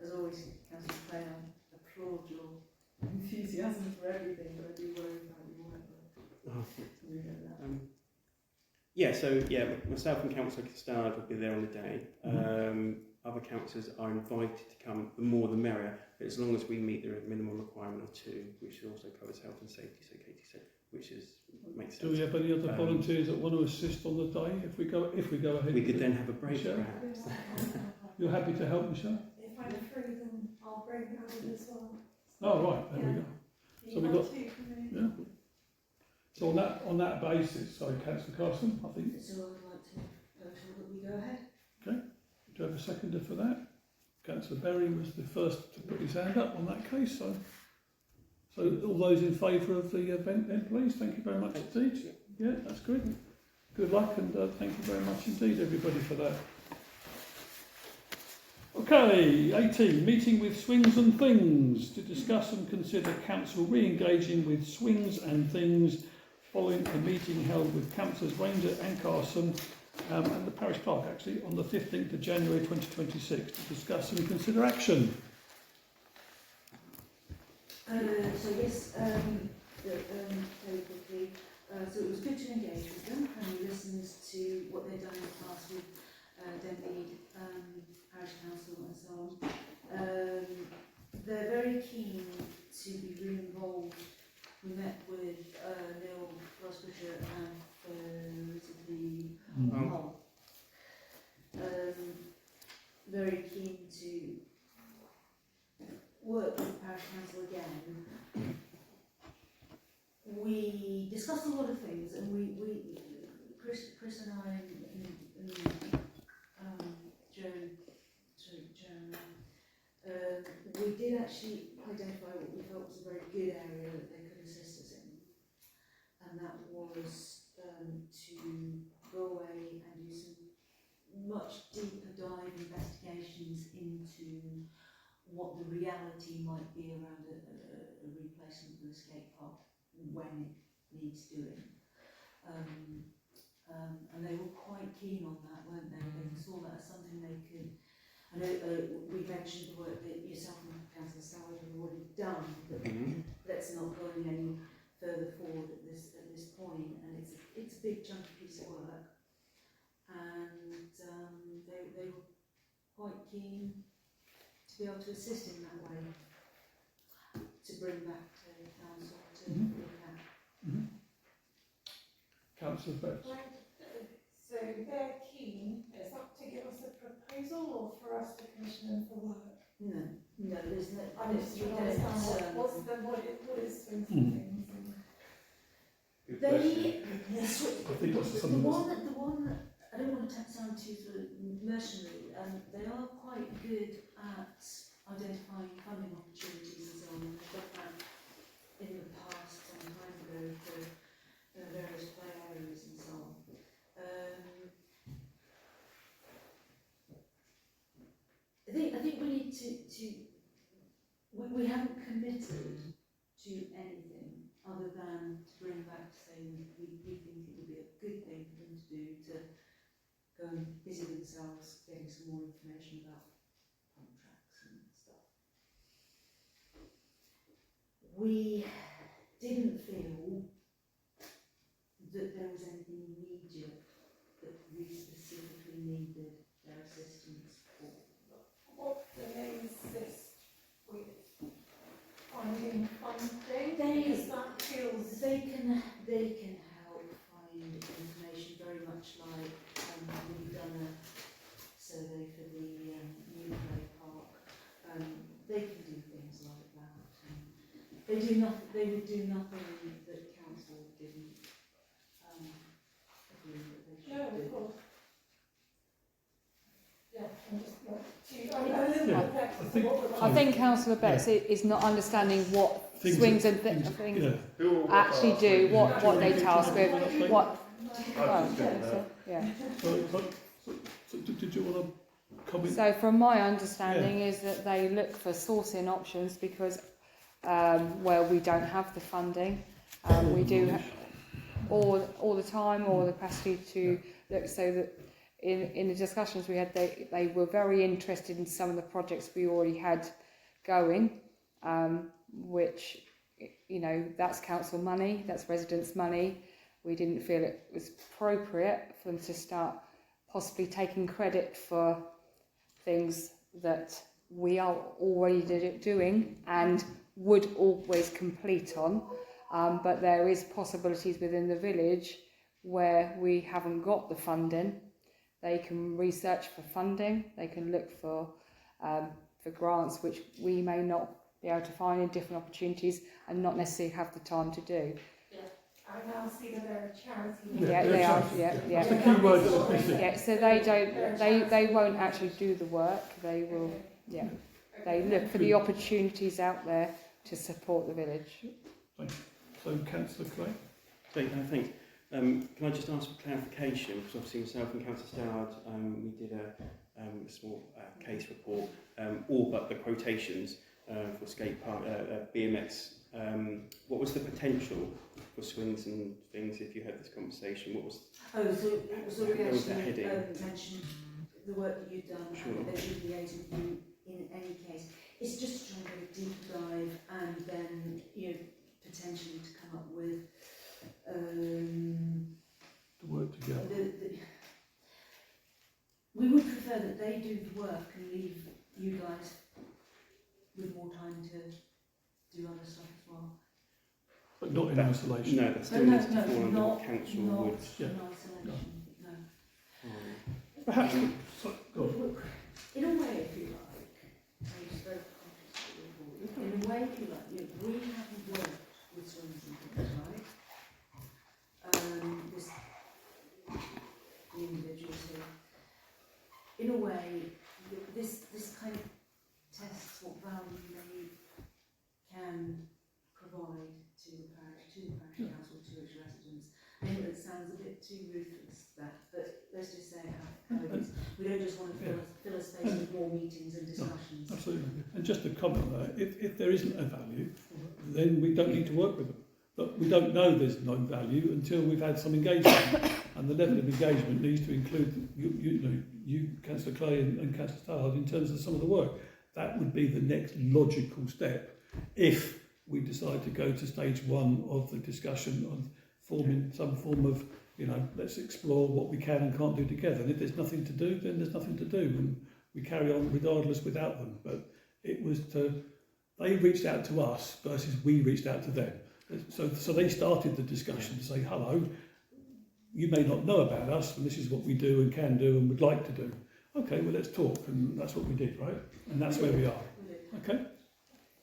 Speaker 5: as always, Councillor Fay, I applaud your enthusiasm for everything, but I do worry about you won't
Speaker 6: myself and Councillor Stallard will be there on the day. Other councillors are invited to come, the more the merrier, but as long as we meet the minimum requirement of 2, which also covers health and safety, so Katie said, which makes sense.
Speaker 1: Do we have any other volunteers that want to assist on the day if we go ahead?
Speaker 6: We could then have a break,
Speaker 1: Michelle?
Speaker 6: perhaps.
Speaker 1: You're happy to help, Michelle?
Speaker 9: If I'm free, then I'll bring Alan as well.
Speaker 1: Oh, right, there we go. So we've got, So on that basis, so Councillor Carson, I think,
Speaker 5: So I'd like to vote that we go ahead.
Speaker 1: do you have a seconder for that? Councillor Berry was the first to put his hand up on that case, so all those in favour of the event then please, thank you very much indeed. Yeah, that's good. Good luck and thank you very much indeed everybody for that. Okay, 18, meeting with Swings and Things to discuss and consider council re-engaging with Swings and Things following a meeting held with councillors Ranger and Carson and the parish clerk actually on the 15th of January 2026 to discuss and consider action.
Speaker 5: So yes, very quickly, so it was good to engage with them and we listened to what they've done in the past with Denby Parish Council and so on. They're very keen to be re-involved. We met with Neil Rossbridger and the Hull. Very keen to work with the Parish Council again. We discussed a lot of things, and Chris and I and Joan, we did actually identify what we felt was a very good area that they could assist us in, and that was to go away and do some much deeper dive investigations into what the reality might be around a replacement of the skate park when it needs doing. And they were quite keen on that, weren't they? They saw that as something they could. I know we mentioned the work that yourself and Councillor Stoward have already done, but let's not go any further forward at this point. And it's a big chunky piece of work, and they were quite keen to be able to assist in that way, to bring back to the council to look at.
Speaker 1: Councillor Betts.
Speaker 9: So they're keen, it's up to give us a proposal or for us to commission them for work?
Speaker 5: No, there's no.
Speaker 9: I'm just trying to understand what is Swings and Things.
Speaker 5: The one I don't want to sound too sort of mercenary. They are quite good at identifying funding opportunities and so on. They've done that in the past, some time ago, for various play areas and so on. I think we need to we haven't committed to anything other than to bring back to saying we think it would be a good thing for them to do, to go and busy themselves getting some more information about contracts and stuff. We didn't feel that there was anything immediate that we specifically needed their assistance for.
Speaker 9: What do they assist with? Finding funding?
Speaker 5: They can help find information very much like we've done a survey for the new play park. They can do things like that. They would do nothing that council didn't agree that they should do.
Speaker 9: Of course. Yeah, I'm just not too.
Speaker 2: I think Councillor Betts is not understanding what Swings and Things actually do, what they task with, what.
Speaker 1: So did you want to comment?
Speaker 2: So from my understanding is that they look for sourcing options because where we don't have the funding, we do all the time or the capacity to look, so that in the discussions we had, they were very interested in some of the projects we already had going, which, you know, that's council money, that's residents' money. We didn't feel it was appropriate for them to start possibly taking credit for things that we are already doing and would always complete on. But there is possibilities within the village where we haven't got the funding. They can research for funding, they can look for grants which we may not be able to find in different opportunities and not necessarily have the time to do.
Speaker 5: Yeah.
Speaker 9: I now see that they're a charity.
Speaker 2: Yeah, they are. Yeah.
Speaker 1: That's the key word that was missing.
Speaker 2: Yeah, so they won't actually do the work. They will, they look for the opportunities out there to support the village.
Speaker 1: So, Councillor Clay?
Speaker 6: Thanks. Can I just ask for clarification? Because obviously myself and Councillor Stoward, we did a small case report, all but the quotations for skate park, BMX. What was the potential for swings and things if you had this conversation? What was...
Speaker 5: Oh, so we
Speaker 6: Where was that
Speaker 5: actually
Speaker 6: heading?
Speaker 5: mentioned the work that you've done
Speaker 6: Sure.
Speaker 5: and that they should liaise with you in any case. It's just to try and get a deeper dive and then, potentially to come up with
Speaker 1: To work together.
Speaker 5: we would prefer that they do the work and leave you guys with more time to do other stuff as well.
Speaker 1: But not in isolation.
Speaker 6: No, that still needs to fall under what council
Speaker 5: not
Speaker 6: would...
Speaker 5: in isolation, no.
Speaker 1: Perhaps... Go on.
Speaker 5: In a way, if you like, I'm just very conscious of the board. In a way, if you like, we haven't worked with swings and things, right? The individuals here. In a way, this kind of tests what value they can provide to the parish council, to its residents. I know it sounds a bit too ruthless, but let's just say how it is. We don't just want to fill a space with more meetings and discussions.
Speaker 1: No, absolutely. And just to comment on that, if there isn't a value, then we don't need to work with them. But we don't know there's no value until we've had some engagement. And the level of engagement needs to include you Councillor Clay and Councillor Stoward, in terms of some of the work. That would be the next logical step if we decide to go to stage one of the discussion on forming some form of, let's explore what we can and can't do together. And if there's nothing to do, then there's nothing to do, and we carry on regardless without them. But it was they reached out to us versus we reached out to them. So they started the discussion to say, hello, you may not know about us, and this is what we do and can do and would like to do. Okay, well, let's talk, and that's what we did, right? And that's where we are. Okay?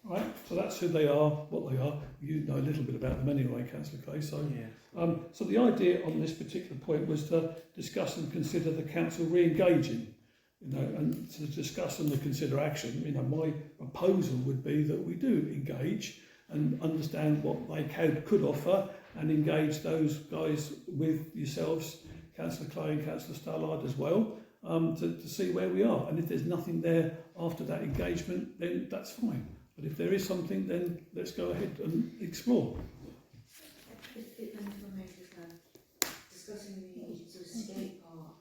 Speaker 1: All right, so that's who they are, what they are. You know a little bit about them anyway, Councillor Clay. So, so the idea on this particular point was to discuss and consider the council re-engaging, and to discuss and to consider action. My proposal would be that we do engage and understand what they could offer, and engage those guys with yourselves, Councillor Clay and Councillor Stallard as well, to see where we are. And if there's nothing there after that engagement, then that's fine. But if there is something, then let's go ahead and explore.
Speaker 5: Discussing the sort of skate park,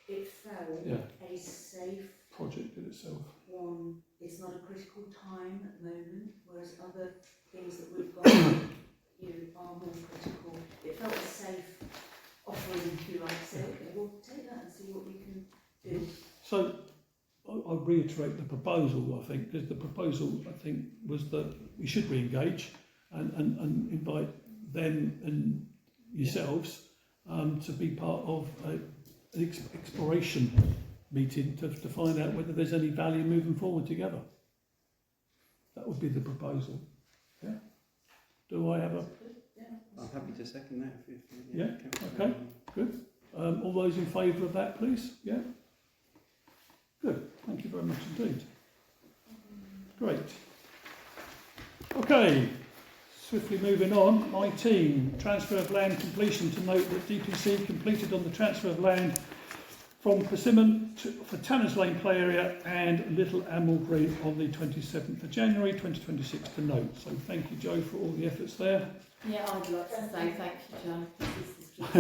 Speaker 5: it felt a safe
Speaker 1: project in itself.
Speaker 5: One, it's not a critical time at the moment, whereas other things that we've got are more critical. It felt a safe offering, if you like, to say, okay, we'll take that and see what we can do.
Speaker 1: So I'll reiterate the proposal, I think, because the proposal, I think, was that we should re-engage and invite them and yourselves to be part of an exploration meeting to find out whether there's any value moving forward together. That would be the proposal. Yeah? Do I have a...
Speaker 6: I'm happy to second that.
Speaker 1: Okay, good. All those in favour of that, please? Yeah? Good, thank you very much indeed. Great. Okay, swiftly moving on. 19, transfer of land completion. To note that DPC completed on the transfer of land from Persimmon for Tanners Lane play area and Little Amwell Green on the 27th of January 2026 to note. So thank you, Joe, for all the efforts there.
Speaker 12: Yeah, I'd like to say thank you, Joe. This is just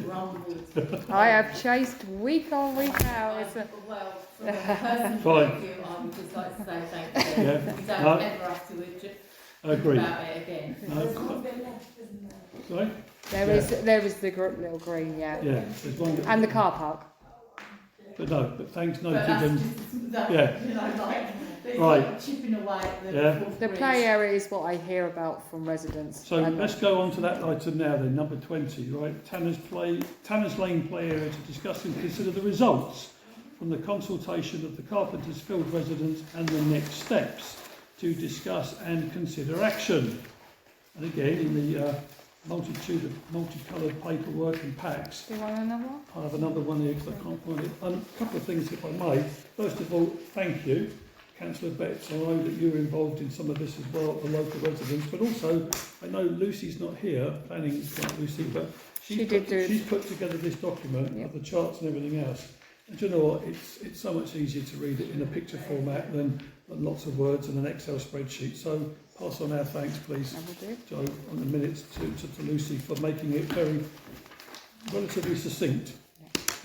Speaker 12: rumbled.
Speaker 2: I have chased week on week out.
Speaker 12: Well, from a personal point of view, I would just like to say thank you.
Speaker 1: Yeah.
Speaker 12: We don't ever have to
Speaker 1: Agree.
Speaker 12: about it again.
Speaker 9: There's one bit left, isn't there?
Speaker 1: Sorry?
Speaker 2: There is the little green,
Speaker 1: Yeah, there's one.
Speaker 2: and the car park.
Speaker 1: But thanks noted.
Speaker 12: But that's
Speaker 1: And
Speaker 12: just,
Speaker 1: yeah.
Speaker 12: It's
Speaker 1: Right.
Speaker 12: like chipping away at the
Speaker 2: The play area is what I hear about from residents.
Speaker 1: So let's go on to that item now then, number 20, right? Tanners Lane play area to discuss and consider the results from the consultation of the Carpenters Field residents and the next steps to discuss and consider action. And again, in the multitude of multicoloured paperwork and packs.
Speaker 2: Do you want another one?
Speaker 1: I have another one here because I can't find it. A couple of things, if I may. First of all, thank you, Councillor Betts. I know that you're involved in some of this as well, the local residents, but also I know Lucy's not here, planning's not Lucy, but she's put together this document of the charts and everything else. And do you know what? It's so much easier to read it in a picture format than lots of words and an Excel spreadsheet. So pass on our thanks, please, Joe, on the minutes to Lucy for making it very relatively succinct.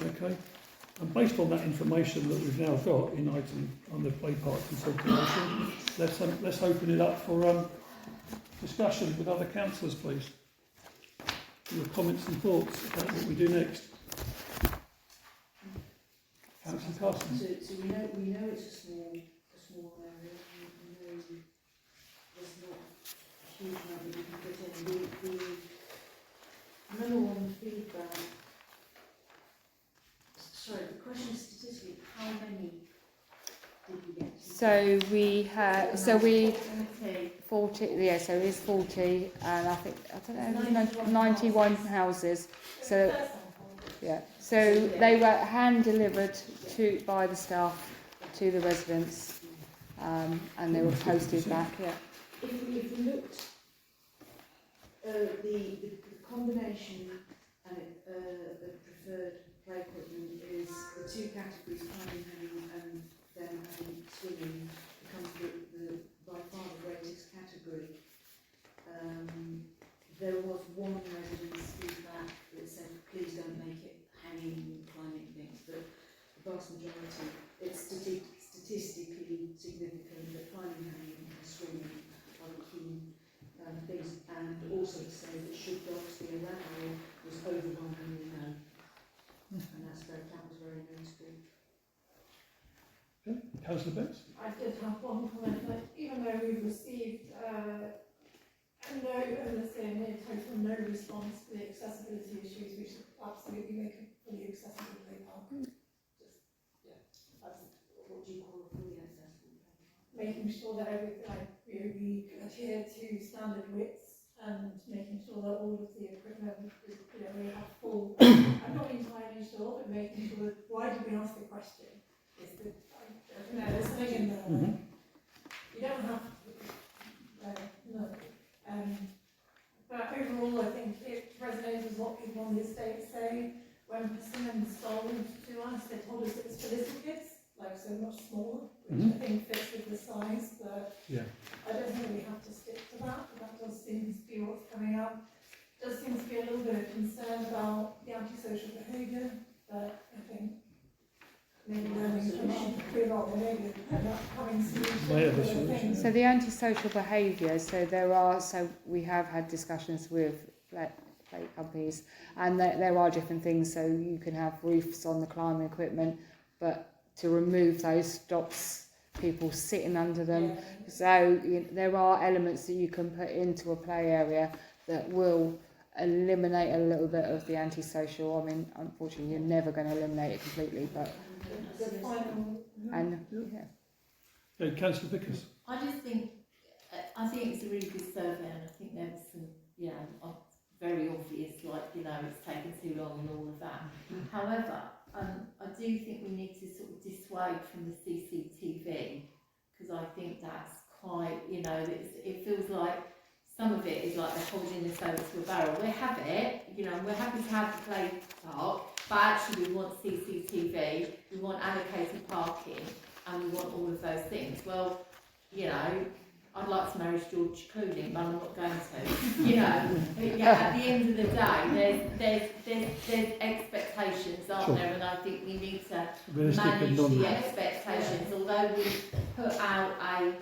Speaker 1: Okay. And based on that information that we've now got in item on the play park consultation, let's open it up for discussion with other councillors, please. Your comments and thoughts about what we do next. Councillor Carson.
Speaker 5: So we know it's a small area. We know there's not a huge amount that we can put in. The number one feedback. Sorry, the question is statistically, how many did we get?
Speaker 2: So we had, 40, yeah, so it is 40, and I think, I don't know, 91 houses. So, yeah, so they were hand delivered by the staff to the residents, and they were posted back, yeah.
Speaker 5: If we looked, the combination and the preferred play equipment is the two categories, climbing, hanging, and then having swimming becomes the by far the greatest category. There was one resident's feedback that said, please don't make it hanging, climbing things, but the vast majority, it's statistically significant that climbing, hanging, and swimming are the key things, and also to say that should dogs be allowed was overwhelmingly no. And that was very notable.
Speaker 1: Okay, Councillor Betts.
Speaker 9: I did have one comment that even though we've received a no, let's say a near total no response to the accessibility issues, we should absolutely make a fully accessible play park. Just, yeah, that's
Speaker 5: what do you call a fully accessible play park?
Speaker 9: Making sure that everything, we adhere to standard widths and making sure that all of the equipment, we have full. I'm not entirely sure, but making sure that why did we ask the question? Is that there's something in there. You don't have to. No. But overall, I think it resonates with what people on the estate say. When Persimmon sold to us, they told us it was for little kids, like so much smaller, which I think fits with the size. But I don't think we have to stick to that. But that does seem to be what's coming up. Does seem to be a little bit of concern about the antisocial behaviour, but I think maybe learning from maybe having solutions.
Speaker 2: So the antisocial behaviour, so we have had discussions with play companies, and there are different things. So you can have roofs on the climbing equipment, but to remove those stops people sitting under them. Yeah. So there are elements that you can put into a play area that will eliminate a little bit of the antisocial. I mean, unfortunately, you're never going to eliminate it completely, but Councillor
Speaker 1: Vickers.
Speaker 12: I just think it's a really good survey, and I think there was some, very obvious, it's taken too long and all of that. However, I do think we need to sort of dissuade from the CCTV, because I think that's quite, it feels like some of it is like they're holding this over to a barrel. We have it, and we're happy to have the play park, but actually we want CCTV, we want allocated parking, and we want all of those things. Well, I'd like to marry George Clooney, but I'm not going to. At the end of the day, there's expectations, aren't there? And I think we need to manage the expectations. Although we put out a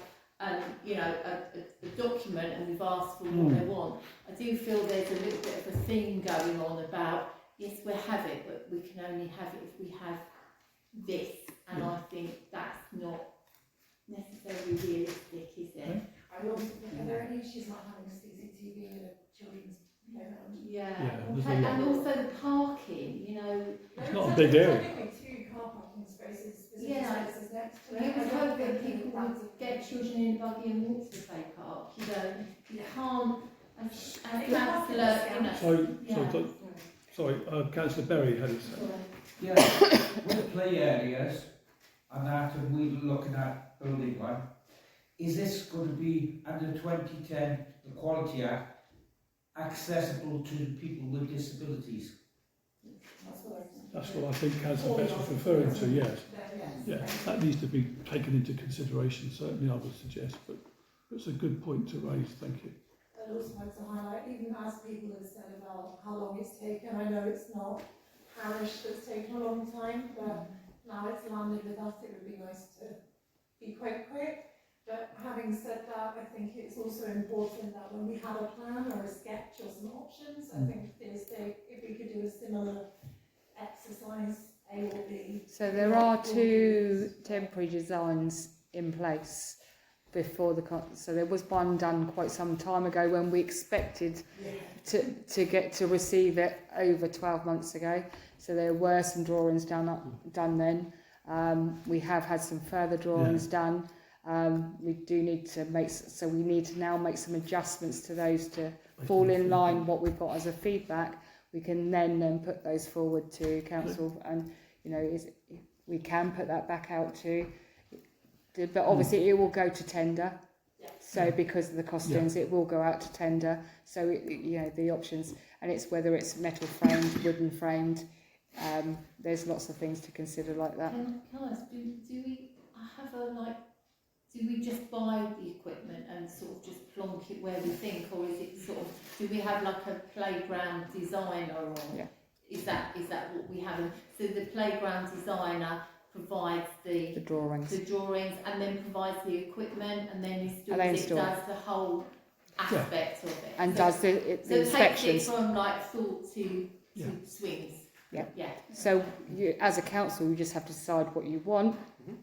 Speaker 12: document and we've asked for what they want, I do feel there's a little bit of a theme going on about, yes, we'll have it, but we can only have it if we have this. And I think that's not necessarily realistic, is it?
Speaker 9: I also think, are there any issues not having CCTV in a children's playground?
Speaker 12: And also the parking,
Speaker 1: It's not a big area.
Speaker 9: Two car parking spaces.
Speaker 12: Spaces next to it. You would hope that people would get children in a buggy and walk to the play park. You can't And councillor, you know.
Speaker 1: Sorry, Councillor Berry had his say.
Speaker 10: Yeah, with play areas and that, and we're looking at building one, is this going to be under 2010, the Quality Act, accessible to people with disabilities?
Speaker 1: That's what I think Councillor Best was referring to, yes. Yeah, that needs to be taken into consideration, certainly I would suggest, but it's a good point to raise, thank you.
Speaker 9: I'd also like to highlight, even as people have said about how long it's taken, I know it's not parish that's taken a long time, but now it's landed with us, it would be nice to be quite quick. But having said that, I think it's also important that when we have a plan or a sketch or some options, I think if we could do a similar exercise, A or B.
Speaker 2: So there are 2 temporary designs in place before so there was one done quite some time ago when we expected to receive it over 12 months ago. So there were some drawings done then. We have had some further drawings done. We do need to we need to now make some adjustments to those to fall in line what we've got as a feedback. We can then put those forward to council, and we can put that back out but obviously it will go to tender. So because of the costings, it will go out to tender. So the options, and it's whether it's metal framed, wooden framed. There's lots of things to consider like that.
Speaker 12: Can I ask, do we have do we just buy the equipment and sort of just plonk it where we think, or is it sort of, do we have like a playground designer, or is that what we have? So the playground designer provides the drawings, and then provides the equipment, and then does the whole aspect of it,
Speaker 2: and does the inspections.
Speaker 12: Takes it from thought to swings. Yeah.
Speaker 2: So as a council, you just have to decide what you want,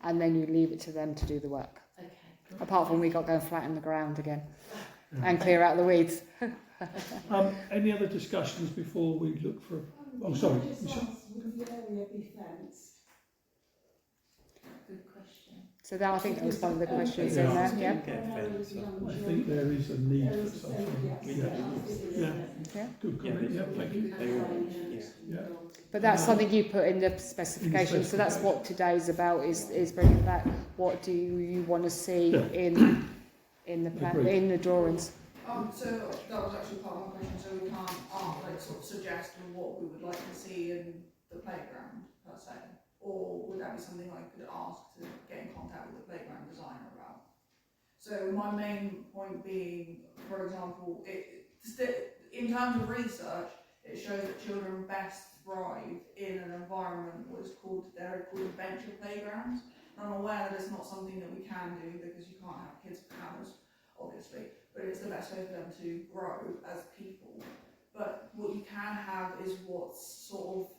Speaker 2: and then you leave it to them to do the work.
Speaker 12: Okay.
Speaker 2: Apart from we got to go and flatten the ground again and clear out the weeds.
Speaker 1: Any other discussions before we look for? Oh, sorry.
Speaker 9: Would the area be fenced?
Speaker 12: Good question.
Speaker 2: So I think that was one of the questions in there. Yeah.
Speaker 1: I think there is a need for something. Yeah. Good comment. Yeah, thank you. Yeah.
Speaker 2: But that's something you put in the specification. So that's what today's about. Is bringing back what do you want to see in the plan, in the drawings.
Speaker 8: So that was actually part of my question. So we can't sort of suggest what we would like to see in the playground per se, or would that be something I could ask to get in contact with the playground designer about? So my main point being, for example, in terms of research, it shows that children best thrive in an environment they're called adventure playgrounds. And I'm aware that it's not something that we can do because you can't have kids with hammers, obviously, but it's the best way for them to grow as people. But what you can have is what's sort of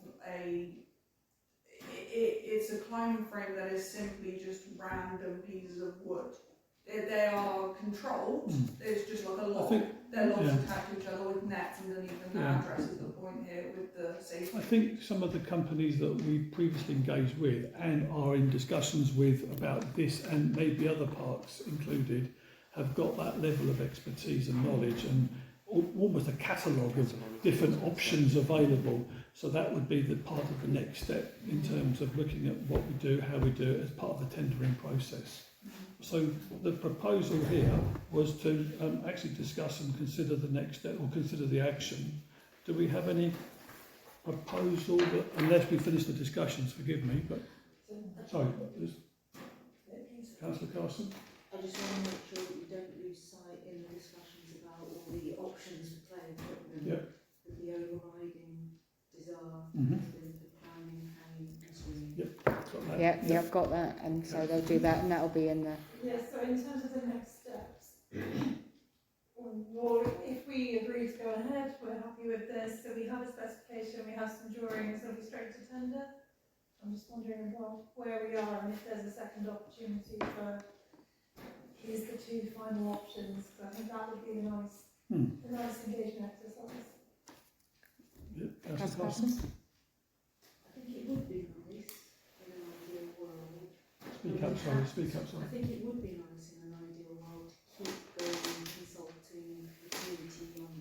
Speaker 8: it's a climbing frame that is simply just random pieces of wood. They are controlled. It's just like a lock. They're locked attached to each other with nets underneath them. That addresses the point here with the safety.
Speaker 1: I think some of the companies that we've previously engaged with and are in discussions with about this, and maybe other parks included, have got that level of expertise and knowledge and almost a catalogue of different options available. So that would be the part of the next step in terms of looking at what we do, how we do it as part of the tendering process. So the proposal here was to actually discuss and consider the next step, or consider the action. Do we have any proposal, unless we finish the discussions, forgive me, but sorry, Councillor Carson?
Speaker 5: I just want to make sure that we don't lose sight in the discussions about all the options for play equipment, with the overriding desire, the planning, hanging and swimming.
Speaker 2: Yeah, I've got that, and so they'll do that, and that'll be in there.
Speaker 9: Yeah, so in terms of the next steps, or if we agree to go ahead, we're happy with this, so we have a specification, we have some drawings, it'll be straight to tender. I'm just wondering about where we are and if there's a second opportunity for here's the 2 final options, because I think that would be a nice engagement exercise.
Speaker 1: Councillor Carson?
Speaker 5: I think it would be nice in an ideal world.
Speaker 1: Speak up, sorry.
Speaker 5: I think it would be nice in an ideal world to keep going and consulting the community on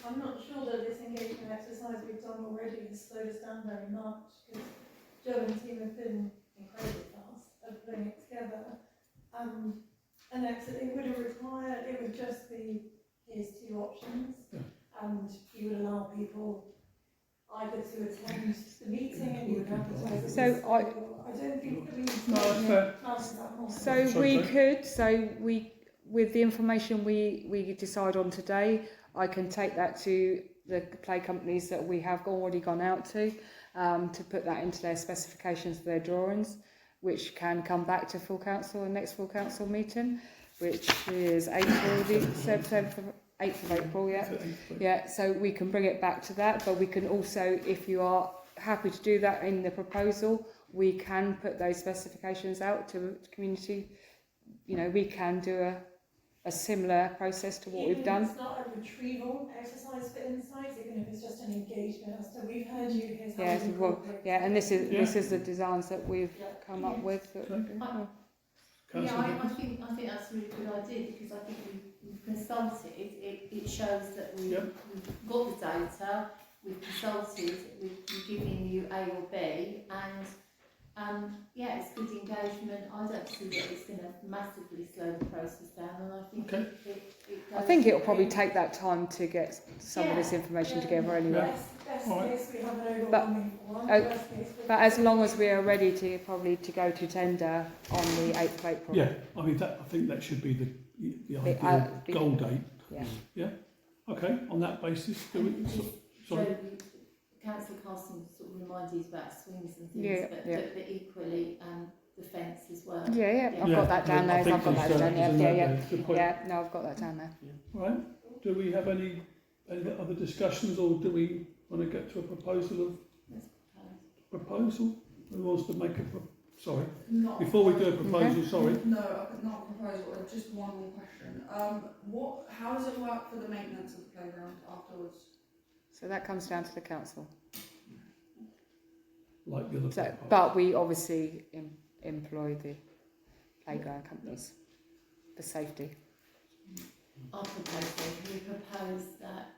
Speaker 9: I'm not sure that this engagement exercise we've done already has slowed us down very much, because Joe and the team have been incredibly fast at putting it together. And actually, it would have required, it would just be, here's two options, and you would allow people either to attend the meeting and you would advertise it.
Speaker 2: So
Speaker 9: I don't think that we need to
Speaker 1: No, that's fair.
Speaker 9: pass that more.
Speaker 2: So with the information we decide on today, I can take that to the play companies that we have already gone out to put that into their specifications of their drawings, which can come back to full council and next full council meeting, which is April, the 8th of April, yeah. Yeah, so we can bring it back to that, but we can also, if you are happy to do that in the proposal, we can put those specifications out to the community. You know, we can do a similar process to what we've done.
Speaker 9: It's not a retrieval exercise for insights, even if it's just an engagement. So we've heard you, here's how
Speaker 2: Yes,
Speaker 9: you
Speaker 2: well,
Speaker 9: incorporate
Speaker 2: yeah, and this is the designs that we've come up with.
Speaker 12: I think that's a really good idea, because I think we've consulted. It shows that we've got the data, we've consulted, we've given you A or B, and it's good engagement. I don't see that it's going to massively slow the process down, and I think
Speaker 2: I think it'll probably take that time to get some of this information together anyway.
Speaker 9: Best case, we have an overwhelming one. Worst case,
Speaker 2: But as long as we are ready to go to tender on the 8th of April.
Speaker 1: Yeah, I mean I think that should be the ideal goal date.
Speaker 2: Yeah.
Speaker 1: Yeah. Okay. On that basis, do we? Sorry.
Speaker 12: Councillor Carson sort of reminded about swings and things, but equally the fence as well.
Speaker 2: I've got that down there. I've got that down there. No, I've got that down there.
Speaker 1: Right. Do we have any other discussions, or do we want to get to a proposal Who wants to make sorry? Before we do a proposal, sorry.
Speaker 14: No, not a proposal. Just one more question. How does it work for the maintenance of the playground afterwards?
Speaker 2: So that comes down to the council.
Speaker 1: Like the other
Speaker 2: but we obviously employ the playground companies for safety.
Speaker 12: Our proposal, we propose that,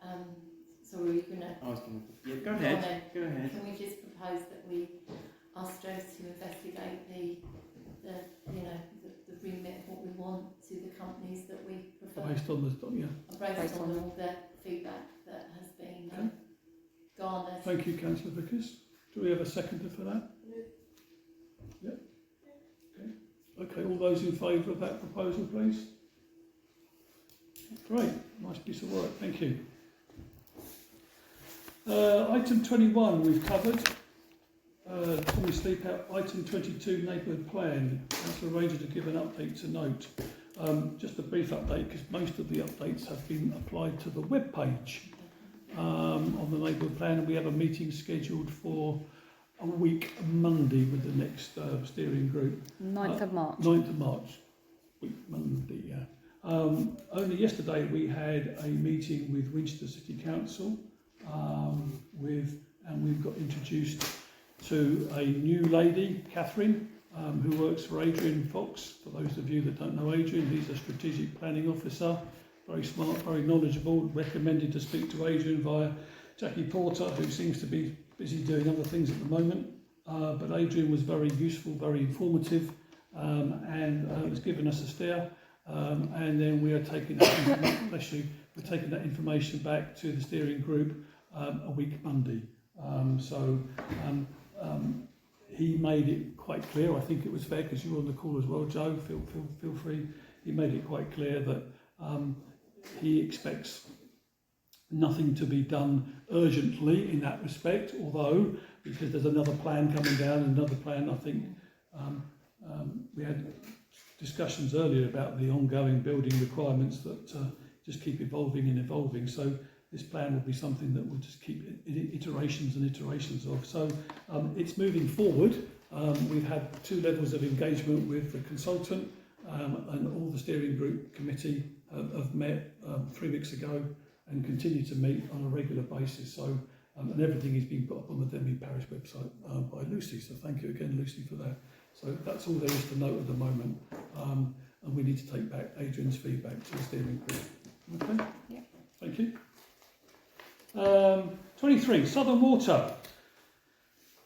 Speaker 12: sorry, you're going to...
Speaker 6: I was going to... go ahead. Go ahead.
Speaker 12: Can we just propose that we ask Joe to investigate the remit of what we want to the companies that we prefer?
Speaker 1: Based on
Speaker 12: all the feedback that has been garnered.
Speaker 1: Thank you, Councillor Vickers. Do we have a seconder for that? Yeah. Okay, all those in favour of that proposal, please? Great, nice piece of work, thank you. Item 21 we've covered. Tommy Sleepout. Item 22, neighbourhood plan. Councillor Ranger to give an update to note. Just a brief update, because most of the updates have been applied to the web page on the neighbourhood plan, and we have a meeting scheduled for a week Monday with the next steering group.
Speaker 2: 9th of March.
Speaker 1: 9th of March, week Monday, yeah. Only yesterday we had a meeting with Winchester City Council and we've got introduced to a new lady, Catherine, who works for Adrian Fox. For those of you that don't know Adrian, he's a strategic planning officer, very smart, very knowledgeable. Recommended to speak to Adrian via Jackie Porter, who seems to be busy doing other things at the moment. But Adrian was very useful, very informative, and has given us a steer. And then we are taking that we're taking that information back to the steering group a week Monday. He made it quite clear. I think it was fair, because you were on the call as well, Joe. Feel free. He made it quite clear that he expects nothing to be done urgently in that respect. Although, because there's another plan coming down, another plan. I think we had discussions earlier about the ongoing building requirements that just keep evolving and evolving. So this plan will be something that we'll just keep iterations and iterations of. So it's moving forward. We've had 2 levels of engagement with the consultant, and all the steering group committee have met 3 weeks ago and continue to meet on a regular basis. So and everything is being put up on the Denby Parish website by Lucy. So thank you again, Lucy, for that. So that's all there is to note at the moment. And we need to take back Adrian's feedback to the steering group. Okay?
Speaker 2: Yeah.
Speaker 1: Thank you. 23, Southern Water.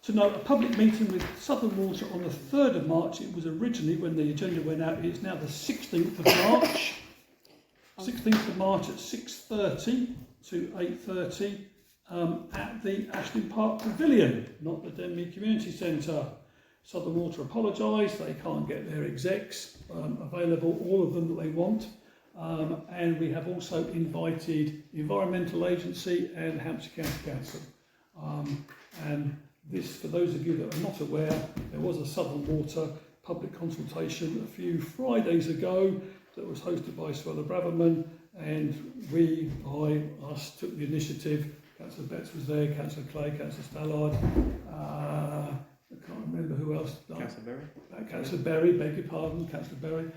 Speaker 1: To note, a public meeting with Southern Water on the 3rd of March. It was originally, when the agenda went out, it's now the 16th of March. 16th of March at 6:30 to 8:30 at the Ashton Park Pavilion, not the Denmead Community Centre. Southern Water apologise, they can't get their execs available, all of them that they want. And we have also invited Environmental Agency and Hampshire County Council. And this, for those of you that are not aware, there was a Southern Water public consultation a few Fridays ago that was hosted by Swella Braverman, and us took the initiative. Councillor Betts was there, Councillor Clay, Councillor Stallard, I can't remember who else.
Speaker 6: Councillor Berry.
Speaker 1: Councillor Berry, beg your pardon, Councillor Berry.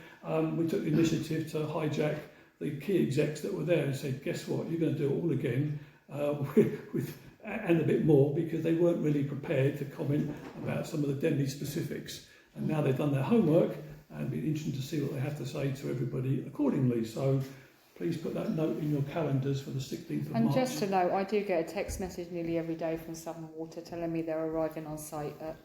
Speaker 1: We took the initiative to hijack the key execs that were there and said, guess what, you're going to do it all again and a bit more, because they weren't really prepared to comment about some of the Denmead specifics. And now they've done their homework, and it'll be interesting to see what they have to say to everybody accordingly. So please put that note in your calendars for the 16th of March.
Speaker 2: And just to note, I do get a text message nearly every day from Southern Water telling me they're arriving on site at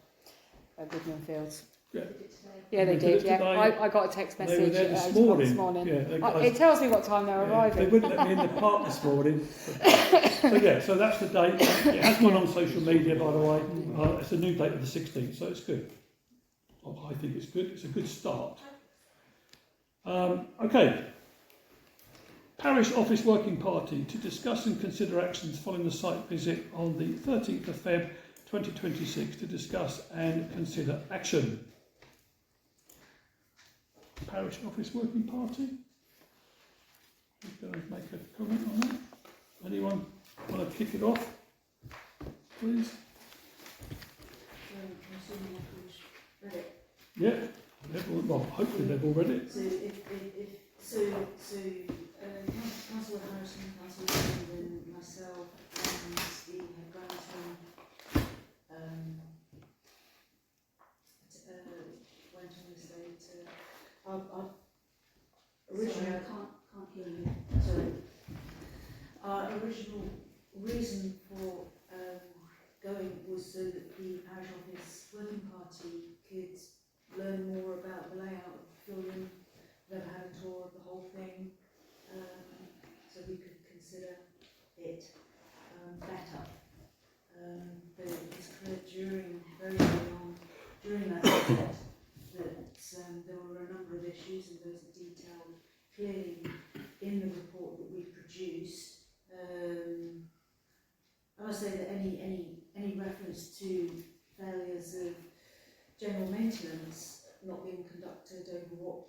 Speaker 2: Goodman Fields. Yeah, they did. Yeah, I got a text message
Speaker 1: they were there this morning. Yeah,
Speaker 2: it tells me what time they're arriving.
Speaker 1: They wouldn't let me in the park this morning. So that's the date. It has gone on social media, by the way. It's a new date of the 16th, so it's good. I think it's good. It's a good start. Okay. Parish Office Working Party to discuss and consider actions following the site visit on the 13th of Feb 2026 to discuss and consider action. Parish Office Working Party. Who's going to make a comment on that? Anyone want to kick it off, please? Yeah, everyone, well, hopefully they've all read it.
Speaker 5: Councillor Harrison, Councillor London, myself, and the head groundsman went on this day to our original.
Speaker 3: Sorry, I can't hear you.
Speaker 5: Sorry. Our original reason for going was so that the parish office working party could learn more about the layout of the pavilion. Never had a tour of the whole thing, so we could consider it better. But it was clear very early on during that visit that there were a number of issues, and those are detailed clearly in the report that we produced. I must say that any reference to failures of general maintenance not being conducted over what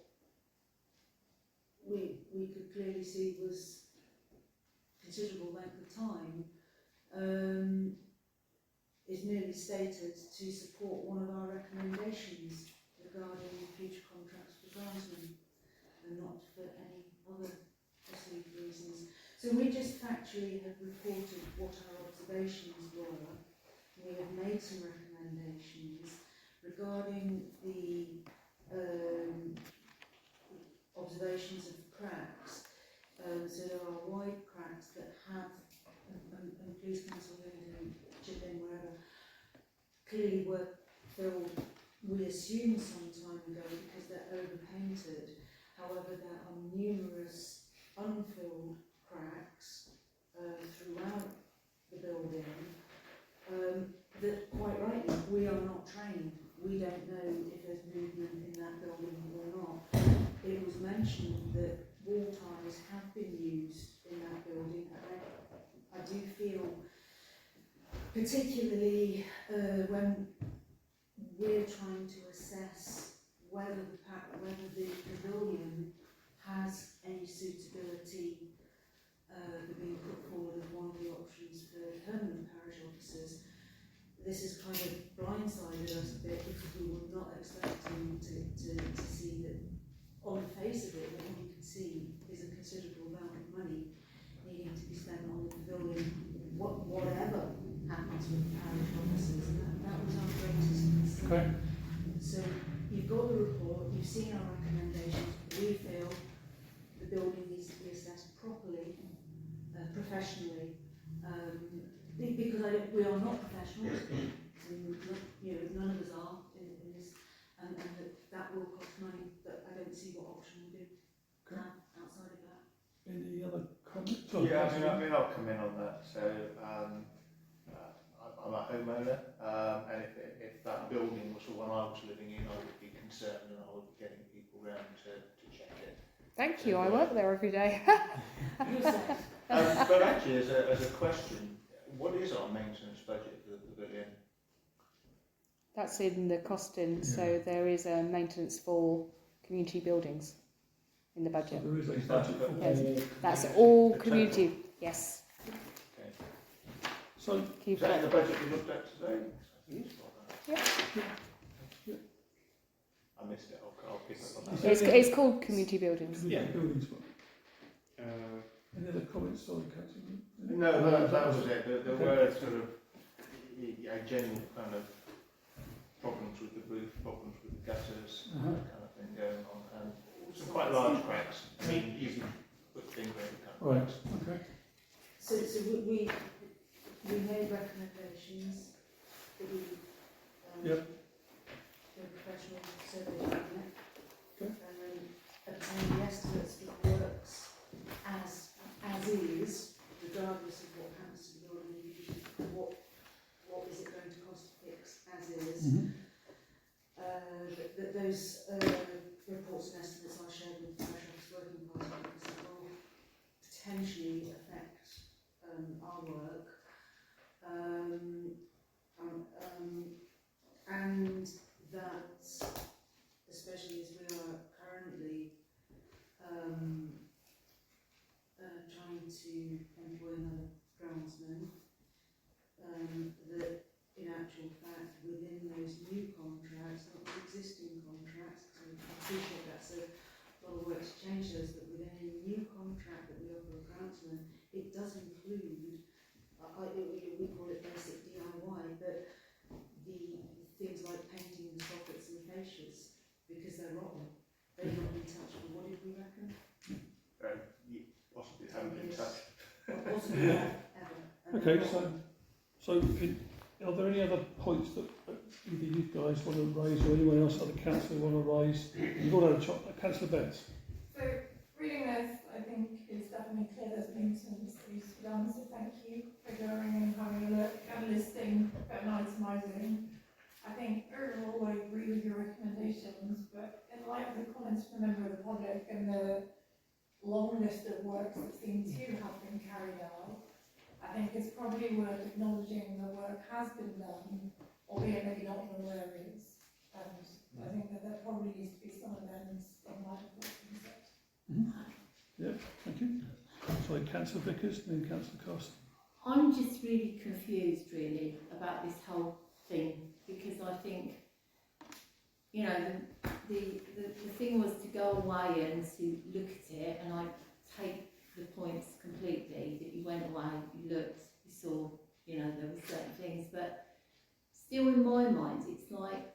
Speaker 5: we could clearly see was considerable length of time, is merely stated to support one of our recommendations regarding future contracts for groundsmen, and not for any other perceived reasons. So we just factually have reported what our observations were. We have made some recommendations regarding the observations of cracks. So there are wide cracks that have, and please council and chip in wherever, clearly were filled, we assume some time ago, because they're overpainted. However, there are numerous unfilled cracks throughout the building that, quite rightly, we are not trained. We don't know if there's movement in that building or not. It was mentioned that wall ties have been used in that building. I do feel, particularly when we're trying to assess whether the pavilion has any suitability being put forward as one of the options for permanent parish officers. This has kind of blindsided us a bit, because we were not expecting to see that on the face of it, what you can see is a considerable amount of money needing to be spent on the pavilion, whatever happens with parish officers, and that was our greatest concern.
Speaker 1: Okay.
Speaker 5: So you've got the report, you've seen our recommendations. We feel the building needs to be assessed properly, professionally, Because we are not professionals, and none of us are in this, and that will cost money, but I don't see what option we do outside of that.
Speaker 1: Any other comments?
Speaker 13: Yeah, I mean, I'll come in on that. So, I'm a homeowner, and if that building was the one I was living in, I would be concerned, and I would be getting people round to check it.
Speaker 2: Thank you, I work there every day.
Speaker 13: But actually, as a question, what is our maintenance budget for the pavilion?
Speaker 2: That's in the costing, so there is a maintenance for community buildings in the budget.
Speaker 1: So there is a budget for
Speaker 2: Yes. That's all community, yes.
Speaker 13: Okay.
Speaker 1: So,
Speaker 13: is that in the budget we looked at today?
Speaker 2: Yep.
Speaker 13: I missed it. I'll pick up on that.
Speaker 2: It's called community buildings.
Speaker 1: Community buildings. Any other comments? Sorry, Councillor.
Speaker 13: No, that was it. There were sort of general kind of problems with the roof, problems with the gutters, that kind of thing going on, and some quite large cracks. I mean, you can put finger in the kind of
Speaker 1: Right.
Speaker 13: cracks.
Speaker 1: Okay.
Speaker 5: So we made recommendations that we
Speaker 1: Yep.
Speaker 5: do a professional survey on it, obtain the estimates for the works as is, regardless of what happens to the building, what is it going to cost to fix as is. Those reports and estimates are shared with the Fresh Working Party because it will potentially affect our work. And that, especially as we are currently trying to employ another groundsman, that in actual fact within those new contracts, not the existing contracts, because I appreciate that's a lot of work to change those, but within any new contract that we offer a groundsman, it does include, we call it basic DIY, but the things like painting the soffits and fascias, because they're rotten, they've not been touched for, what did we reckon?
Speaker 13: Possibly haven't been touched.
Speaker 5: Possibly ever.
Speaker 1: Okay, so are there any other points that either you guys want to raise or anyone else at the council want to raise? You've all had a shot. Councillor Betts.
Speaker 9: So, reading this, I think it's definitely clear there's been some mistakes done, so thank you for going and having a look and listing and itemising. I think overall I agree with your recommendations, but in light of the comments from a member of the public and the long list of works that seem to have been carried out, I think it's probably worth acknowledging the work has been done, albeit maybe not in all areas. And I think that there probably needs to be some amendments in light of what's been said.
Speaker 1: Yeah, thank you. Sorry, Councillor Vickers, then Councillor Carson.
Speaker 12: I'm just really confused, really, about this whole thing, because I think, the thing was to go away and to look at it, and I take the points completely, that you went away, you looked, you saw, there were certain things, but still in my mind, it's like,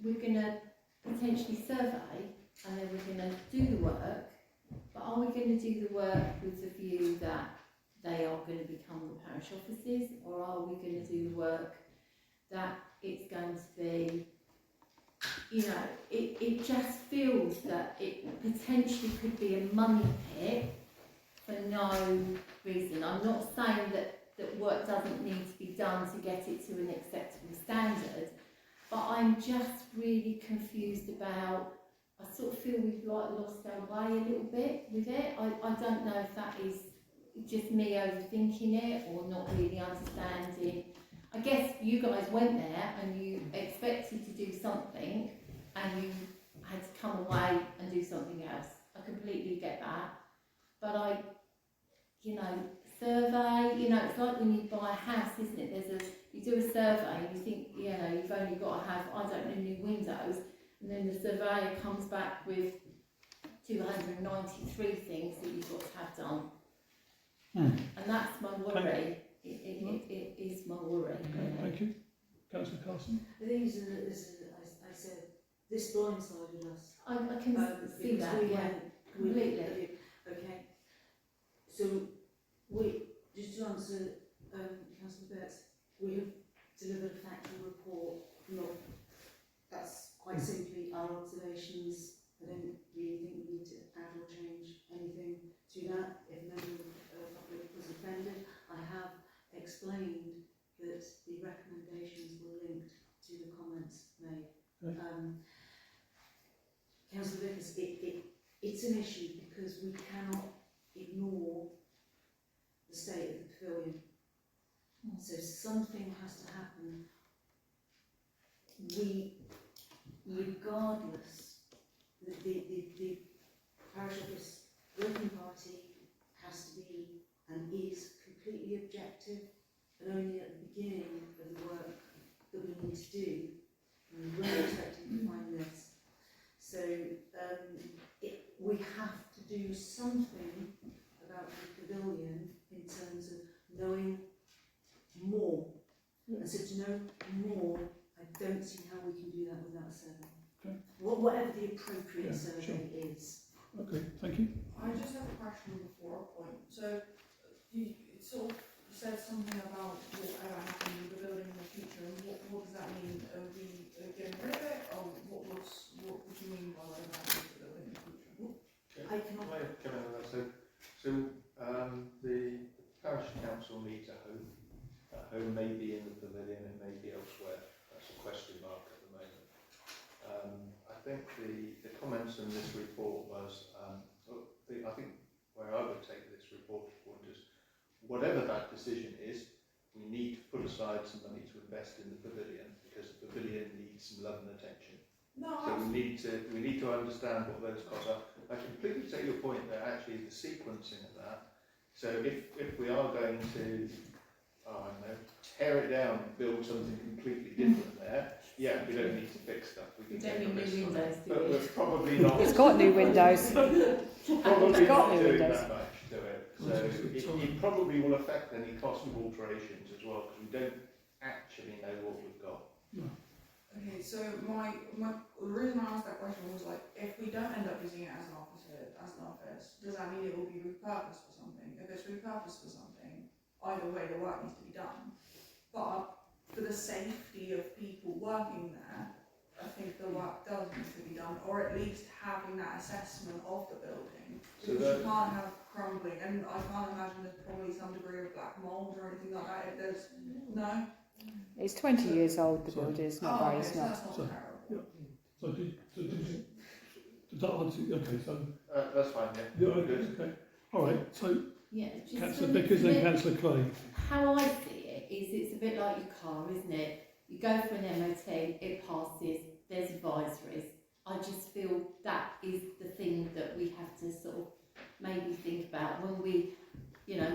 Speaker 12: we're going to potentially survey, and then we're going to do the work, but are we going to do the work with the view that they are going to become the parish offices, or are we going to do the work that it's going to be, it just feels that it potentially could be a money pit for no reason. I'm not saying that work doesn't need to be done to get it to an acceptable standard, but I'm just really confused about, I sort of feel we've lost our way a little bit with it. I don't know if that is just me overthinking it or not really understanding. I guess you guys went there and you expected to do something and you had to come away and do something else. I completely get that. But survey, it's like when you buy a house, isn't it? You do a survey and you think, you've only got to have, I don't know, new windows, and then the surveyor comes back with 293 things that you've got to have done. And that's my worry. It is my worry.
Speaker 1: Okay, thank you. Councillor Carson.
Speaker 5: The thing is, as I said, this blindsided us.
Speaker 12: I can see that,
Speaker 5: we
Speaker 12: yeah,
Speaker 5: went
Speaker 12: completely.
Speaker 5: Okay, so just just to answer Councillor Betts, we have delivered a factual report. That's quite simply our observations. I don't really think we need to add or change anything to that. If a member of the public was offended, I have explained that the recommendations were linked to the comments made.
Speaker 1: Okay.
Speaker 5: Councillor Vickers, it's an issue because we cannot ignore the state of the pavilion. So something has to happen. Regardless, the parish office working party has to be and is completely objective, and only at the beginning of the work that we need to do. And we're expecting to find this. So we have to do something about the pavilion in terms of knowing more. And so to know more, I don't see how we can do that without a survey.
Speaker 1: Okay.
Speaker 5: Whatever the appropriate
Speaker 1: Yeah,
Speaker 5: survey is.
Speaker 1: Okay, thank you.
Speaker 14: I just have a question before a point. So you sort of said something about whatever happens with the building in the future. And what does that mean? Are we getting rid of it, or what do you mean by whatever happens with the building in the future?
Speaker 5: I cannot.
Speaker 13: The parish council needs a home. That home may be in the pavilion, it may be elsewhere. That's a question mark at the moment. I think the comments in this report was, I think where I would take this report forward is, whatever that decision is, we need to put aside some money to invest in the pavilion, because the pavilion needs some love and attention.
Speaker 14: No,
Speaker 13: So we need to understand what those costs are. I completely take your point that actually the sequencing of that. So if we are going to, I don't know, tear it down and build something completely different there, yeah, we don't need to fix stuff. We
Speaker 12: don't
Speaker 13: can
Speaker 12: need
Speaker 13: take a
Speaker 12: new
Speaker 13: risk on
Speaker 12: windows,
Speaker 13: it.
Speaker 12: do
Speaker 13: But
Speaker 12: we?
Speaker 13: we're probably not.
Speaker 2: It's got new windows.
Speaker 13: Probably
Speaker 2: It's got
Speaker 13: not
Speaker 2: new
Speaker 13: doing
Speaker 2: windows.
Speaker 13: that much to it. So it probably will affect any cost of alterations as well, because we don't actually know what we've got.
Speaker 14: Okay, so the reason I asked that question was like, if we don't end up using it as an office, does that mean it will be repurposed for something? If it's repurposed for something, either way the work needs to be done. But for the safety of people working there, I think the work does need to be done, or at least having that assessment of the building.
Speaker 13: So
Speaker 14: Because you can't have crumbling, and I can't imagine there's probably some degree of black mould or anything like that. If there's no.
Speaker 2: It's 20 years old, the building. It's not very,
Speaker 14: Okay,
Speaker 2: it's
Speaker 14: so
Speaker 2: not.
Speaker 14: that's not terrible.
Speaker 1: Yeah. So did that answer? Okay, so
Speaker 13: That's fine, yeah.
Speaker 1: yeah, okay. All right. So
Speaker 12: Yeah, just
Speaker 1: Councillor
Speaker 12: for
Speaker 1: Vickers
Speaker 12: me-
Speaker 1: and Councillor Clay.
Speaker 12: How I see it is it's a bit like your car, isn't it? You go for an MOT, it passes, there's advisories. I just feel that is the thing that we have to sort of maybe think about when we,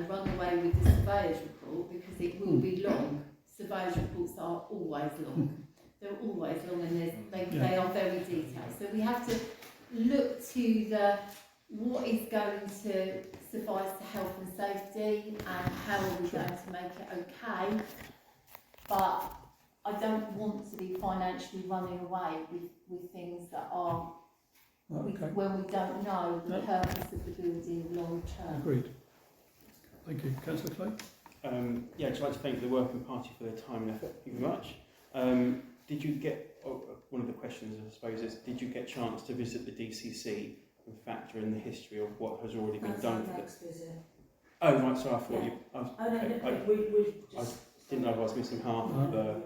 Speaker 12: run away with the surveyor's report, because it will be long. Surveyor's reports are always long. They're always long, and they are very detailed. So we have to look to what is going to suffice to health and safety, and how are we going to make it okay. But I don't want to be financially running away with things that are when we don't know the purpose of the building long term.
Speaker 1: Agreed. Thank you. Councillor Clay.
Speaker 6: I'd just like to thank the working party for their time and effort. Thank you very much. Did you get, one of the questions I suppose is, did you get a chance to visit the DCC and factor in the history of what has already been done for
Speaker 5: Next visit.
Speaker 6: Oh right, so I thought
Speaker 5: Yeah.
Speaker 6: you...
Speaker 5: No, we just.
Speaker 6: didn't know if I was missing half of the...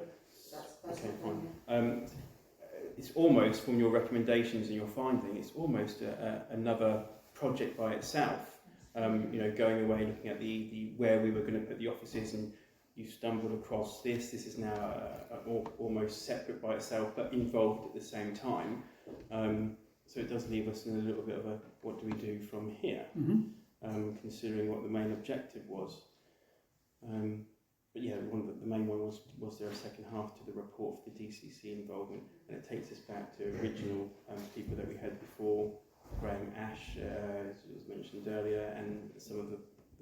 Speaker 5: That's
Speaker 6: Okay,
Speaker 5: not
Speaker 6: fine. It's almost, from your recommendations and your finding, it's almost another project by itself. Going away, looking at the where we were going to put the offices, and you stumbled across this. This is now almost separate by itself, but involved at the same time. So it does leave us in a little bit of a, what do we do from here? Considering what the main objective was. But yeah, one of the main one was there a second half to the report for the DCC involvement, and it takes us back to original people that we had before, Graham Ash, as was mentioned earlier, and some of the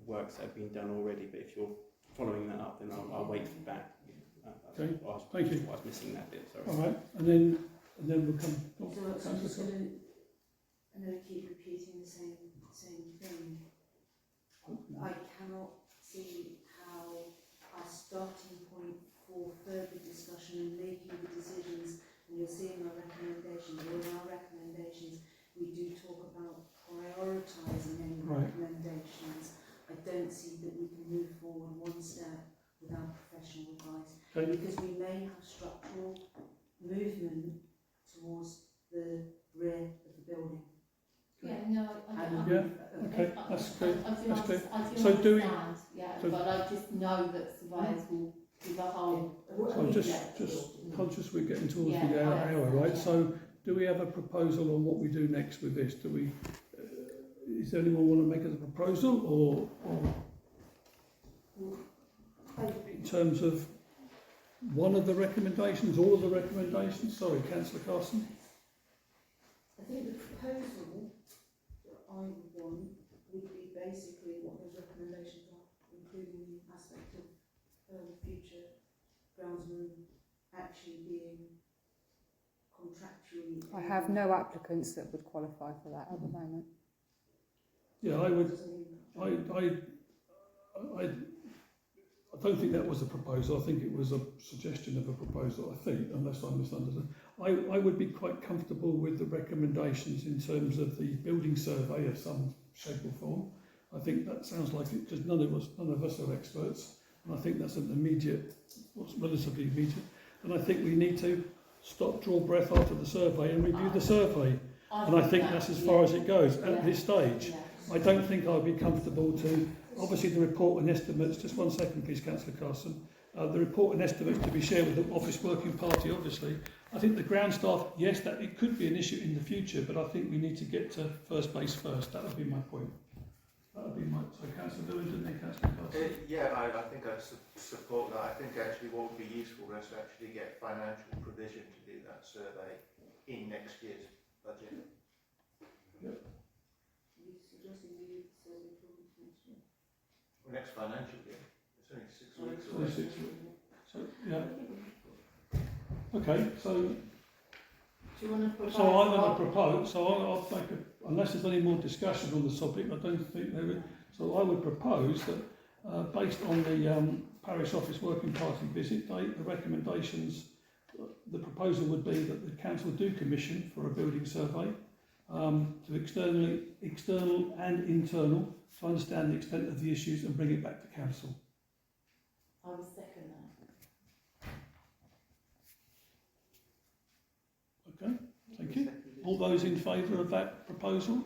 Speaker 6: works that have been done already. But if you're following that up, then I'll wait for that.
Speaker 1: Okay, thank you.
Speaker 6: I was missing that bit, sorry.
Speaker 1: All right, and then we'll come.
Speaker 5: So I'm just going to keep repeating the same thing. I cannot see see in our recommendations, or in our recommendations, we do talk about prioritising any recommendations. I don't see that we can move forward one step without professional advice, because we may have structural movement towards the rear of the building.
Speaker 12: Yeah, no,
Speaker 1: okay, that's good. That's good.
Speaker 12: I
Speaker 1: So do we?
Speaker 12: Yeah, but I just know that surveyors will give a whole.
Speaker 1: So I'm just conscious we're getting towards the hour, right? So do we have a proposal on what we do next with this? Do we? Is there anyone want to make a proposal, or in terms of one of the recommendations, all of the recommendations? Sorry, Councillor Carson.
Speaker 5: I think the proposal that I would want would be basically what those recommendations are, including the aspect of future groundsmen actually being contractually.
Speaker 2: I have no applicants that would qualify for that at the moment.
Speaker 1: Yeah, I would. I don't think that was a proposal. I think it was a suggestion of a proposal. I think, unless I misunderstood. I would be quite comfortable with the recommendations in terms of the building survey of some shape or form. I think that sounds like it, because none of us are experts, and I think that's an immediate, relatively immediate. And I think we need to draw breath after the survey and review the survey. And I think that's as far as it goes at this stage. I don't think I'd be comfortable to, obviously the report and estimates, just 1 second please Councillor Carson, the report and estimates to be shared with the Office Working Party obviously. I think the ground staff, yes, that it could be an issue in the future, but I think we need to get to first base first. That would be my point. That would be my, so Councillor Lewis and then Councillor Carson.
Speaker 13: I think I support that. I think actually what would be useful is to actually get financial provision to do that survey in next year's budget.
Speaker 1: Yep.
Speaker 13: Next financial year. It's only 6 weeks
Speaker 1: Only
Speaker 13: away.
Speaker 1: 6 weeks. So, yeah. Okay, so.
Speaker 12: Do you want to propose?
Speaker 1: So I'm going to propose. So I'll make unless there's any more discussion on the topic, I don't think there is. So I would propose that, based on the parish office working party visit date, the recommendations, the proposal would be that the council do commission for a building survey to external and internal, to understand the extent of the issues and bring it back to council.
Speaker 12: I would second that.
Speaker 1: Okay, thank you. All those in favour of that proposal?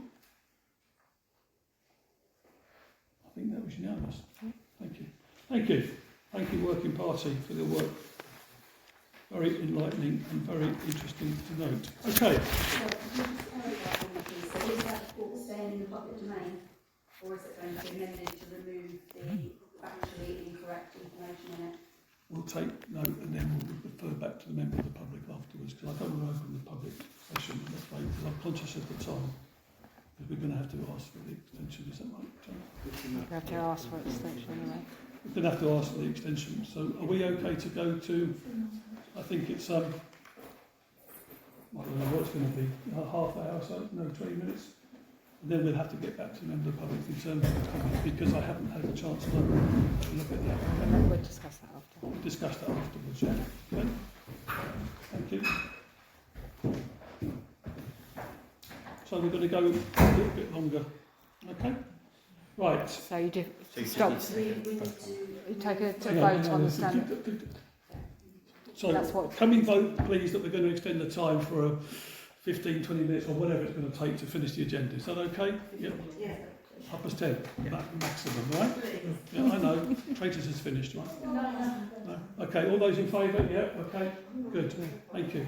Speaker 1: I think that was unanimous. Thank you. Thank you. Thank you, Working Party, for your work. Very enlightening and very interesting to note. Okay.
Speaker 3: So is that report staying in the public domain, or is it going to be amended to remove the factually incorrect information in it?
Speaker 1: We'll take note and then we'll refer back to the member of the public afterwards, because I don't want to open the public session, I'm afraid, because I'm conscious of the time. Because we're going to have to ask for the extension, is that right, John?
Speaker 2: We have to ask for extension anyway.
Speaker 1: We're going to have to ask for the extension. So are we okay to go to, I think it's, I don't know what it's going to be, half an hour, so no, 20 minutes. And then we'll have to get back to the member of the public in terms of the comment, because I haven't had a chance to look at that.
Speaker 2: And we'll discuss that after.
Speaker 1: We'll discuss that afterwards, yeah. Okay. Thank you. So we're going to go a little bit longer. Okay. Right.
Speaker 2: So you do stop. You take a vote on the standard.
Speaker 1: So
Speaker 2: that's what.
Speaker 1: Can we vote, please, that we're going to extend the time for a 15, 20 minutes or whatever it's going to take to finish the agenda. Is that okay? Yep.
Speaker 5: Yeah.
Speaker 1: 10:30, maximum, right? Yeah, I know. Traitors is finished, right? No. Okay, all those in favour? Yeah, okay. Good. Thank you.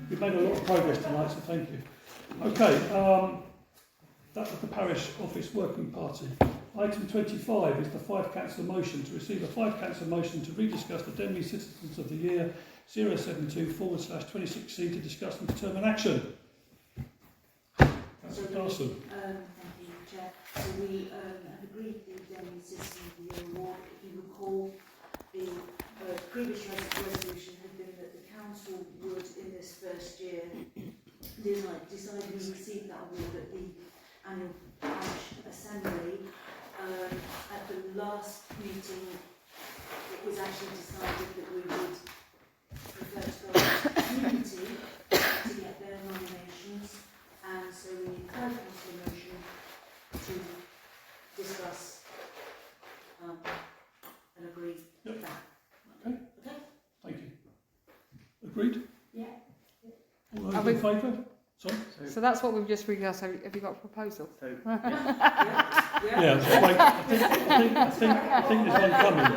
Speaker 1: We've made a lot of progress tonight, so thank you. Okay, that was the parish office working party. Item 25 is the 5 councillor motion to receive a 5 councillor motion to rediscuss the Denby Citizens of the Year 072/26C to discuss and determine action. Councillor Carson.
Speaker 5: Thank you, Chair. So we have agreed the Denby Citizen of the Year award. If you recall, the previous resolution had been that the council would, in this first year, decide who received that award at the annual parish assembly. At the last meeting, it was actually decided that we would prefer to go to the community
Speaker 1: Agreed?
Speaker 12: Yeah.
Speaker 1: All those
Speaker 2: Are
Speaker 1: in
Speaker 2: we-
Speaker 1: favour? Sorry?
Speaker 2: So that's what we've just discussed. Have you got a proposal?
Speaker 6: So,
Speaker 1: Yeah, so wait, I think there's one coming.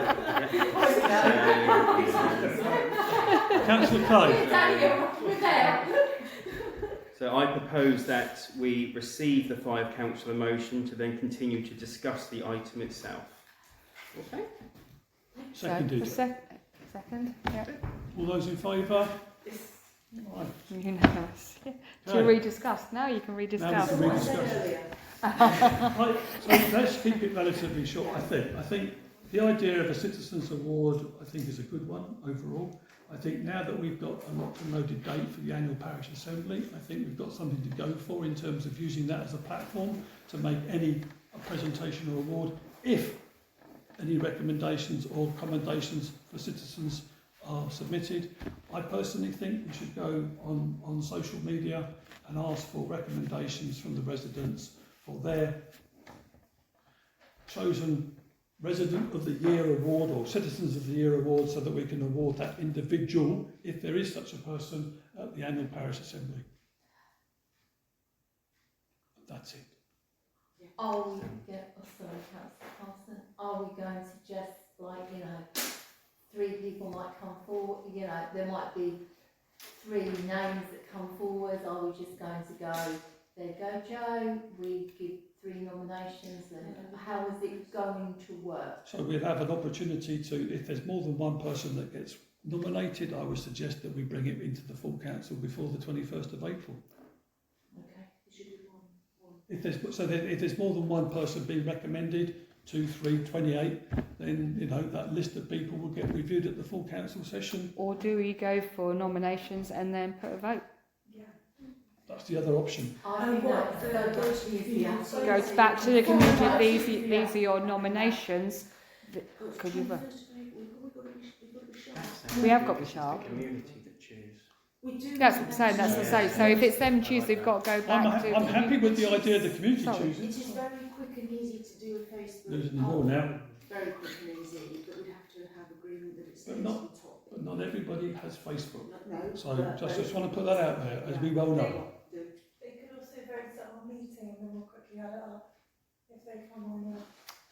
Speaker 1: Councillor Clay.
Speaker 6: So I propose that we receive the 5 councillor motion to then continue to discuss the item itself. Okay.
Speaker 1: Seconded.
Speaker 2: Second? Yeah.
Speaker 1: All those in favour? Right.
Speaker 2: Unanimous. Yeah. Should we rediscuss? Now you can rediscuss.
Speaker 1: Now we can rediscuss. Right, so let's keep it relatively short, I think the idea of a Citizens Award, I think, is a good one overall. I think now that we've got a locked and loaded date for the annual parish assembly, I think we've got something to go for in terms of using that as a platform to make any presentation or award. If any recommendations or commendations for citizens are submitted, I personally think we should go on social media and ask for recommendations from the residents for their chosen Resident of the Year award or Citizens of the Year award, so that we can award that individual, if there is such a person, at the annual parish assembly. That's it.
Speaker 12: Are we sorry, Councillor Carson, are we going to just, like, 3 people might come forward, there might be 3 names that come forward, are we just going to go, there you go Joe, we give 3 nominations, and how is it going to work?
Speaker 1: So we'll have an opportunity to, if there's more than one person that gets nominated, I would suggest that we bring it into the full council before the 21st of April.
Speaker 12: Okay, it should be one.
Speaker 1: If there's more than one person being recommended, 2, 3, 28, then that list of people will get reviewed at the full council session.
Speaker 2: Or do we go for nominations and then put a vote?
Speaker 1: That's the other option.
Speaker 12: I think that's
Speaker 2: Goes back to the community. These are your nominations. Could you vote? We have got to be sharp.
Speaker 6: The community that choose.
Speaker 2: That's what I'm saying. That's what I'm saying. So if it's them choose, they've got to go back to.
Speaker 1: I'm happy with the idea of the community choosing.
Speaker 5: It is very quick and easy to do a Facebook.
Speaker 1: There's more now.
Speaker 5: Very quick and easy, but we'd have to have agreement that it's
Speaker 1: But
Speaker 5: on
Speaker 1: not-
Speaker 5: top.
Speaker 1: But not everybody has Facebook.
Speaker 5: No,
Speaker 1: So just want to put that out there, as we well know.
Speaker 9: They could also vote at our meeting and then we'll quickly add it up if they come on the...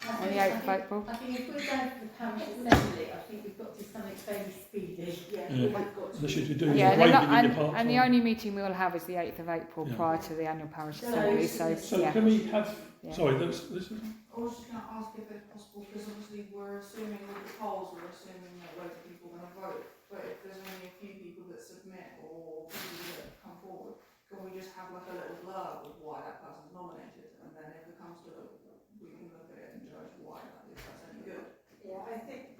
Speaker 2: On the 8th of April.
Speaker 12: I think if we're going for the parish assembly, I think we've got to do something fairly speedy.
Speaker 1: Yeah. Unless you're doing
Speaker 2: Yeah,
Speaker 1: raving in your
Speaker 2: and
Speaker 1: part.
Speaker 2: the only meeting we'll have is the 8th of April
Speaker 1: Yeah.
Speaker 2: prior to the annual parish assembly.
Speaker 1: So
Speaker 2: yeah.
Speaker 1: can we have?
Speaker 2: Yeah.
Speaker 1: Sorry, this is.
Speaker 8: I was just going to ask if it's possible, because obviously we're assuming with the polls, we're assuming that loads of people are going to vote, but if there's only a few people that submit or people that come forward, can we just have like a little blurb of why that person's nominated, and then if it comes to it, we can look at it and judge why if that's any good.
Speaker 9: Yeah, I think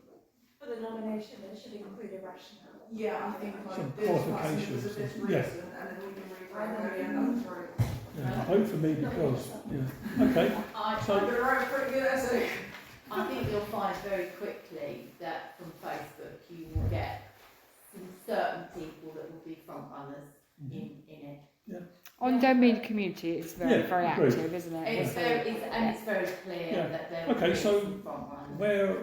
Speaker 9: for the nomination it should include a rationale.
Speaker 8: Yeah, I think like
Speaker 1: Some
Speaker 8: this person
Speaker 1: qualifications,
Speaker 8: was of this
Speaker 1: yeah.
Speaker 8: reason, and then we can read through it, and that's right.
Speaker 1: Yeah, vote for me because. Yeah. Okay. So.
Speaker 8: I could write a pretty good essay.
Speaker 12: I think you'll find very quickly that from Facebook you will get some certain people that will be front runners in it.
Speaker 1: Yeah.
Speaker 2: On Domain Community, it's very
Speaker 1: Yeah,
Speaker 2: active,
Speaker 1: agreed.
Speaker 2: isn't it?
Speaker 12: It's very clear
Speaker 1: Yeah.
Speaker 12: that there will
Speaker 1: Okay,
Speaker 12: be
Speaker 1: so
Speaker 12: some front runners.
Speaker 1: where?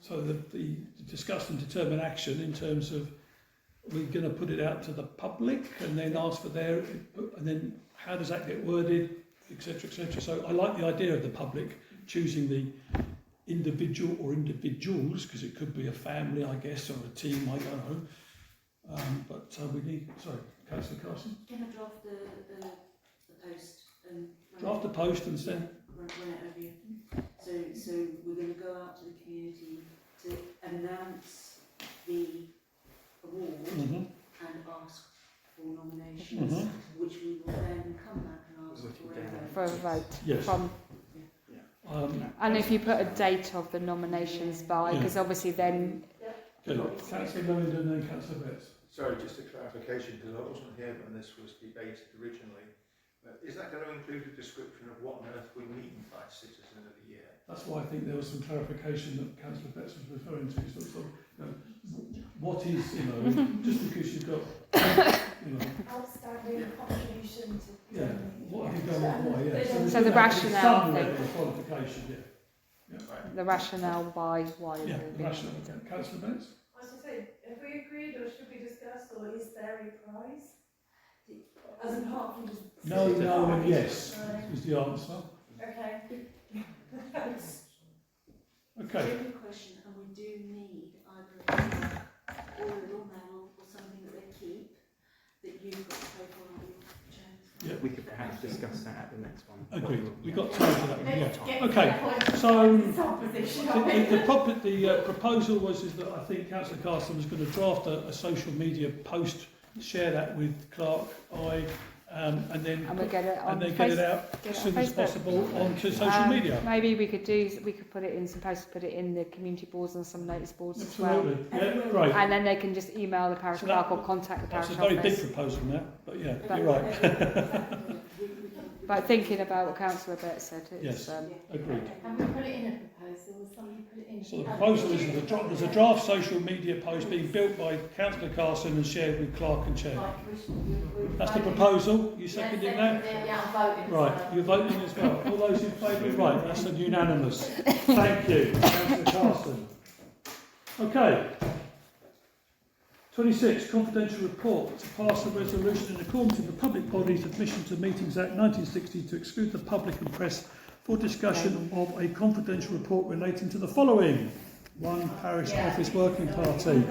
Speaker 1: So the discuss and determine action in terms of we're going to put it out to the public and then ask for their input, and then how does that get worded, etc., etc. So I like the idea of the public choosing the individual or individuals, because it could be a family, I guess, or a team, I don't know. But we need. Sorry, Councillor Carson.
Speaker 5: Can I draft the post and
Speaker 1: Draft the post and send.
Speaker 5: run it over you? So we're going to go out to the community to announce the award
Speaker 1: Mhm.
Speaker 5: and ask for nominations,
Speaker 1: Mhm.
Speaker 5: which we will then come back and ask for a vote.
Speaker 2: For a vote.
Speaker 1: Yes.
Speaker 2: From, and if you put a date of the nominations by,
Speaker 1: Yeah.
Speaker 2: because obviously then.
Speaker 1: Good. Councillor Millington and then Councillor Betts.
Speaker 13: Sorry, just a clarification, because I wasn't here when this was debated originally. But is that going to include a description of what on earth we mean by Citizen of the Year?
Speaker 1: That's why I think there was some clarification that Councillor Betts was referring to. So, what is, just because you've got,
Speaker 9: Outstanding contribution to...
Speaker 1: yeah, what have you done with why, yeah.
Speaker 2: So
Speaker 1: there's
Speaker 2: the
Speaker 1: gonna have to be
Speaker 2: rationale
Speaker 1: some
Speaker 2: thing.
Speaker 1: level of qualification, yeah.
Speaker 2: The rationale by why.
Speaker 1: Yeah,
Speaker 2: it will
Speaker 1: the
Speaker 2: be.
Speaker 1: rationale, okay. Councillor Betts?
Speaker 9: I was going to say, if we agree or is there a prize? As apart from just...
Speaker 1: No, no, and yes is the answer.
Speaker 9: Okay.
Speaker 1: Okay.
Speaker 5: Really question, and we do need either a little medal or something that they keep that you've got to pay for on your chance.
Speaker 1: Yeah.
Speaker 6: We could perhaps discuss that at the next one.
Speaker 1: Agreed. We've got time for that one. Yeah. Okay. So the proposal was that I think Councillor Carson was going to draft a social media post, share that with Clark, and then
Speaker 2: And we'll get it on
Speaker 1: get it out
Speaker 2: get it
Speaker 1: as
Speaker 2: on
Speaker 1: soon as
Speaker 2: Facebook.
Speaker 1: possible onto social media.
Speaker 2: Maybe we could put it in some posts, put it in the community boards and some notice boards as well.
Speaker 1: Absolutely. Yeah. Great.
Speaker 2: And then they can just email the parish
Speaker 1: So
Speaker 2: clerk
Speaker 1: that-
Speaker 2: or contact the parish
Speaker 1: That's a very
Speaker 2: office.
Speaker 1: big proposal now, but yeah,
Speaker 2: But-
Speaker 1: you're right.
Speaker 2: But thinking about what Councillor Bett said, it's
Speaker 1: Yes. Agreed.
Speaker 12: Have we put it in a proposal or somebody put it in?
Speaker 1: So the proposal is there's a draft social media post being built by Councillor Carson and shared with Clark and Chair. That's the proposal. You seconding that?
Speaker 12: Yeah, I'm voting.
Speaker 1: Right, you're voting as well. All those in favour? Right, that's a unanimous. Thank you, Councillor Carson. Okay. 26, confidential report to pass a resolution in accordance with the Public Bodies Admission to Meetings Act 1960 to exclude the public and press for discussion of a confidential report relating to the following. 1, Parish Office Working Party.